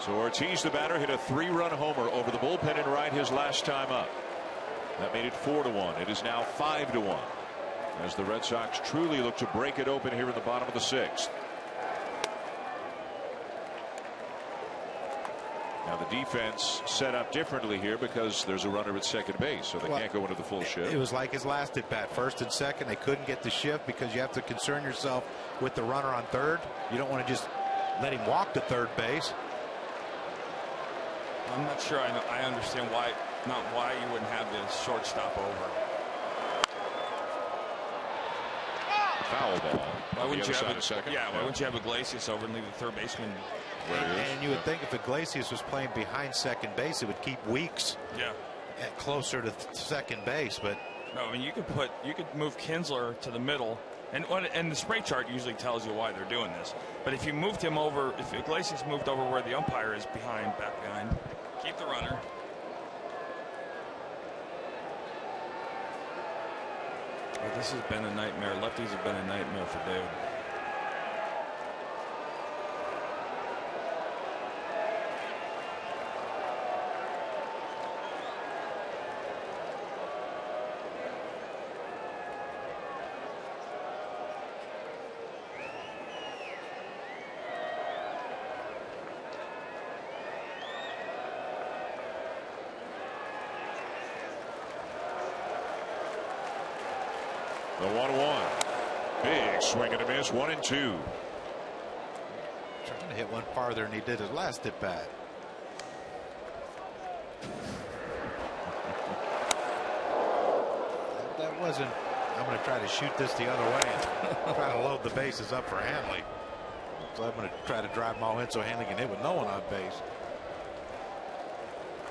So Ortiz, the batter, hit a 3-run homer over the bullpen in right his last time up. That made it 4-1. It is now 5-1 as the Red Sox truly look to break it open here in the bottom of the 6th. Now the defense set up differently here because there's a runner at second base, so they can't go into the full shift. It was like his last at bat, first and second. They couldn't get the shift because you have to concern yourself with the runner on third. You don't want to just let him walk to third base. I'm not sure I understand why you wouldn't have the shortstop over. foul ball. Why wouldn't you have a second? Yeah, why wouldn't you have Iglesias over and leave the third baseman? And you would think if Iglesias was playing behind second base, it would keep Weeks closer to second base. But no, I mean you could move Kinsler to the middle, and the spray chart usually tells you why they're doing this. But if you moved him over, if Iglesias moved over where the umpire is back behind, keep the runner. Well, this has been a nightmare. Lefties have been a nightmare for David. The 1-1. Big swing and a miss. 1-2. Trying to hit one farther than he did his last at bat. That wasn't. I'm going to try to shoot this the other way and try to load the bases up for Hanley. So I'm going to try to drive them all in so Hanley can hit with no one on base.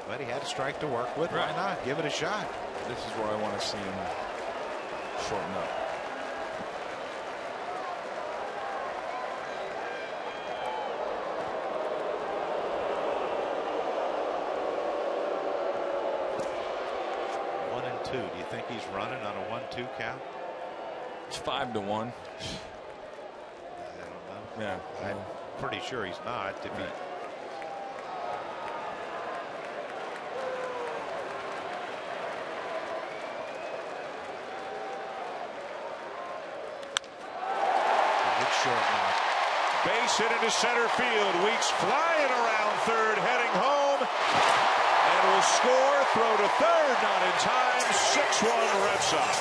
But he had a strike to work with. Why not? Give it a shot. This is where I want to see him shorten up. One and two. Do you think he's running on a 1-2 count? It's 5-1. I don't know. Yeah, I'm pretty sure he's not. If he Base hit into center field. Weeks flying around third, heading home, and will score. Throw to third, not in time. 6-1 Red Sox.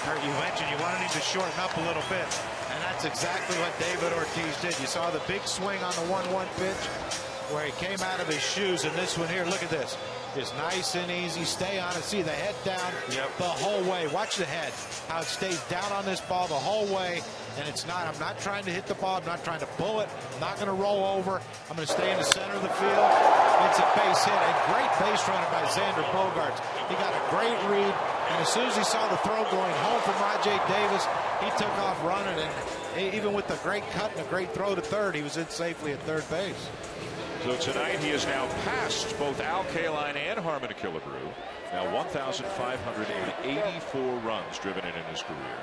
Kurt, you mentioned you wanted him to shorten up a little bit, and that's exactly what David Ortiz did. You saw the big swing on the 1-1 pitch where he came out of his shoes, and this one here, look at this. Is nice and easy. Stay on it. See the head down the whole way. Watch the head. How it stays down on this ball the whole way. And it's not. I'm not trying to hit the ball. I'm not trying to pull it. I'm not going to roll over. I'm going to stay in the center of the field. It's a base hit. A great base runner by Xander Bogaerts. He got a great read. And as soon as he saw the throw going home from Rajay Davis, he took off running. And even with the great cut and a great throw to third, he was in safely at third base. So tonight he has now passed both Al Kaline and Harmon Killebrew. Now 1,584 runs driven in his career.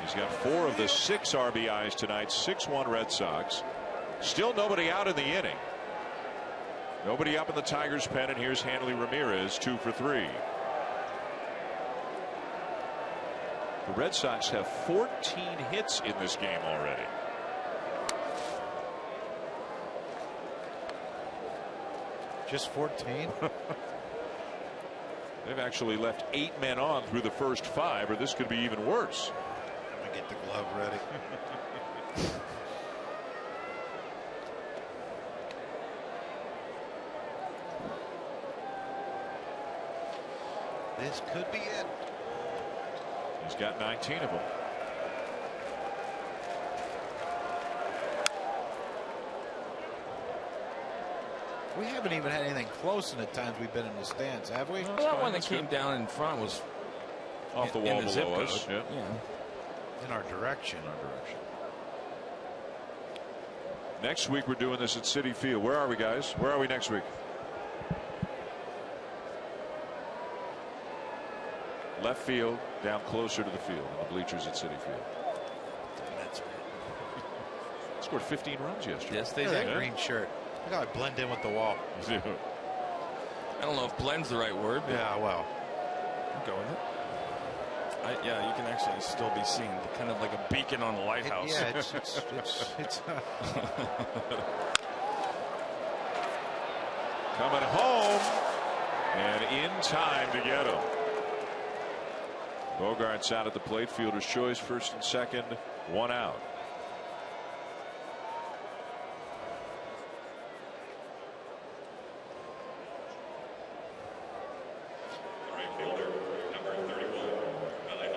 He's got 4 of the 6 RBIs tonight. 6-1 Red Sox. Still nobody out in the inning. Nobody up in the Tigers' pen, and here's Hanley Ramirez, 2 for 3. The Red Sox have 14 hits in this game already. Just 14? They've actually left 8 men on through the first 5, or this could be even worse. I'm going to get the glove ready. This could be it. He's got 19 of them. We haven't even had anything close in the times we've been in the stands, have we? Well, that one that came down in front was off the wall below us. Yeah. In our direction. Next week we're doing this at Citi Field. Where are we, guys? Where are we next week? Left field, down closer to the field, in the bleachers at Citi Field. That's right. Scored 15 runs yesterday. Yes, they did. did. That green shirt. Look how I blend in with the wall. I don't know if blend's the right word. But yeah, well, I'll go with it. Yeah, you can actually still be seen, kind of like a beacon on the lighthouse. Yeah, it's coming home and in time to get him. Bogaerts out at the plate. Fielder's choice, first and second, 1 out. Right fielder,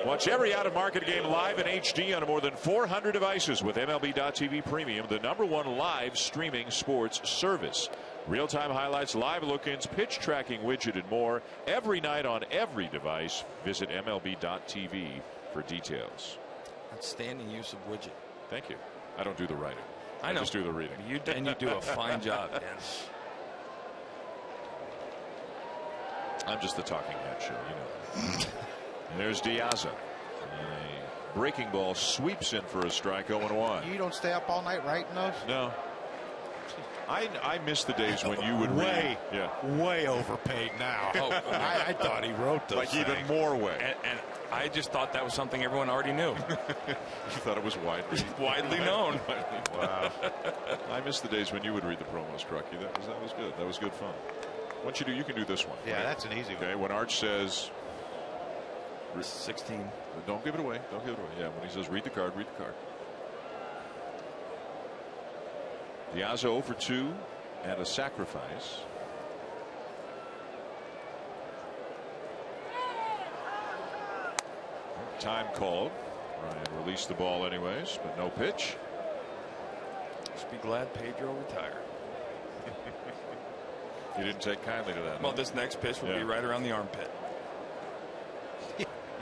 Watch every out-of-market game live in HD on more than 400 devices with MLB.TV Premium, the #1 live streaming sports service. Real-time highlights, live look-ins, pitch tracking widget, and more every night on every device. Visit MLB.TV for details. Outstanding use of widget. Thank you. I don't do the writing. I know. Just do the reading. You do a fine job, Dan. I'm just the talking head show, you know. And there's Diaz. A breaking ball sweeps in for a strike, 0-1. You don't stay up all night writing those? No. I miss the days when you would way, read. Yeah. Way overpaid now. I thought he wrote those. Like things. even more way. And I just thought that was something everyone already knew. You thought it was widely known. Wow. I miss the days when you would read the promos, Truckee. That was good. That was good fun. Once you can do this one. Yeah, that's an easy one. Okay, when Arch says 16. Don't give it away. Don't give it away. Yeah, when he says read the card, read the card. Diaz 0 for 2 and a sacrifice. Time called. Ryan released the ball anyways, but no pitch. Just be glad Pedro retired. You didn't take kindly to that. Well, this next pitch will be right around the armpit.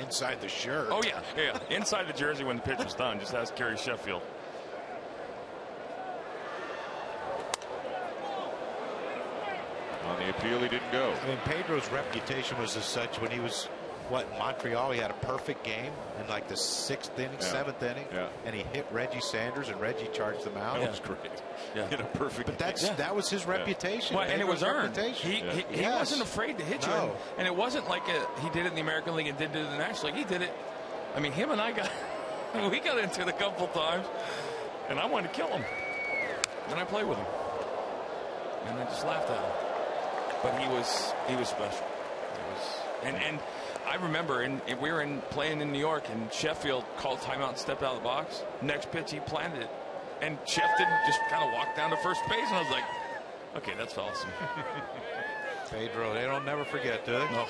Inside the shirt. Oh, yeah. Inside the jersey when the pitch was done. Just ask Gary Sheffield. On the appeal, he didn't go. I mean, Pedro's reputation was as such when he was, in Montreal, he had a perfect game in like the 6th inning, 7th inning. Yeah. And he hit Reggie Sanders, and Reggie charged him out. That was great. Yeah. In a perfect But that was his reputation. Well, and it was earned. He Yes. wasn't afraid to hit you. No. And it wasn't like he did it in the American League and did it in the National League. He did it. I mean, him and I we got into it a couple times, and I wanted to kill him. And I played with him. And I just laughed at him. But he was special. And I remember we were playing in New York, and Sheffield called timeout and stepped out of the box. Next pitch, he planted it. And Sheff didn't, just kind of walk down to first base, and I was like, okay, that's awesome. Pedro, they don't never forget, do they? No.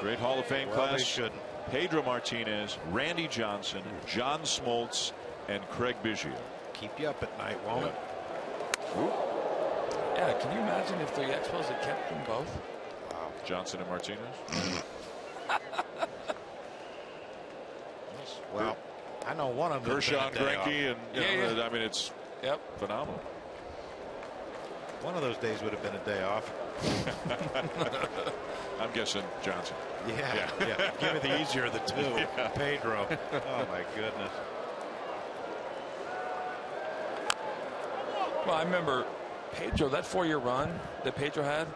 Great Hall of Fame Well, class. they shouldn't. Pedro Martinez, Randy Johnson, John Smoltz, and Craig Biggio. Keep you up at night, won't it? Yeah, can you imagine if the Expos had kept them both? Wow. Johnson and Martinez? Well, I know one of them. Kershaw and Greinke, and I mean, it's phenomenal. One of those days would have been a day off. I'm guessing Johnson. Yeah. Give me the easier of the two. Yeah. Pedro. Oh my goodness. Well, I remember Pedro, that 4-year run that Pedro had.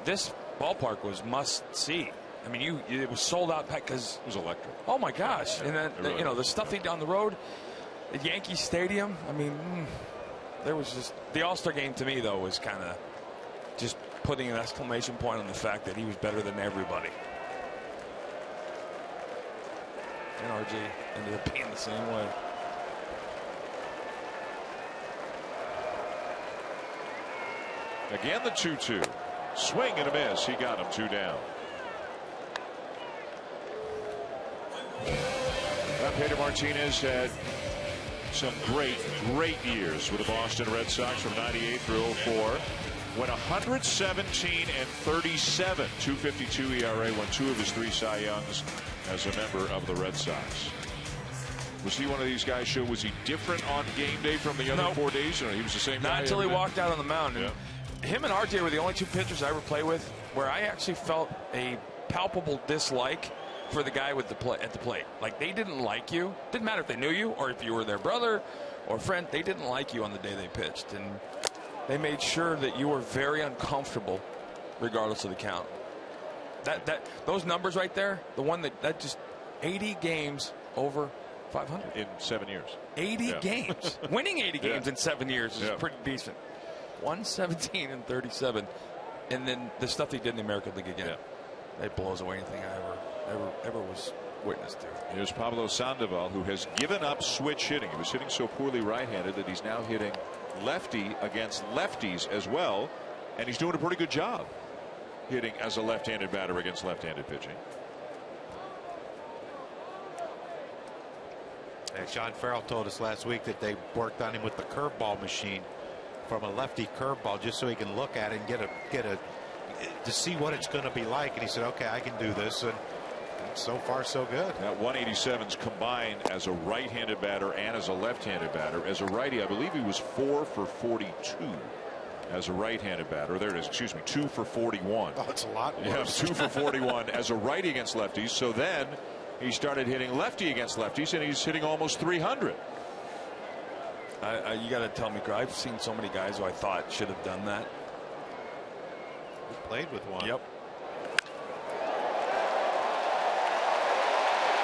This ballpark was must see. I mean, it was sold out because it was electric. Oh my gosh! And then really the stuff they did down the road at Yankee Stadium. I mean, there was just the All-Star game to me though was kind of just putting an exclamation point on the fact that he was better than everybody. And RJ ended up being the same way. Again, the 2-2. Swing and a miss. He got him 2 down. Pedro Martinez had some great years with the Boston Red Sox from 98 through 04. Went 117 and 37, 2.52 ERA, won 2 of his 3 Cy Youngs as a member of the Red Sox. Was he one of these guys? Was he different on game day from the other 4 days? Or he was the same guy? Not until he walked out on the mound. And him and RJ were the only 2 pitchers I ever played with where I actually felt a palpable dislike for the guy at the plate. Like, they didn't like you. Didn't matter if they knew you or if you were their brother or friend. They didn't like you on the day they pitched, and they made sure that you were very uncomfortable regardless of the count. Those numbers right there, the one that just 80 games over 500 in 7 years. 80 games. Winning 80 games in 7 years is pretty decent. 117 and 37, and then the stuff he did in the American League again. It blows away anything I ever was witness to. Here's Pablo Sandoval, who has given up switch hitting. He was hitting so poorly right-handed that he's now hitting lefty against lefties as well, and he's doing a pretty good job hitting as a left-handed batter against left-handed pitching. Sean Farrell told us last week that they worked on him with the curveball machine from a lefty curveball just so he can look at it and get a to see what it's going to be like. And he said, okay, I can do this. And so far, so good. That 187's combined as a right-handed batter and as a left-handed batter. As a righty, I believe he was 4 for 42 as a right-handed batter. There it is. Excuse me, 2 for 41. Oh, it's a lot worse. Yeah, 2 for 41 as a righty against lefties. So then he started hitting lefty against lefties, and he's hitting almost 300. You got to tell me, I've seen so many guys who I thought should have done that. We played with one. Yep.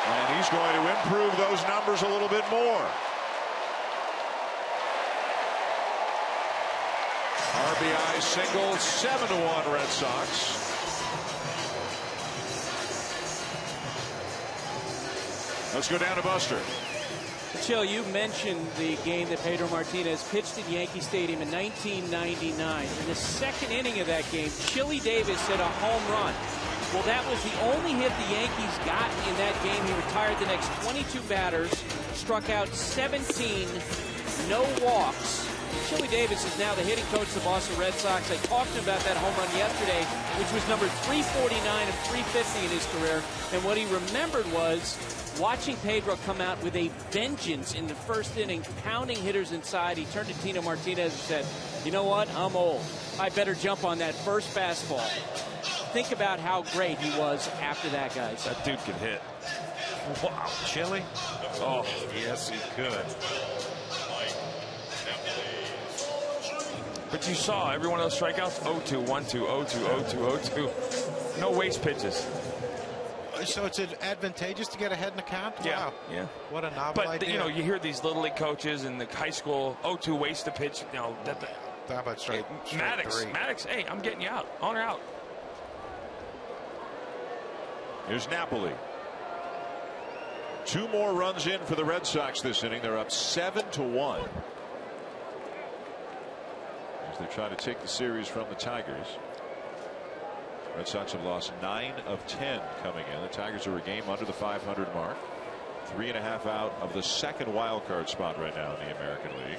And he's going to improve those numbers a little bit more. RBI single, 7-1 Red Sox. Let's go down to Buster. Chill, you mentioned the game that Pedro Martinez pitched at Yankee Stadium in 1999. In the second inning of that game, Chili Davis hit a home run. Well, that was the only hit the Yankees got in that game. He retired the next 22 batters, struck out 17, no walks. Chili Davis is now the hitting coach of the Boston Red Sox. I talked to him about that home run yesterday, which was number 349 of 350 in his career. And what he remembered was watching Pedro come out with a vengeance in the first inning, pounding hitters inside. He turned to Tino Martinez and said, you know what, I'm old. I better jump on that first fastball. Think about how great he was after that, guys. That dude can hit. Wow. Chili? Oh, yes, he could. But you saw every one of those strikeouts, 0-2, 1-2, 0-2, 0-2, 0-2. No waste pitches. So it's advantageous to get ahead in the count? Yeah. Wow. Yeah. What a novel idea. But, you know, you hear these little league coaches in the high school, 0-2, waste a pitch. You know, how about straight Maddox, hey, I'm getting you out. On or out. Here's Napoli. 2 more runs in for the Red Sox this inning. They're up 7-1. As they try to take the series from the Tigers. Red Sox have lost 9 of 10 coming in. The Tigers are a game under the 500 mark. 3.5 out of the second wild card spot right now in the American League.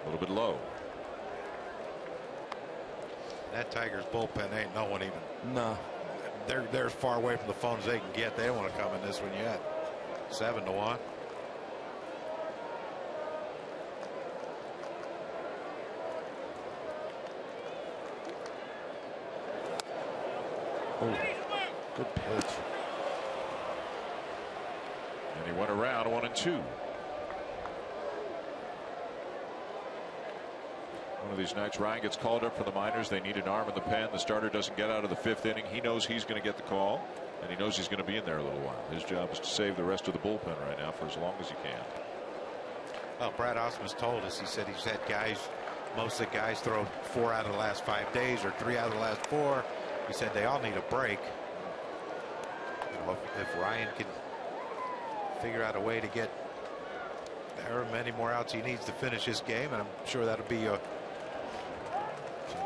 A little bit low. That Tigers bullpen ain't no one even. No. They're as far away from the phone as they can get. They don't want to come in this one yet. 7-1. Oh, good pitch. And he went around 1-2. One of these nights, Ryan gets called up for the minors. They need an arm in the pen. The starter doesn't get out of the 5th inning. He knows he's going to get the call, and he knows he's going to be in there a little while. His job is to save the rest of the bullpen right now for as long as he can. Well, Brad Osmus told us, he said he's had guys, most of the guys throw 4 out of the last 5 days or 3 out of the last 4. He said they all need a break. You know, if Ryan can figure out a way to get however many more outs he needs to finish this game, and I'm sure that'll be something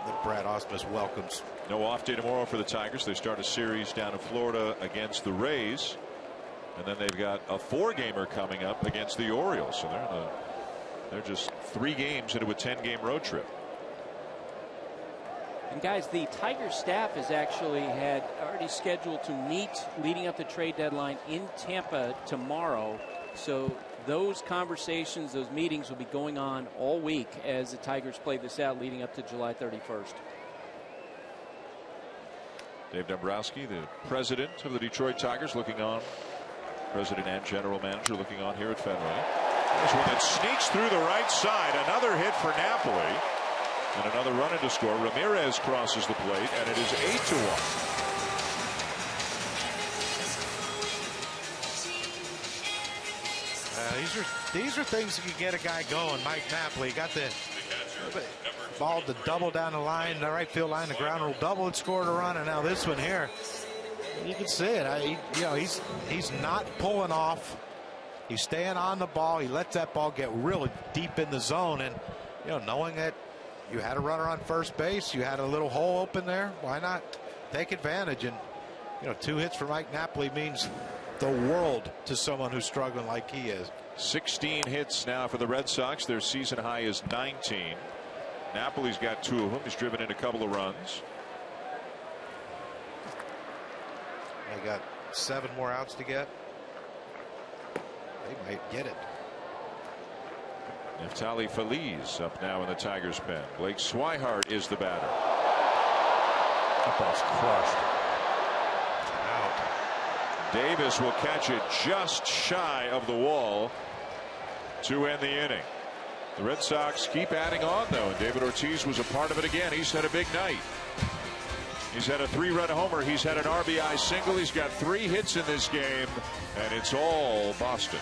that Brad Osmus welcomes. No off day tomorrow for the Tigers. They start a series down in Florida against the Rays, and then they've got a 4-gamer coming up against the Orioles. So they're just 3 games into a 10-game road trip. And guys, the Tigers staff has actually had already scheduled to meet leading up the trade deadline in Tampa tomorrow. So those conversations, those meetings will be going on all week as the Tigers play this out leading up to July 31st. Dave Dombrowski, the president of the Detroit Tigers, looking on. President and general manager looking on here at Fenway. There's one that sneaks through the right side. Another hit for Napoli. And another run in to score. Ramirez crosses the plate, and it is 8-1. These are things that can get a guy going. Mike Napoli got the ball to double down the line, the right field line, the ground rule double, and scored a run. And now this one here, you can see it. He's not pulling off. He's staying on the ball. He lets that ball get really deep in the zone, and knowing that you had a runner on first base, you had a little hole open there. Why not take advantage? And You know, 2 hits for Mike Napoli means the world to someone who's struggling like he is. 16 hits now for the Red Sox. Their season high is 19. Napoli's got 2 of them. He's driven in a couple of runs. They got 7 more outs to get. They might get it. Neftali Feliz up now in the Tigers' pen. Blake Swihart is the batter. That ball's crushed. Out. Davis will catch it just shy of the wall to end the inning. The Red Sox keep adding on, though, and David Ortiz was a part of it again. He's had a big night. He's had a 3-run homer. He's had an RBI single. He's got 3 hits in this game, and it's all Boston.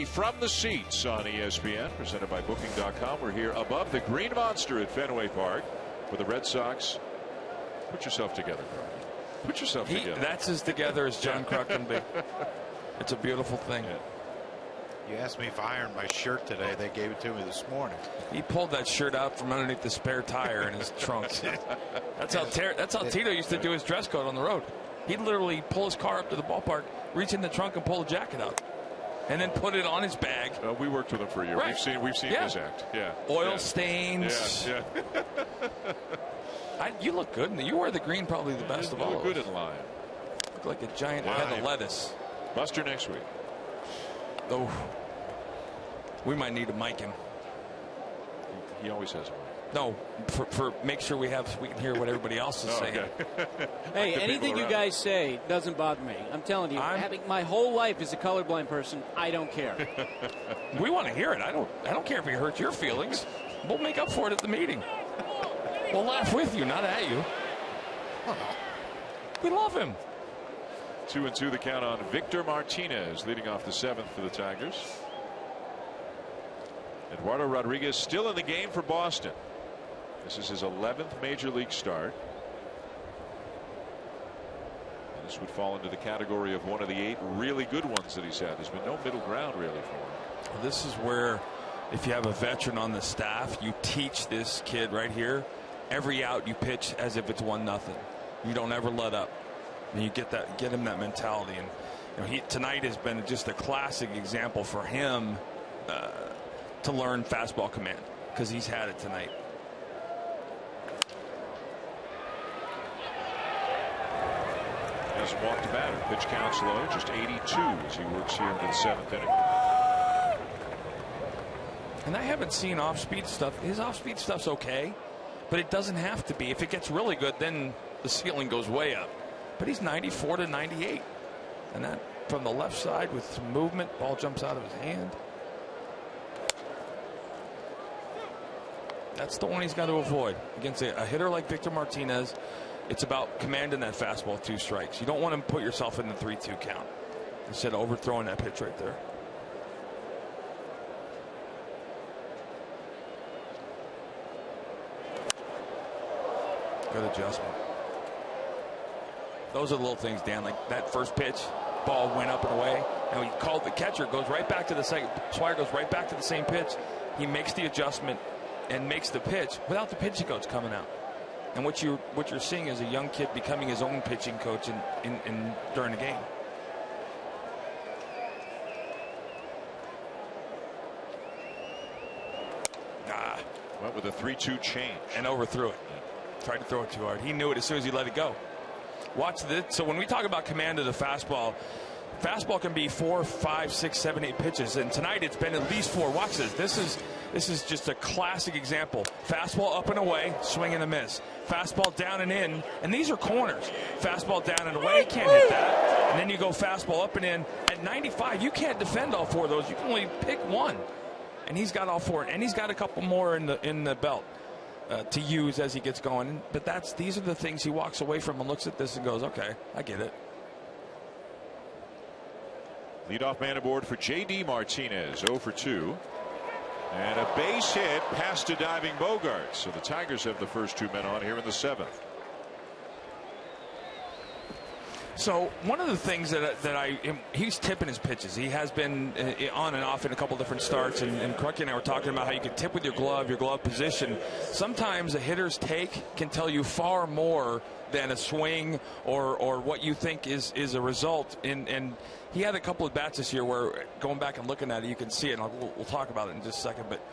From the seats on ESPN, presented by Booking.com. We're here above the Green Monster at Fenway Park for the Red Sox. Put yourself together, Carl. Put yourself together. That's as together as John Kruk can be. It's a beautiful thing. You asked me if I ironed my shirt today. They gave it to me this morning. He pulled that shirt out from underneath the spare tire in his trunk. That's how Tito used to do his dress code on the road. He'd literally pull his car up to the ballpark, reach in the trunk, and pull a jacket out. And then put it on his bag. We worked with him for a year. Right. We've seen his act. Yeah. Oil stains. Yeah. You look good. You wear the green probably the best of all. You look good in line. Look like a giant head of lettuce. Buster next week. Oh, we might need to mic him. He always has a mic. No, for make sure we can hear what everybody else is saying. Okay. Hey, anything you guys say doesn't bother me. I'm telling you, having my whole life as a colorblind person, I don't care. We want to hear it. I don't care if it hurts your feelings. We'll make up for it at the meeting. We'll laugh with you, not at you. We love him. 2-2 the count on Victor Martinez, leading off the 7th for the Tigers. Eduardo Rodriguez still in the game for Boston. This is his 11th major league start. And this would fall into the category of one of the 8 really good ones that he's had. There's been no middle ground really for him. Well, this is where, if you have a veteran on the staff, you teach this kid right here. Every out you pitch as if it's 1-0. You don't ever let up. And you get him that mentality. And tonight has been just a classic example for him to learn fastball command, because he's had it tonight. Hasn't walked a batter. Pitch count's low, just 82 as he works here into the 7th inning. And I haven't seen off-speed stuff. His off-speed stuff's okay, but it doesn't have to be. If it gets really good, then the ceiling goes way up. But he's 94 to 98. And that from the left side with some movement, ball jumps out of his hand. That's the one he's got to avoid. Against a hitter like Victor Martinez, it's about commanding that fastball with 2 strikes. You don't want to put yourself in the 3-2 count instead of overthrowing that pitch right there. Good adjustment. Those are the little things, Dan. Like that first pitch, ball went up and away. Now he called the catcher, goes right back to the second. Swire goes right back to the same pitch. He makes the adjustment and makes the pitch without the pitching coach coming out. And what you're seeing is a young kid becoming his own pitching coach in during the game. Went with a 3-2 change and overthrew it. Tried to throw it too hard. He knew it as soon as he let it go. Watch this. So when we talk about command of the fastball can be 4, 5, 6, 7, 8 pitches. And tonight it's been at least 4. Watch this. This is just a classic example. Fastball up and away, swing and a miss. Fastball down and in, and these are corners. Fastball down and away, can't hit that. And then you go fastball up and in. At 95, you can't defend all 4 of those. You can only pick one. And he's got all 4, and he's got a couple more in the belt to use as he gets going. But these are the things he walks away from and looks at this and goes, okay, I get it. Leadoff man aboard for J.D. Martinez, 0 for 2. And a base hit past a diving Bogart. So the Tigers have the first 2 men on here in the 7th. So one of the things he's tipping his pitches. He has been on and off in a couple different starts, and Crucky and I were talking about how you can tip with your glove position. Sometimes a hitter's take can tell you far more than a swing or what you think is a result. And he had a couple of bats this year where, going back and looking at it, you can see it, and we'll talk about it in just a second. But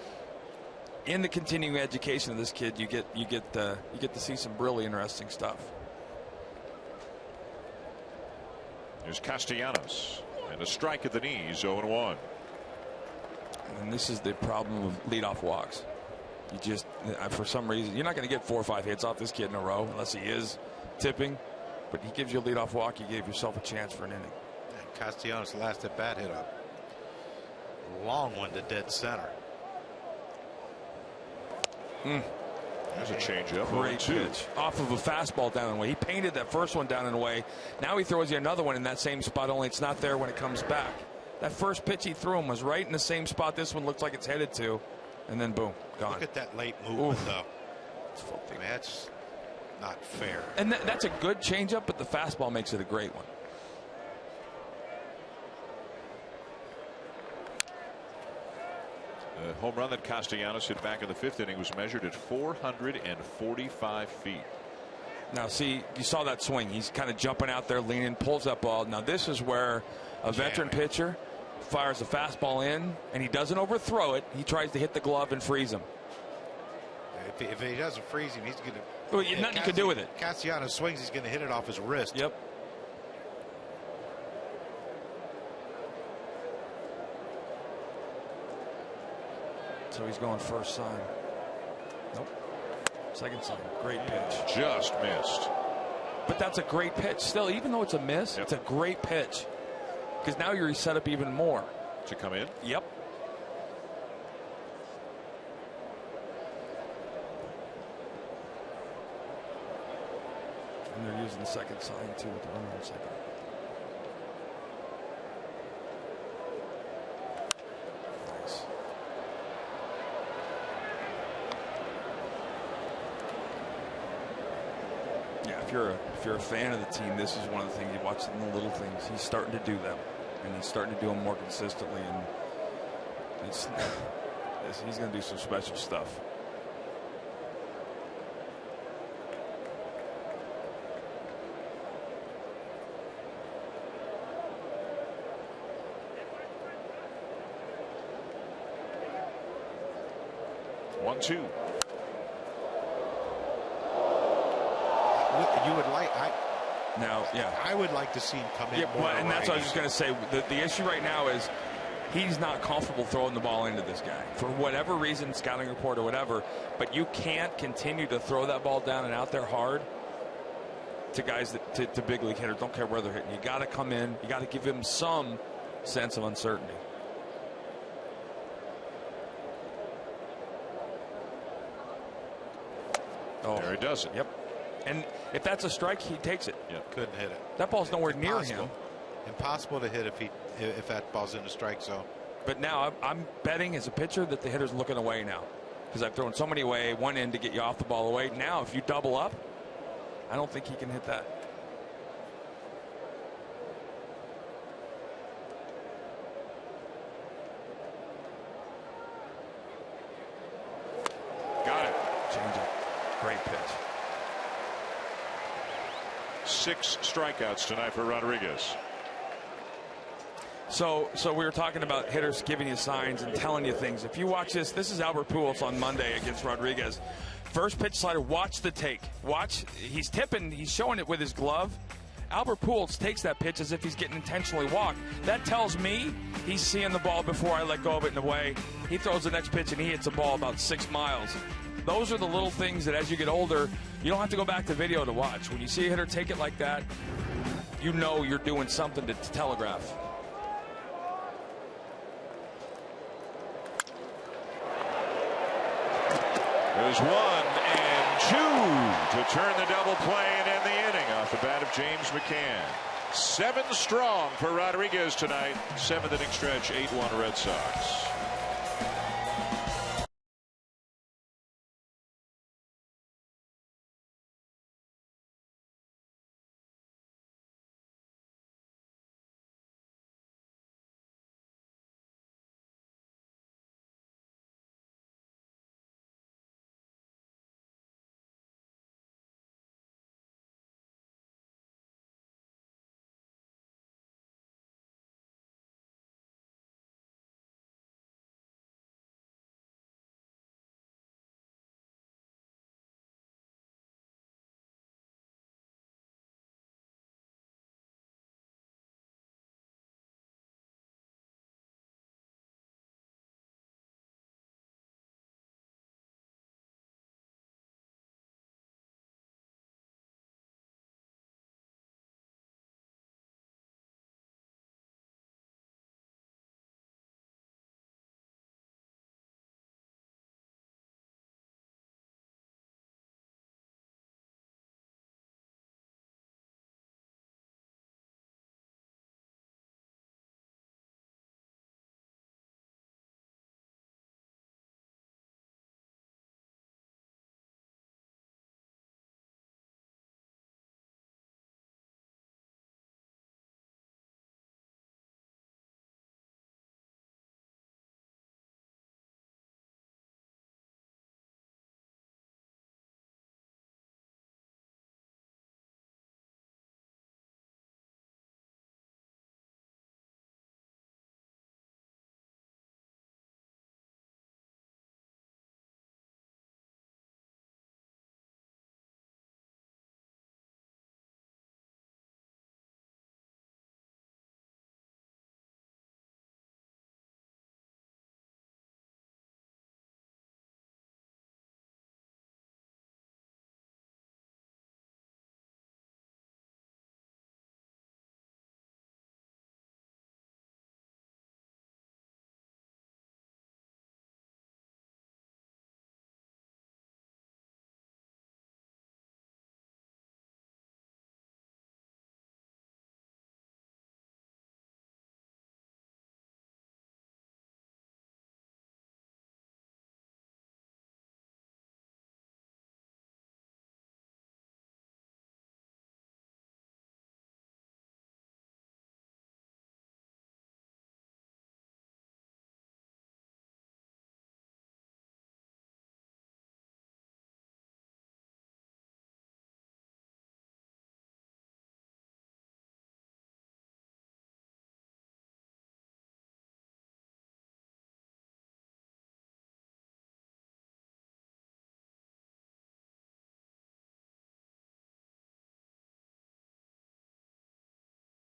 in the continuing education of this kid, you get to see some really interesting stuff. Here's Castellanos, and a strike at the knees, 0-1. And this is the problem of leadoff walks. You just, for some reason, you're not going to get 4 or 5 hits off this kid in a row unless he is tipping. But he gives you a leadoff walk, you gave yourself a chance for an inning. And Castellanos' last at bat hit a long one to dead center. There's a changeup. Great pitch off of a fastball down and away. He painted that first one down and away. Now he throws you another one in that same spot, only it's not there when it comes back. That first pitch he threw him was right in the same spot this one looks like it's headed to, and then boom, gone. Look at that late movement, though. I mean, that's not fair. And that's a good changeup, but the fastball makes it a great one. The home run that Castellanos hit back in the 5th inning was measured at 445 feet. Now, see, you saw that swing. He's kind of jumping out there, leaning, pulls that ball. Now, this is where a veteran pitcher fires a fastball in, and he doesn't overthrow it. He tries to hit the glove and freeze him. If he doesn't freeze him, he's going to. Well, nothing you can do with it. Castellanos swings, he's going to hit it off his wrist. Yep. So he's going first sign. Nope. Second sign. Great pitch. Just missed. But that's a great pitch. Still, even though it's a miss, it's a great pitch. Because now you're set up even more. To come in? Yep. And they're using the second sign, too, with the runner on second. Nice. Yeah, if you're a fan of the team, this is one of the things you watch in the little things. He's starting to do them, and he's starting to do them more consistently, and he's going to do some special stuff. One, two. You would like now, yeah. I would like to see him come in. Yeah, more and that's what I was just going to say. The issue right now is he's not comfortable throwing the ball into this guy for whatever reason, scouting report or whatever. But you can't continue to throw that ball down and out there hard to guys to big league hitters. Don't care where they're hitting. You got to come in. You got to give him some sense of uncertainty. Oh, there he does it. Yep. And if that's a strike, he takes it. Yep. Couldn't hit it. That ball's nowhere near him. Impossible to hit if that ball's in the strike zone. But now I'm betting as a pitcher that the hitter's looking away now, because I've thrown so many away, one end to get you off the ball away. Now, if you double up, I don't think he can hit that. Got it. Change it. Great pitch. 6 strikeouts tonight for Rodriguez. So we were talking about hitters giving you signs and telling you things. If you watch this is Albert Pujols on Monday against Rodriguez. First pitch slider, watch the take. Watch, he's tipping, he's showing it with his glove. Albert Pujols takes that pitch as if he's getting intentionally walked. That tells me he's seeing the ball before I let go of it in a way. He throws the next pitch and he hits a ball about 6 miles. Those are the little things that as you get older, you don't have to go back to video to watch. When you see a hitter take it like that, you know you're doing something to telegraph. There's 1 and 2 to turn the double play and end the inning off the bat of James McCann. 7 strong for Rodriguez tonight. 7th inning stretch, 8-1 Red Sox.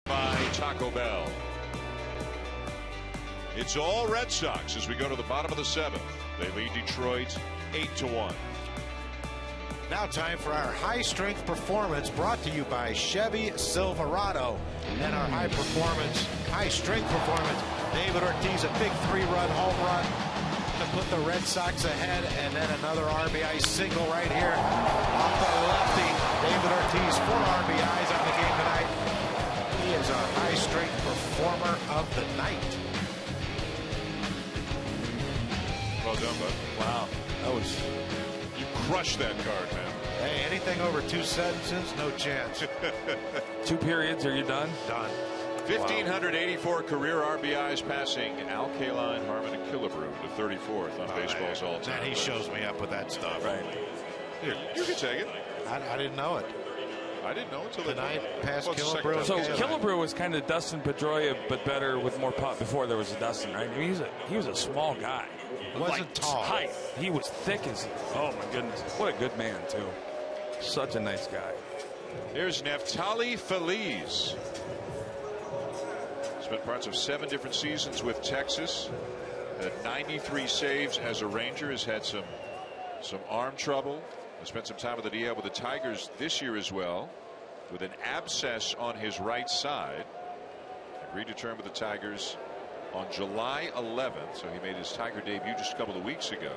By Taco Bell. It's all Red Sox as we go to the bottom of the 7th. They lead Detroit 8-1. Now time for our high strength performance, brought to you by Chevy Silverado. And our high strength performance, David Ortiz, a big 3-run home run to put the Red Sox ahead, and then another RBI single right here off the lefty. David Ortiz, 4 RBIs on the game tonight. He is our high strength performer of the night. Well done, bud. Wow, that was. You crushed that card, man. Hey, anything over 2 sentences, no chance. 2 periods, are you done? Done. 1,584 career RBIs, passing Al Kaline, Harmon, and Killebrew to 34th on baseball's all-time. And he shows me up with that stuff. Right. Here, you can take it. I didn't know it. I didn't know until tonight. Past Killebrew. So Killebrew was kind of Dustin Pedroia, but better with more pop before there was a Dustin, right? I mean, he was a small guy. Wasn't tall. Height. He was thick as. Oh my goodness! What a good man too. Such a nice guy. Here's Neftali Feliz. Spent parts of 7 different seasons with Texas. Had 93 saves as a Ranger. Has had some arm trouble. Has spent some time with the DL with the Tigers this year as well, with an abscess on his right side. Agreed to term with the Tigers on July 11th, so he made his Tiger debut just a couple of weeks ago.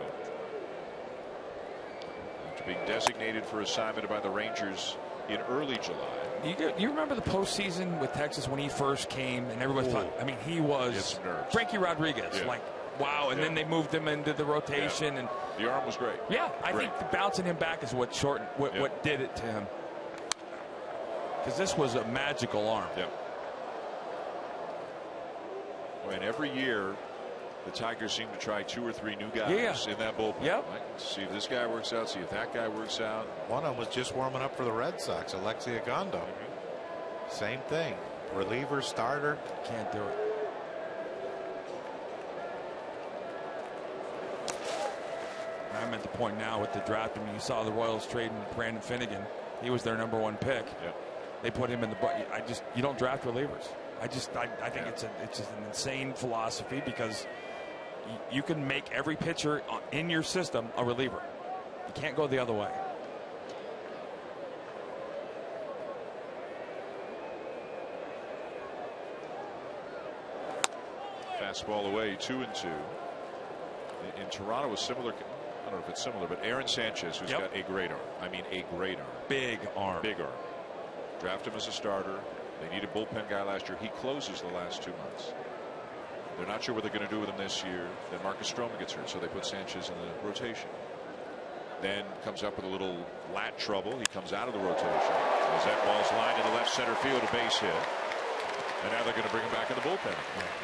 After being designated for assignment by the Rangers in early July. You remember the postseason with Texas when he first came, and everybody thought, I mean, he was Frankie Rodriguez, like, wow, and then they moved him into the rotation. And the arm was great. Yeah, I think bouncing him back is what what did it to him. Because this was a magical arm. Yep. And every year, the Tigers seem to try 2 or 3 new guys in that bullpen. Yep. Right? See if this guy works out, see if that guy works out. One of them was just warming up for the Red Sox, Alexi Agondo. Same thing. Reliever, starter. Can't do it. I'm at the point now with the draft. I mean, you saw the Royals trading Brandon Finnegan. He was their #1 pick. Yep. They put him in the. You don't draft relievers. I think it's an insane philosophy, because you can make every pitcher in your system a reliever. You can't go the other way. Fastball away, 2-2. In Toronto, was similar. I don't know if it's similar, but Aaron Sanchez, who's got a great arm. I mean, a great arm. Big arm. Big arm. Draft him as a starter. They need a bullpen guy last year. He closes the last 2 months. They're not sure what they're going to do with him this year. Then Marcus Stroman gets hurt, so they put Sanchez in the rotation. Then comes up with a little lat trouble. He comes out of the rotation. As that ball's lined into left center field, a base hit. And now they're going to bring him back in the bullpen.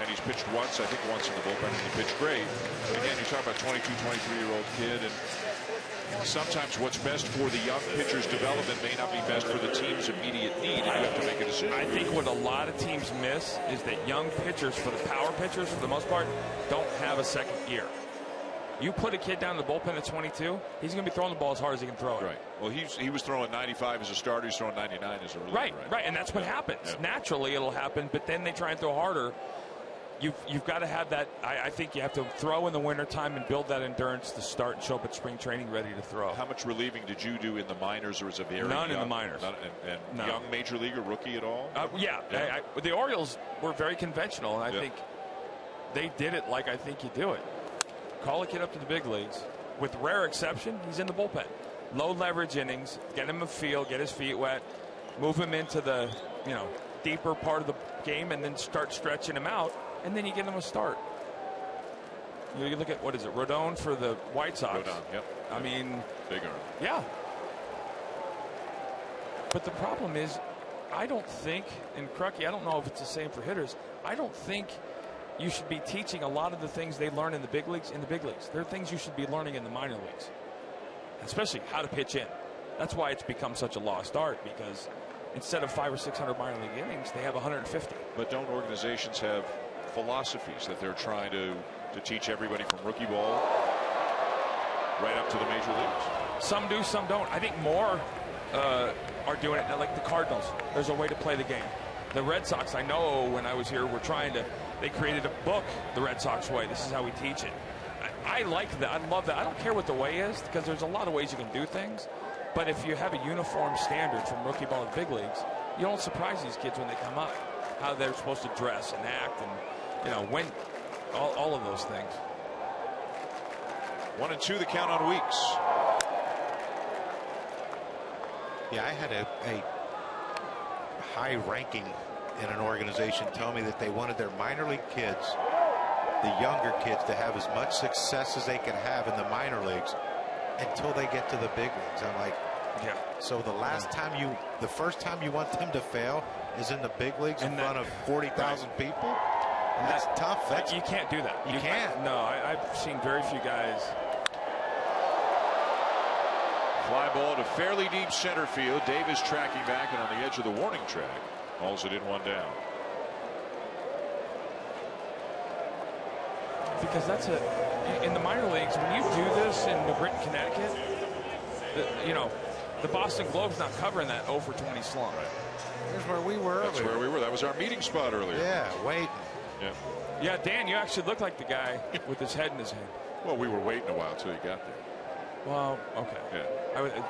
And he's pitched once, I think once in the bullpen, and he pitched great. But again, you talk about 22, 23-year-old kid, and sometimes what's best for the young pitcher's development may not be best for the team's immediate need, and you have to make a decision. I think what a lot of teams miss is that young pitchers, for the power pitchers, for the most part, don't have a second year. You put a kid down in the bullpen at 22, he's going to be throwing the ball as hard as he can throw it. Right. Well, he was throwing 95 as a starter. He's throwing 99 as a reliever. Right. And that's what happens. Yeah. Naturally, it'll happen, but then they try and throw harder. You've got to have that. I think you have to throw in the wintertime and build that endurance to start and show up at spring training ready to throw. How much relieving did you do in the minors, or was it very None young? In the minors. And young major leaguer, rookie at all? The Orioles were very conventional, and I think they did it like I think you do it. Call a kid up to the big leagues. With rare exception, he's in the bullpen. Low leverage innings, get him a feel, get his feet wet, move him into the deeper part of the game, and then start stretching him out, and then you get him a start. You look at, what is it, Rodon for the White Sox. Rodon, yep. I mean, big arm. Yeah. But the problem is, I don't think, and Crucky, I don't know if it's the same for hitters, I don't think you should be teaching a lot of the things they learn in the big leagues. There are things you should be learning in the minor leagues, especially how to pitch in. That's why it's become such a lost art, because instead of 500 or 600 minor league innings, they have 150. But don't organizations have philosophies that they're trying to teach everybody from rookie ball right up to the major leagues? Some do, some don't. I think more are doing it, like the Cardinals. There's a way to play the game. The Red Sox, I know when I was here, they created a book, The Red Sox Way. This is how we teach it. I like that. I love that. I don't care what the way is, because there's a lot of ways you can do things. But if you have a uniform standard from rookie ball to big leagues, you don't surprise these kids when they come up, how they're supposed to dress and act and, when all of those things. 1-2 the count on Weeks. Yeah, I had a high ranking in an organization tell me that they wanted their minor league kids, the younger kids, to have as much success as they can have in the minor leagues until they get to the big leagues. I'm like, yeah. So the first time you want them to fail is in the big leagues in front of 40,000 people. That's tough. You can't do that. You can't. No, I've seen very few guys. Fly ball to fairly deep center field. Davis tracking back and on the edge of the warning track. Hauls it in, one down. Because in the minor leagues, when you do this in New Britain, Connecticut, the Boston Globe's not covering that 0 for 20 slump. Right. Here's where we were. That's where we were. That was our meeting spot earlier. Yeah, waiting. Yeah. Yeah, Dan, you actually look like the guy with his head in his hand. Well, we were waiting a while until you got there. Well, okay. Yeah.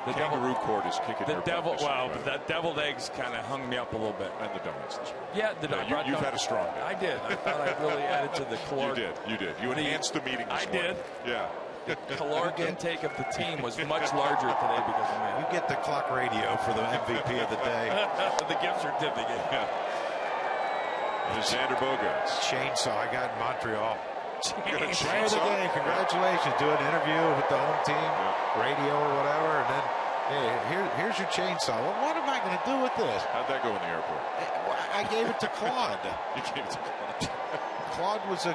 The kangaroo court is kicking the devil. Well, but that deviled eggs kind of hung me up a little bit. And the donuts this week. Yeah, the donuts. You've had a strong day. I did. I thought I really added to the caloric. You did. You enhanced the meeting this morning. I did. Yeah. The caloric intake of the team was much larger today because of me. You get the clock radio for the MVP of the day. The gift certificate. Yeah. Xander Bogaerts. Chainsaw I got in Montreal. Player of the game. Congratulations. Do an interview with the home team, radio or whatever, and then, hey, here's your chainsaw. Well, what am I going to do with this? How'd that go in the airport? I gave it to Claude. You gave it to Claude. Claude was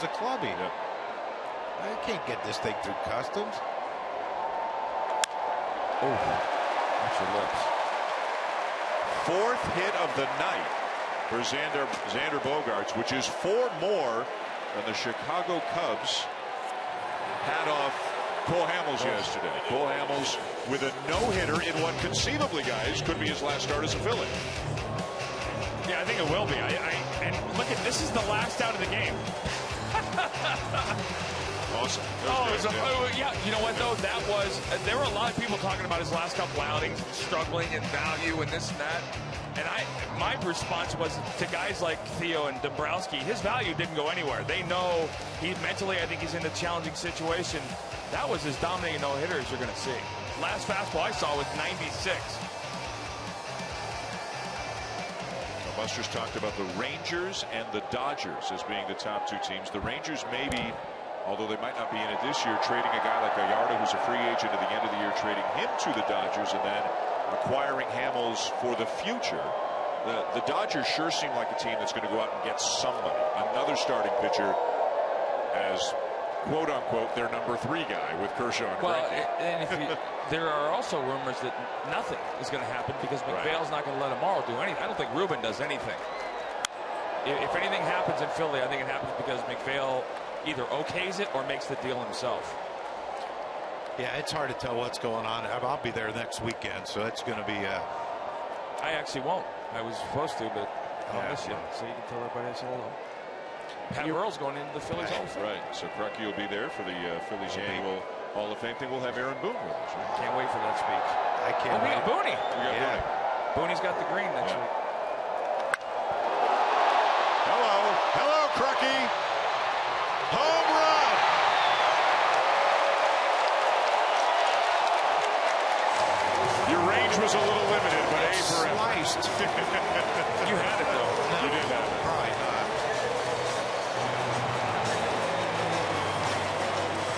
a clubby. Yep. I can't get this thing through customs. Oh, that's your lips. Fourth hit of the night for Xander Bogaerts, which is 4 more than the Chicago Cubs had off Cole Hamels yesterday. Cole Hamels with a no-hitter in what conceivably, guys, could be his last start as a Philly. Yeah, I think it will be. And look at this is the last out of the game. Awesome. Yeah, you know what, though? There were a lot of people talking about his last couple outings, struggling in value and this and that. And my response was to guys like Theo and Dombrowski, his value didn't go anywhere. They know mentally, I think he's in a challenging situation. That was as dominating no-hitter as you're going to see. Last fastball I saw was 96. Buster's talked about the Rangers and the Dodgers as being the top 2 teams. The Rangers maybe, although they might not be in it this year, trading a guy like Gallardo, who's a free agent at the end of the year, trading him to the Dodgers and then acquiring Hamels for the future. The Dodgers sure seem like a team that's going to go out and get somebody, another starting pitcher as quote-unquote their number 3 guy with Kershaw and Greinke. And there are also rumors that nothing is going to happen because McPhail's not going to let Amaro do anything. I don't think Ruben does anything. If anything happens in Philly, I think it happens because McPhail either okays it or makes the deal himself. Yeah, it's hard to tell what's going on. I'll be there next weekend, so it's going to be. I actually won't. I was supposed to, but I'll miss you, so you can tell everybody I said hello. Pat Burrell's going into the Phillies Hall of Fame. Right, so Crucky will be there for the Phillies annual Hall of Fame thing. We'll have Aaron Boone with us. Right? Can't wait for that speech. I can't wait. We got Booney. Booney's got the green next week. Hello, Crucky. Home run. Your range was a little limited, but A for sliced. You had it, though. No, you did have it. Probably not.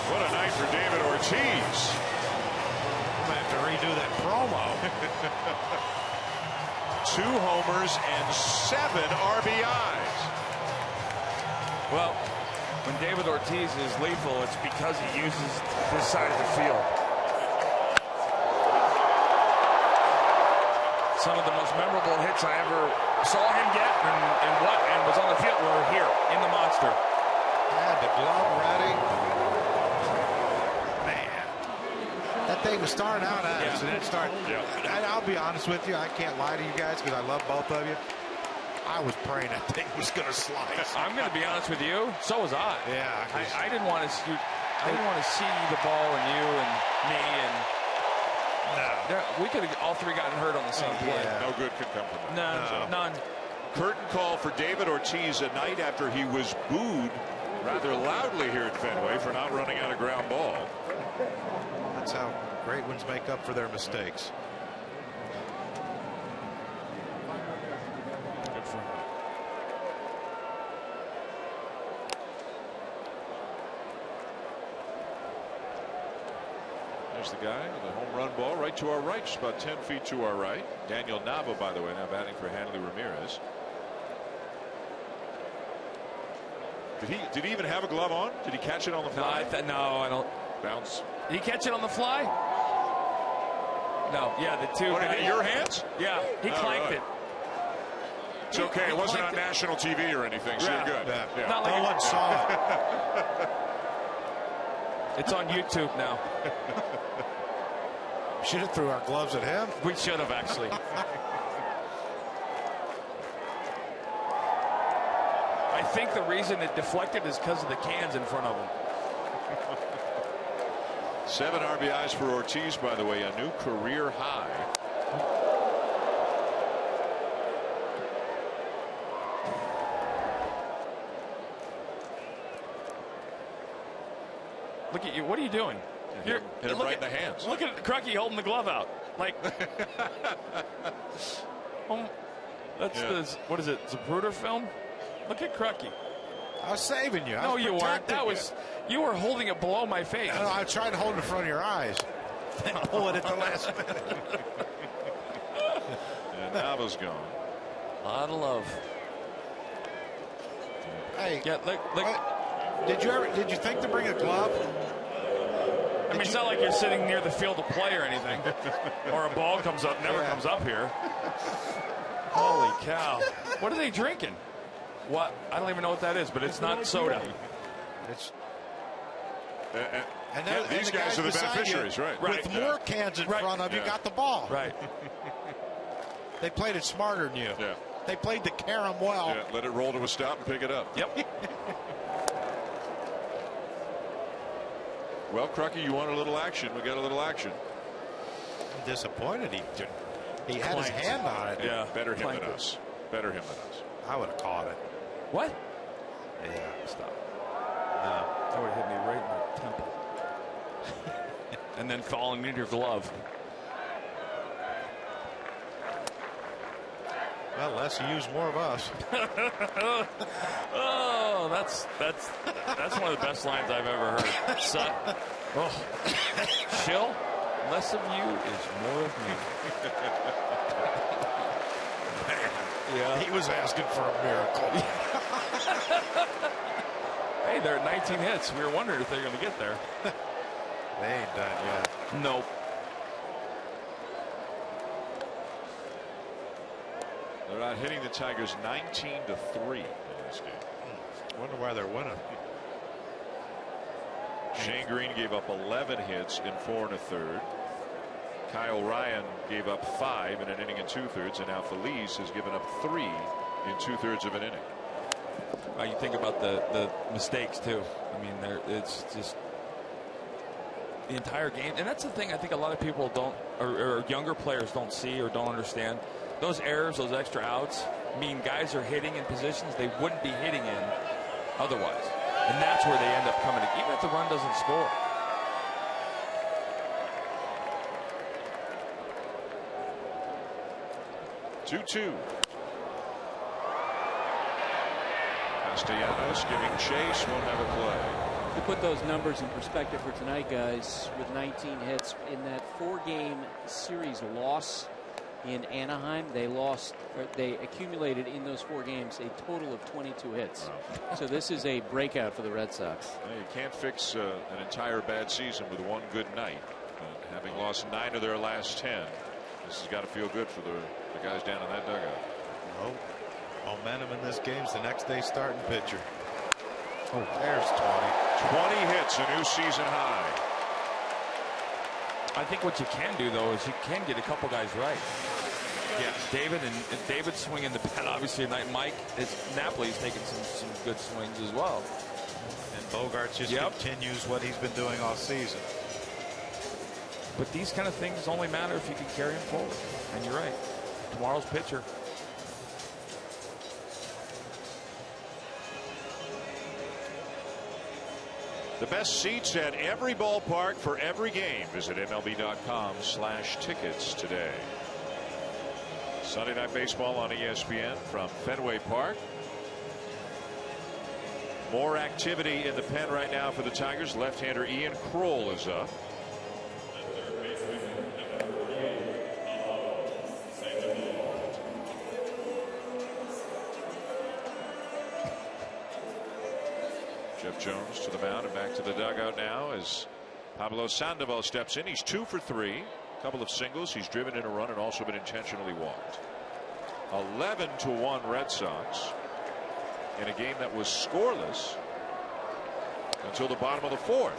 What a night for David Ortiz. I'm going to have to redo that promo. 2 homers and 7 RBIs. Well, when David Ortiz is lethal, it's because he uses this side of the field. Some of the most memorable hits I ever saw him get and was on the field were here in the Monster. Had the glove ready. Man, that thing was starting out as it didn't start. I'll be honest with you, I can't lie to you guys because I love both of you. I was praying that thing was going to slice. I'm going to be honest with you. So was I. Yeah. I didn't want to shoot. I didn't want to see the ball and you and me and. No. We could have all three gotten hurt on the same play. No good could come from that. None. Curtain call for David Ortiz at night after he was booed rather loudly here at Fenway for not running out a ground ball. That's how great ones make up for their mistakes. Good for him. There's the guy with a home run ball right to our right, just about 10 feet to our right. Daniel Nava, by the way, now batting for Hanley Ramirez. Did he even have a glove on? Did he catch it on the fly? No, I don't. Bounce. Did he catch it on the fly? No. Yeah, the two. What, did it hit your hands? Yeah, he clanked really? it. It's okay. It wasn't on national TV or anything, so you're good. Yeah. Not like no one saw it. It's on YouTube now. Should have threw our gloves at him. We should have, actually. I think the reason it deflected is because of the cans in front of him. 7 RBIs for Ortiz, by the way, a new career high. Look at you. What are you doing? Hit him right in the hands. Look at Crucky holding the glove out. Like, that's the, what is it, Zapruder film? Look at Crucky. I was saving you. No, you weren't. You were holding it below my face. No, I tried to hold it in front of your eyes. Then pull it at the last minute. And Nava's gone. A lot of love. Hey, Yeah, look. did you think to bring a glove? I mean, it's not like you're sitting near the field of play or anything. Or a ball comes up, never comes up here. Holy cow. What are they drinking? What? I don't even know what that is, but it's not soda. It's And these guys are the beneficiaries, right? With more cans in front of you, got the ball. Right. They played it smarter than you. Yeah. They played the carom well. Yeah, let it roll to a stop and pick it up. Yep. Well, Crucky, you want a little action. We got a little action. I'm disappointed he had his hand on it. Yeah, better him than us. Better him than us. I would have caught it. What? Yeah. Stop. No. That would have hit me right in the temple. And then falling into your glove. Well, Les, you use more of us. Oh, that's one of the best lines I've ever heard. Son. Oh. Chill. Less of you is more of me. Yeah. He was asking for a miracle. Hey, they're at 19 hits. We were wondering if they're going to get there. They ain't done yet. Nope. They're out hitting the Tigers 19-3 in this game. Wonder why they're winning. Shane Greene gave up 11 hits in 4 1/3. Kyle Ryan gave up 5 in an inning and 2/3, and now Phillies has given up 3 in 2/3 of an inning. You think about the mistakes too. I mean, it's just the entire game, and that's the thing I think a lot of people don't, or younger players don't see or don't understand. Those errors, those extra outs, mean guys are hitting in positions they wouldn't be hitting in otherwise, and that's where they end up coming, even if the run doesn't score. Two. Castellanos giving chase, won't have a play. To put those numbers in perspective for tonight, guys, with 19 hits in that 4-game series loss in Anaheim, they accumulated in those 4 games a total of 22 hits. Wow. So this is a breakout for the Red Sox. Well, you can't fix an entire bad season with one good night. But having lost 9 of their last 10, this has got to feel good for the guys down in that dugout. Nope. Momentum in this game's the next day starting pitcher. Oh, there's 20 hits, a new season high. I think what you can do, though, is you can get a couple guys right. Yes. David's swinging the bat obviously tonight. Napoli's taking some good swings as well. And Bogarts just continues what he's been doing all season. But these kind of things only matter if you can carry them forward. And you're right. Tomorrow's pitcher. The best seats at every ballpark for every game. Visit MLB.com/tickets today. Sunday Night Baseball on ESPN from Fenway Park. More activity in the pen right now for the Tigers. Left-hander Ian Kroll is up. Jeff Jones to the mound and back to the dugout now as Pablo Sandoval steps in. He's 2 for 3. A couple of singles. He's driven in a run and also been intentionally walked. 11-1 Red Sox in a game that was scoreless until the bottom of the 4th.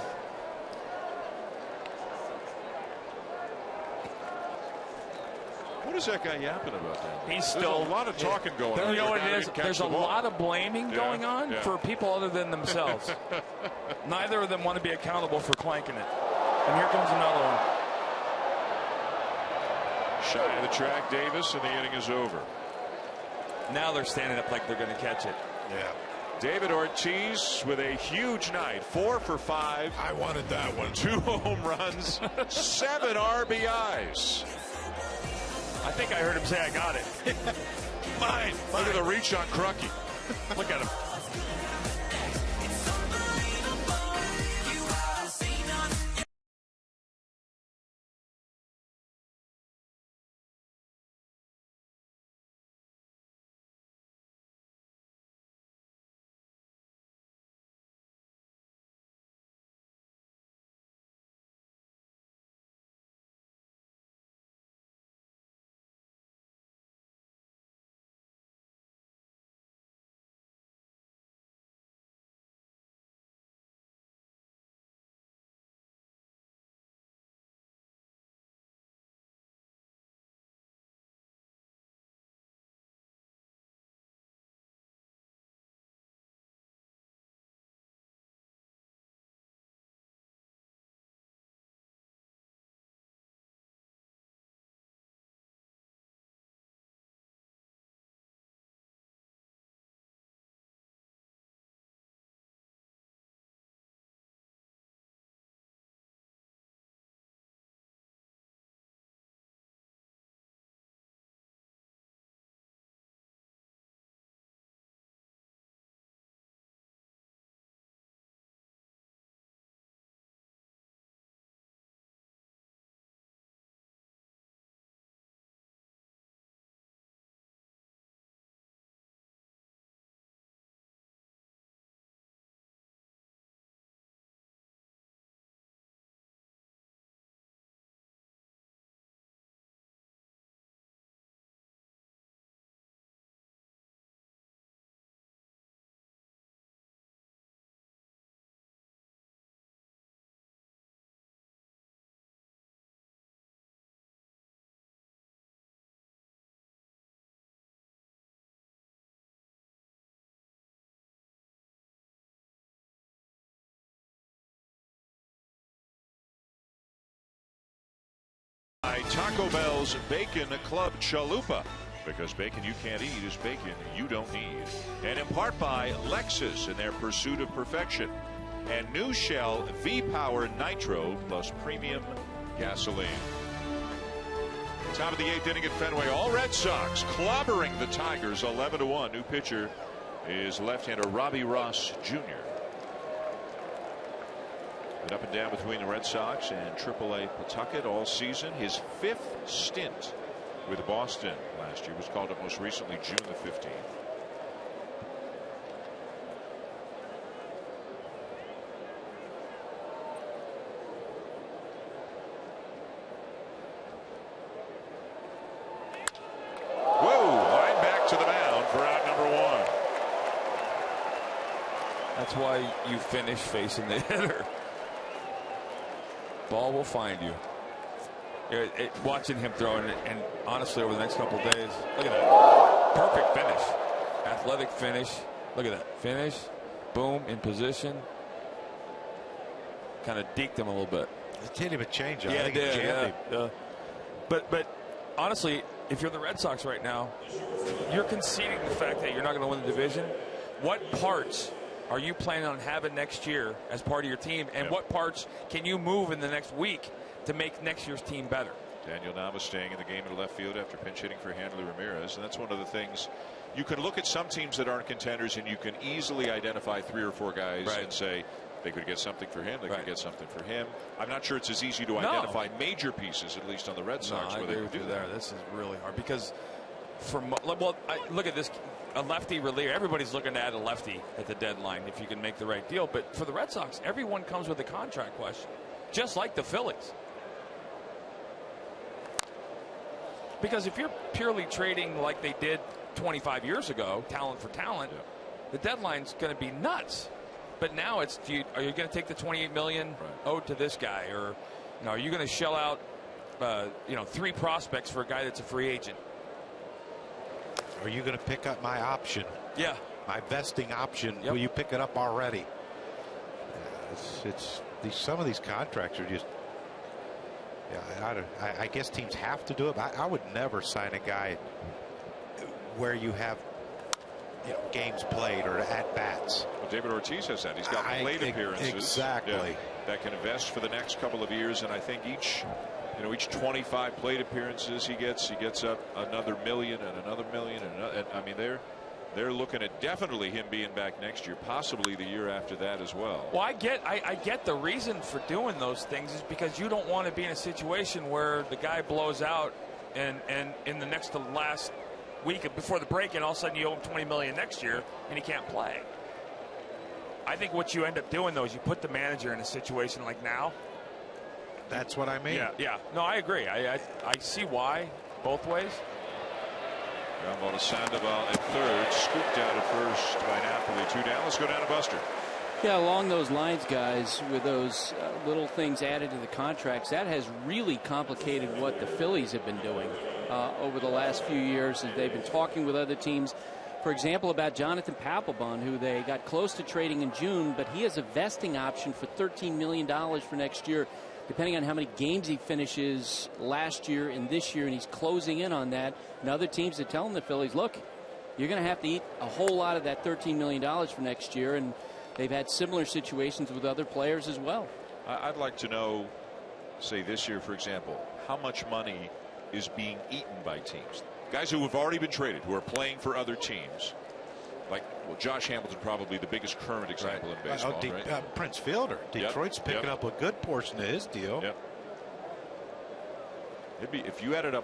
What is that guy yapping about that? He's There's still a lot of talking going on. You know what it is? There's a lot of blaming going on for people other than themselves. Neither of them want to be accountable for clanking it. And here comes another one. Shy of the track, Davis, and the inning is over. Now they're standing up like they're going to catch it. Yeah. David Ortiz with a huge night. 4 for 5. I wanted that one. 2 home runs, 7 RBIs. I think I heard him say I got it. Mine. Look at the reach on Crucky. Look at him. Taco Bell's Bacon Club Chalupa, because bacon you can't eat is bacon you don't need. And in part by Lexus in their pursuit of perfection, and new Shell V-Power Nitro plus premium gasoline. Top of the 8th inning at Fenway. All Red Sox clobbering the Tigers 11-1. New pitcher is left-hander Robbie Ross Jr. Been up and down between the Red Sox and AAA Pawtucket all season. His 5th stint with Boston last year was called up most recently June the 15th. Whoa, line back to the mound for out number 1. That's why you finish facing the hitter. Ball will find you. Watching him throw, and honestly, over the next couple of days, look at that. Perfect finish. Athletic finish. Look at that. Finish. Boom. In position. Kind of deked him a little bit. It didn't even change. Yeah, it did. Yeah. But honestly, if you're the Red Sox right now, you're conceding the fact that you're not going to win the division. What parts are you planning on having next year as part of your team, and what parts can you move in the next week to make next year's team better? Daniel Nava staying in the game in left field after pinch hitting for Hanley Ramirez, and that's one of the things. You can look at some teams that aren't contenders, and you can easily identify 3 or 4 guys and say they could get something for him, they could get something for him. I'm not sure it's as easy to identify major pieces, at least on the Red Sox. I where agree they with do you that. there. This is really hard because look at this. A lefty reliever. Everybody's looking to add a lefty at the deadline if you can make the right deal. But for the Red Sox, everyone comes with a contract question, just like the Phillies. Because if you're purely trading like they did 25 years ago, talent for talent, the deadline's going to be nuts. But now it's, are you going to take the $28 million owed to this guy, or are you going to shell out 3 prospects for a guy that's a free agent? Are you going to pick up my option? Yeah. My vesting option. Will you pick it up already? Some of these contracts are just. I guess teams have to do it. I would never sign a guy where you have games played or at bats. Well, David Ortiz has that. He's got plate appearances. Exactly. That can invest for the next couple of years, and I think each 25 plate appearances he gets up another million and another million, and I mean they're looking at definitely him being back next year, possibly the year after that as well. Well, I get the reason for doing those things is because you don't want to be in a situation where the guy blows out and in the next to last week before the break, and all of a sudden you owe him $20 million next year and he can't play. I think what you end up doing though is you put the manager in a situation like now. That's what I mean. Yeah. No, I agree. I see why both ways. Ground ball to Sandoval at third, scooped out at first by Napoli. 2 down. Let's go down to Buster. Yeah, along those lines, guys, with those little things added to the contracts, that has really complicated what the Phillies have been doing over the last few years as they've been talking with other teams. For example, about Jonathan Papelbon, who they got close to trading in June, but he has a vesting option for $13 million for next year, depending on how many games he finishes last year and this year, and he's closing in on that. And other teams are telling the Phillies, look, you're going to have to eat a whole lot of that $13 million for next year, and they've had similar situations with other players as well. I'd like to know, say this year, for example, how much money is being eaten by teams? Guys who have already been traded, who are playing for other teams. Like, Josh Hamilton, probably the biggest current example in baseball. Prince Fielder. Detroit's picking up a good portion of his deal. Yep. It'd be, if you added up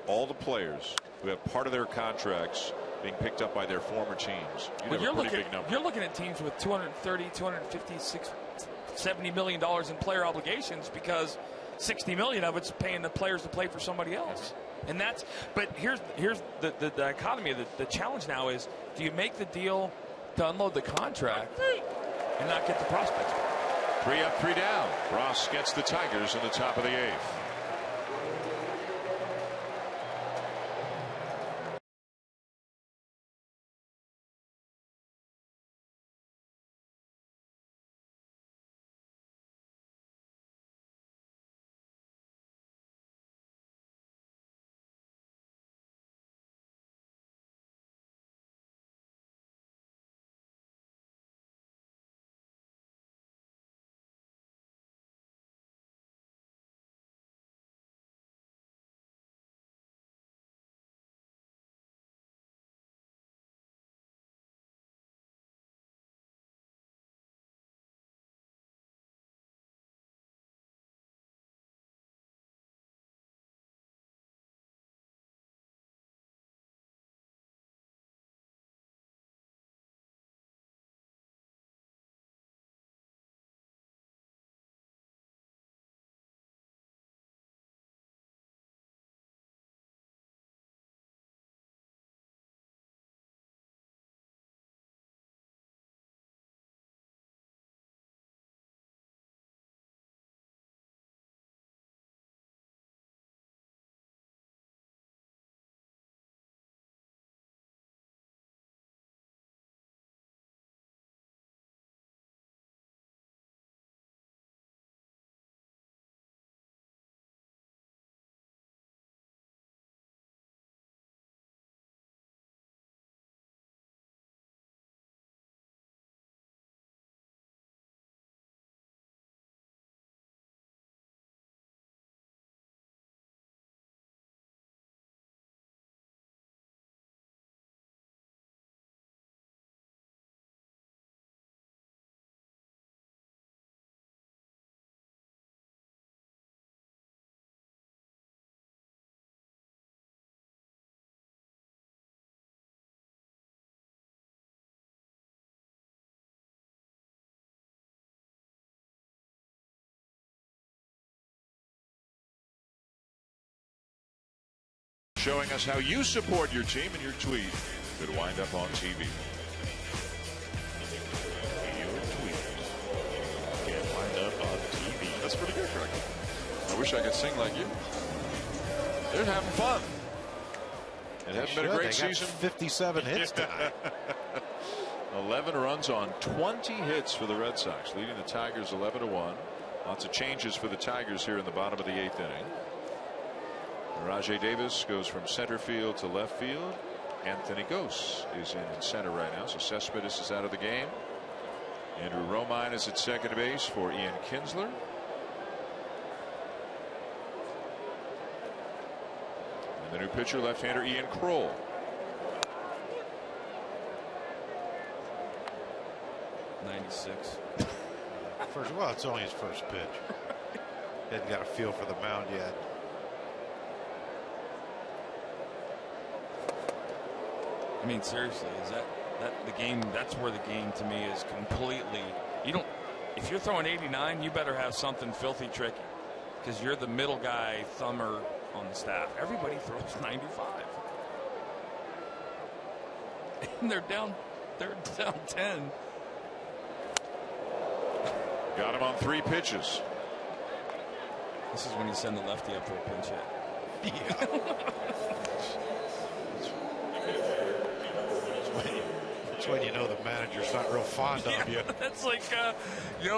all the players who have part of their contracts being picked up by their former teams, you'd have a pretty big number. You're looking at teams with $230, $250, $70 million in player obligations because $60 million of it's paying the players to play for somebody else. And that's, but here's the dichotomy of the challenge now is, do you make the deal to unload the contract and not get the prospects? 3 up, 3 down. Ross gets the Tigers in the top of the 8th. showing us how you support your team, and your tweet could wind up on TV. Your tweet can wind up on TV. That's pretty good, Greg. I wish I could sing like you. They're having fun. It hasn't been a great season. 57 hits tonight. 11 runs on 20 hits for the Red Sox, leading the Tigers 11-1. Lots of changes for the Tigers here in the bottom of the 8th inning. Rajai Davis goes from center field to left field. Anthony Gose is in center right now, so Cespedes is out of the game. Andrew Romine is at second base for Ian Kinsler. And the new pitcher, left-hander Ian Kroll. First, well, it's only his first pitch. Hasn't got a feel for the mound yet. I mean, seriously, is that the game? That's where the game to me is completely. You don't. If you're throwing 89, you better have something filthy tricky, because you're the middle guy, thumber on the staff. Everybody throws 95, and they're down 10. Got him on 3 pitches. This is when you send the lefty up for a pinch hit. Yeah. That's when you know the manager's not real fond of you. That's like,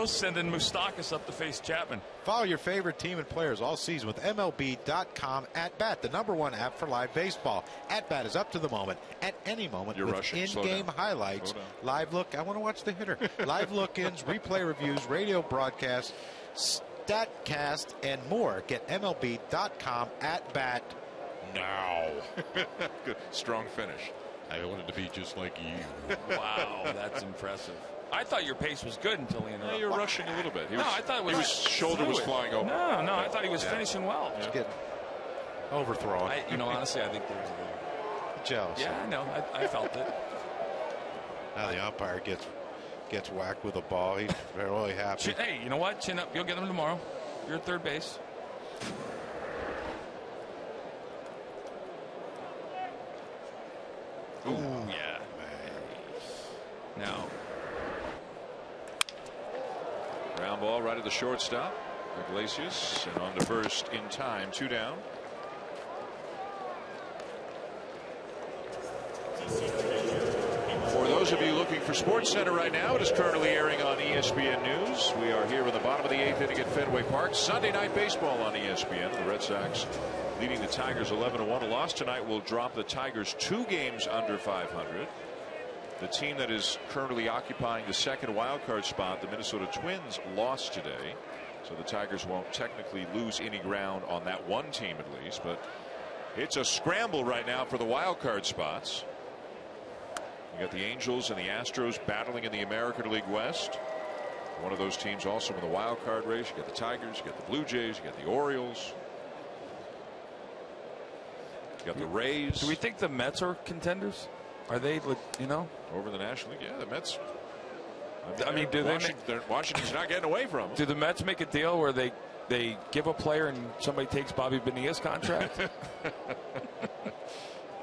sending Moustakas up to face Chapman. Follow your favorite team and players all season with MLB.com At Bat, the #1 app for live baseball. At Bat is up to the moment, at any moment, You're with rushing. in-game highlights, live look. I want to watch the hitter. Live look-ins, replay reviews, radio broadcasts, StatCast, and more. Get MLB.com At Bat now. Good. Strong finish. I wanted to be just like you. Wow, that's impressive. I thought your pace was good until he interrupted. You're rushing a little bit. I thought his shoulder was flying open. No, I thought he was finishing well. Just getting overthrown. Honestly, I think there was a little jealous. Yeah, I know. I felt it. Now the umpire gets whacked with a ball. He's really happy. Hey, you know what? Chin up. You'll get him tomorrow. You're at third base. Ooh, yeah. Now. Ground ball right at the shortstop. Iglesias, and on to first in time. 2 down. For those of you looking for Sports Center right now, it is currently airing on ESPN News. We are here in the bottom of the 8th inning at Fenway Park. Sunday night baseball on ESPN. The Red Sox leading the Tigers 11-1. A loss tonight will drop the Tigers 2 games under 500. The team that is currently occupying the second wild card spot, the Minnesota Twins, lost today. So the Tigers won't technically lose any ground on that one team at least. But it's a scramble right now for the wild card spots. You got the Angels and the Astros battling in the American League West. One of those teams also in the wild card race. You got the Tigers, you got the Blue Jays, you got the Orioles. You got the Rays. Do we think the Mets are contenders? Are they, over the National League? Yeah, the Mets. I mean, Washington's not getting away from them. Do the Mets make a deal where they give a player and somebody takes Bobby Bonilla's contract?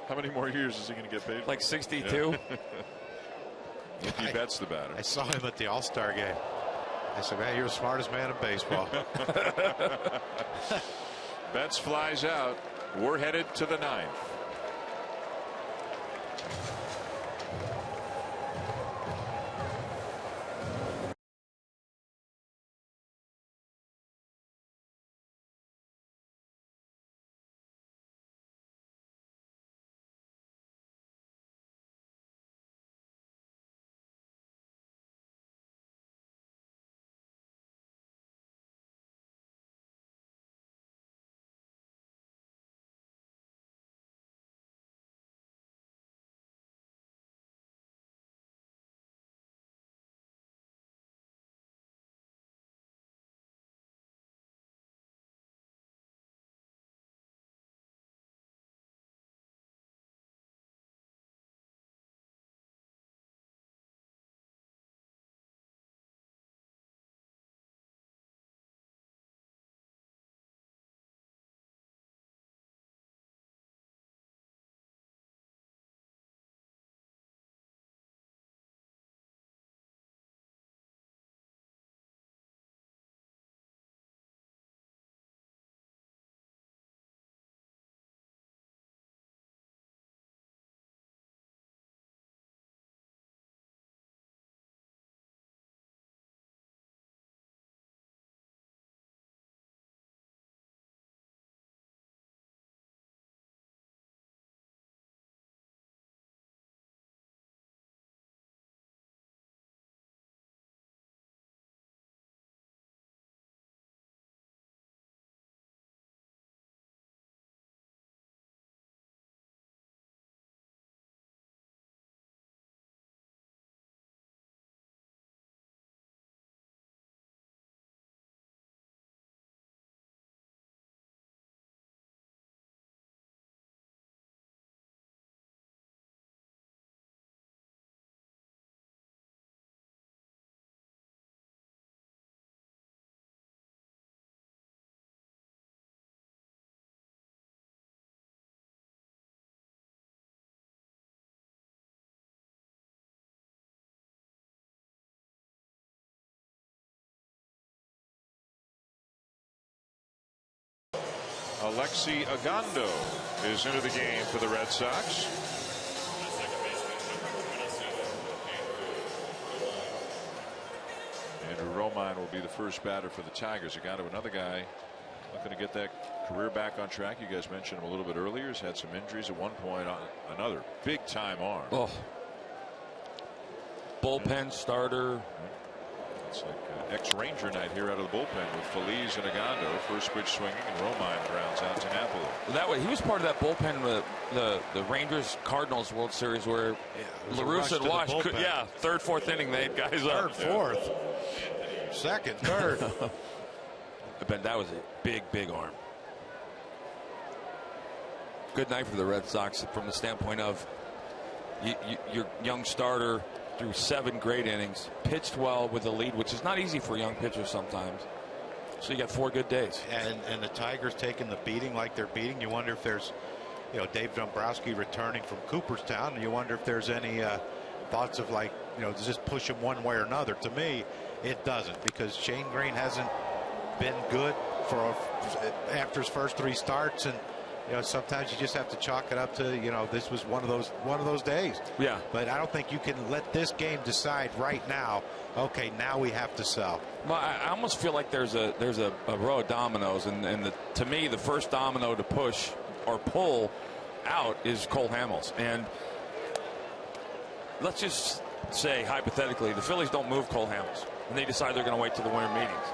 How many more years is he going to get paid? Like 62. Yeah. He bets the batter. I saw him at the All-Star game. I said, man, you're the smartest man in baseball. Betts flies out. We're headed to the 9th. Alexi Ogando is into the game for the Red Sox. Andrew Romine will be the first batter for the Tigers. Ogando, another guy looking to get that career back on track. You guys mentioned him a little bit earlier. He's had some injuries at one point. Another big time arm. Oh. Bullpen starter. It's like ex-Ranger night here out of the bullpen with Phillies and Ogando. First pitch swinging, and Romine grounds out to Napoli. That way, he was part of that bullpen with the Rangers Cardinals World Series where LaRusse and Wash could, third, fourth inning they had guys up. Third, fourth, second, third. But that was a big arm. Good night for the Red Sox from the standpoint of your young starter threw 7 great innings, pitched well with a lead, which is not easy for young pitchers sometimes. So you got 4 good days. And the Tigers taking the beating like they're beating. You wonder if there's, Dave Dombrowski returning from Cooperstown, and you wonder if there's any thoughts of does this push him one way or another? To me, it doesn't, because Shane Greene hasn't been good after his first 3 starts, and sometimes you just have to chalk it up to this was one of those days. Yeah. But I don't think you can let this game decide right now. Okay, now we have to sell. Well, I almost feel like there's a row of dominoes, and to me the first domino to push or pull out is Cole Hamels. And let's just say hypothetically the Phillies don't move Cole Hamels, and they decide they're going to wait till the winter meetings.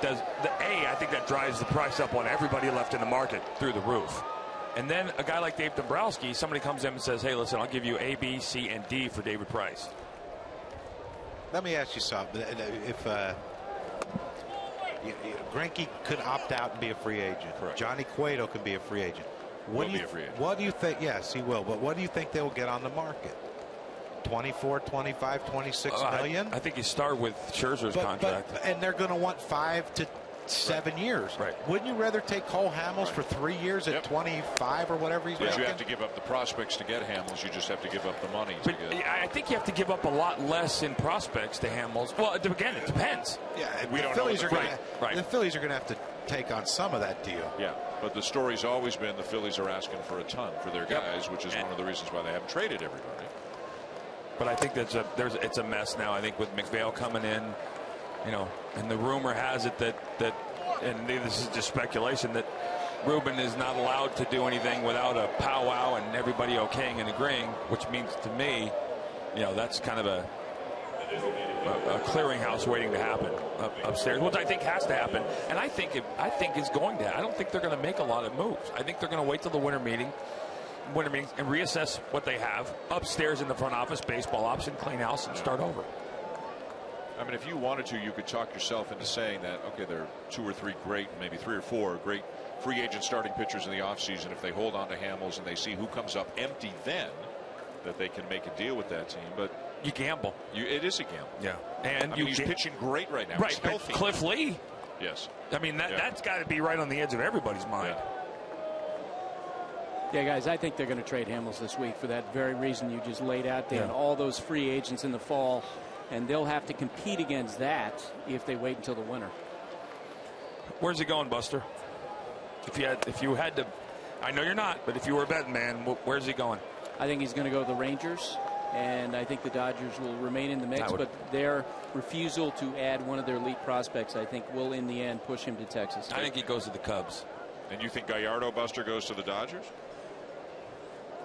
I think that drives the price up on everybody left in the market through the roof. And then a guy like Dave Dombrowski, somebody comes in and says, hey, listen, I'll give you A, B, C, and D for David Price. Let me ask you something. If Greinke could opt out and be a free agent. Correct. Johnny Cueto can be a free agent. What do you think? Yes, he will. But what do you think they will get on the market? 24, 25, 26 million? I think you start with Scherzer's contract. And they're going to want 5 to 7 years. Right. Wouldn't you rather take Cole Hamels for 3 years at 25 or whatever he's making? You have to give up the prospects to get Hamels. You just have to give up the money to get. I think you have to give up a lot less in prospects to Hamels. Well, again, it depends. Yeah, we don't know. The Phillies are going to have to take on some of that deal. Yeah, but the story's always been the Phillies are asking for a ton for their guys, which is one of the reasons why they haven't traded everybody. But I think it's a mess now. I think with McPhail coming in, and the rumor has it that and this is just speculation, that Ruben is not allowed to do anything without a powwow and everybody okaying and agreeing, which means to me, that's kind of a clearinghouse waiting to happen upstairs, which I think has to happen, and I think it's going to. I don't think they're going to make a lot of moves. I think they're going to wait till the winter meetings and reassess what they have upstairs in the front office, baseball option, clean house, and start over. I mean, if you wanted to, you could talk yourself into saying that, okay, there are 2 or 3 great, maybe 3 or 4 great free agent starting pitchers in the offseason. If they hold on to Hamels and they see who comes up empty, then that they can make a deal with that team. But you gamble. It is a gamble. Yeah. And he's pitching great right now. Right. But Cliff Lee. Yes. I mean, that's got to be right on the edge of everybody's mind. Yeah, guys, I think they're going to trade Hamels this week for that very reason you just laid out there. And all those free agents in the fall, and they'll have to compete against that if they wait until the winter. Where's he going, Buster? If you had to, I know you're not, but if you were a betting man, where's he going? I think he's going to go to the Rangers, and I think the Dodgers will remain in the mix, but their refusal to add one of their elite prospects, I think, will in the end push him to Texas. I think he goes to the Cubs. And you think Gallardo, Buster, goes to the Dodgers?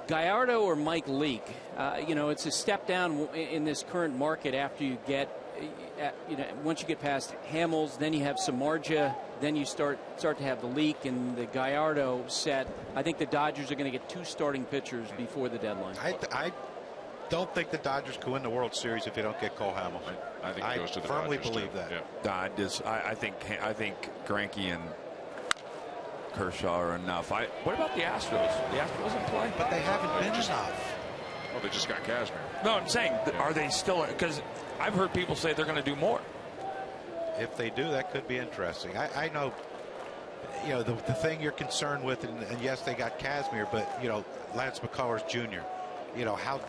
Gallardo or Mike Leake, it's a step down in this current market after you get, once you get past Hamels, then you have Samardzija, then you start to have the Leake and the Gallardo set. I think the Dodgers are going to get 2 starting pitchers before the deadline. I don't think the Dodgers can win the World Series if they don't get Cole Hamels. I think he goes to the firmly Dodgers believe too. that. Yeah. I think Greinke and Kershaw are enough. What about the Astros? The Astros in play? But they haven't been enough. Well, they just got Kazmir. No, I'm saying, are they still? Because I've heard people say they're going to do more. If they do, that could be interesting. I know, the thing you're concerned with, and yes, they got Kazmir, but, Lance McCullers Jr., how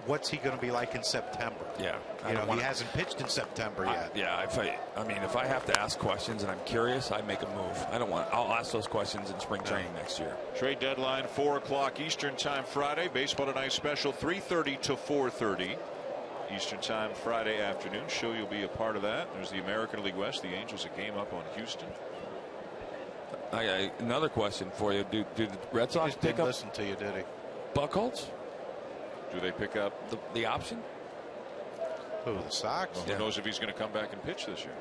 what's he going to be like in September? Yeah. He hasn't pitched in September yet. Yeah. If I have to ask questions and I'm curious, I make a move. I'll ask those questions in spring training next year. Trade deadline 4 o'clock Eastern time Friday. Baseball Tonight special 3:30 to 4:30 Eastern time Friday afternoon. Show you'll be a part of that. There's the American League West. The Angels a game up on Houston. Another question for you. Do the Red Sox pick up? Listen to you, did he? Buchholz? Do they pick up the option? Who, the Sox? Well, who knows if he's going to come back and pitch this year?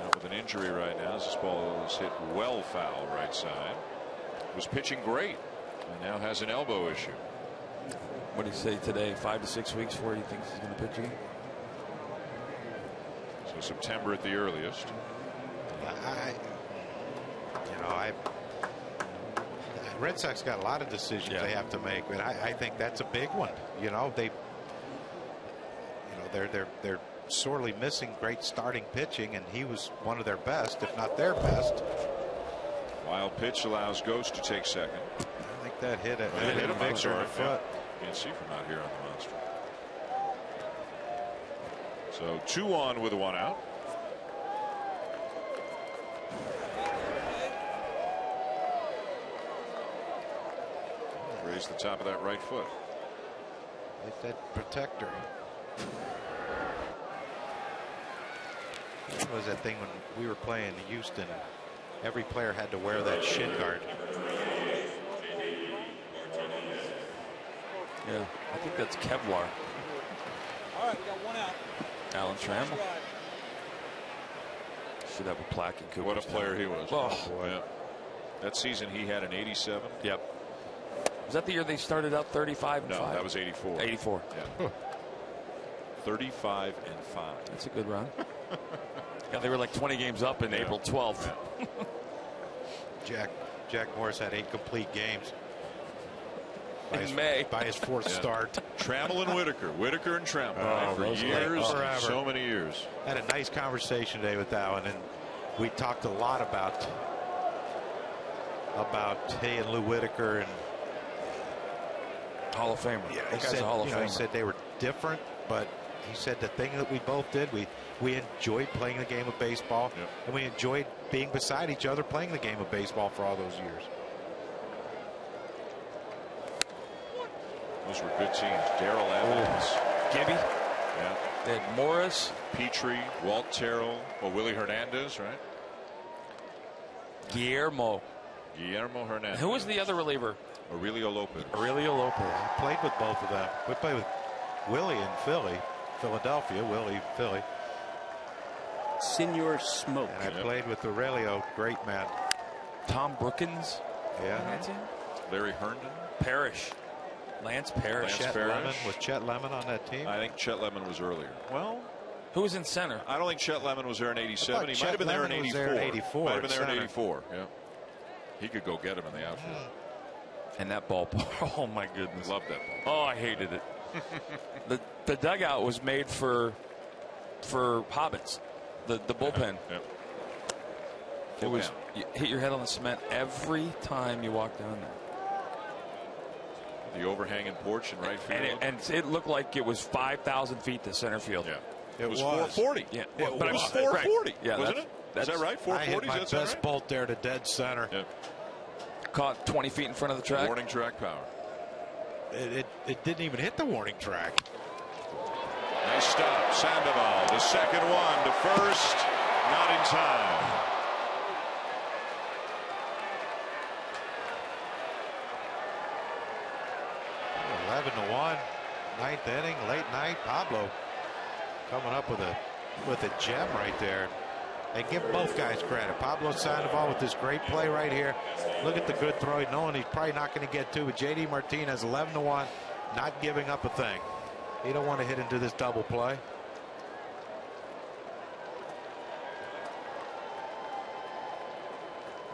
Out with an injury right now. This ball is hit well foul right side. Was pitching great and now has an elbow issue. What do you say today? 5 to 6 weeks before he thinks he's going to pitch again? So September at the earliest. Red Sox got a lot of decisions they have to make, but I think that's a big one. They're sorely missing great starting pitching, and he was one of their best, if not their best. Wild pitch allows Ghost to take second. I think that hit a Victor in the foot. Can't see from out here on the monster. So 2 on with 1 out. Raise the top of that right foot. Hit that protector. What was that thing when we were playing in Houston? Every player had to wear that shin guard. Yeah, I think that's Kevlar. All right, we got 1 out. Alan Trammell. Should have a plaque in Cooperstown. What a player he was. Oh, boy. Yeah. That season he had an 87. Yep. Was that the year they started out 35 and 5? No, that was 84. 84. Yeah. 35 and 5. That's a good run. Yeah, they were like 20 games up in April 12th. Yeah. Jack Morris had 8 complete games. In May. By his 4th start. Trammell and Whitaker. Whitaker and Trammell. For years. So many years. Had a nice conversation today with that one, and we talked a lot about he and Lou Whitaker and Hall of Famer. Yeah, he said they were different, but he said the thing that we both did, we enjoyed playing the game of baseball, and we enjoyed being beside each other playing the game of baseball for all those years. Those were good teams. Darrell Evans. Gibby. Yeah. They had Morris. Petrie. Walt Terrell. Willie Hernandez, right? Guillermo Hernandez. Who was the other reliever? Aurelio Lopez. I played with both of them. We played with Willie in Philadelphia. Willie, Philly. Senor Smoke. And I played with Aurelio, great man. Tom Brookins. Yeah. Larry Herndon. Parrish. Lance Parrish. Was Chet Lemon on that team? I think Chet Lemon was earlier. Well, who was in center? I don't think Chet Lemon was there in 87. He might have been there in 84. Might have been there in 84. Yeah. He could go get him in the outfield. And that ballpark. Oh my goodness. Loved that ball. Oh, I hated it. the dugout was made for hobbits. The bullpen. Yeah. It was you hit your head on the cement every time you walked down there. The overhanging porch in right field. And it looked like it was 5,000 feet to center field. Yeah. It was 440. Yeah. But it was 440. Right. Yeah, wasn't it? Is that right? 440? I hit my best bolt there to dead center. Yeah. Caught 20 feet in front of the track. Warning track power. It didn't even hit the warning track. Nice stop. Sandoval, the second one to first. Not in time. Oh, 11-1. 9th inning, late night. Pablo coming up with a gem right there. And give both guys credit. Pablo Sandoval with this great play right here. Look at the good throw, knowing he's probably not going to get to. But J.D. Martinez 11-1, not giving up a thing. He don't want to hit into this double play.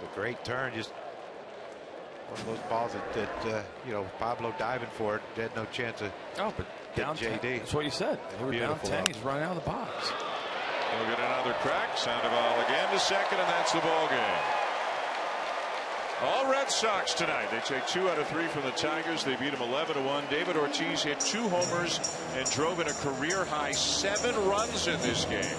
A great turn, just one of those balls that Pablo diving for it. Had no chance of but down J.D. That's what you said. They were down 10. He's running out of the box. We'll get another crack. Sandoval again to second, and that's the ball game. All Red Sox tonight. They take 2 out of 3 from the Tigers. They beat them 11-1. David Ortiz hit 2 homers and drove in a career high 7 runs in this game.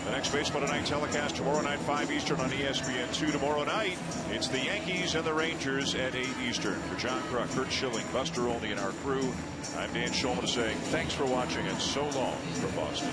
The next baseball tonight telecast tomorrow night 5 Eastern on ESPN2. Tomorrow night it's the Yankees and the Rangers at 8 Eastern. For John Kruk, Kurt Schilling, Buster Olney, and our crew, I'm Dan Shulman saying thanks for watching and so long from Boston.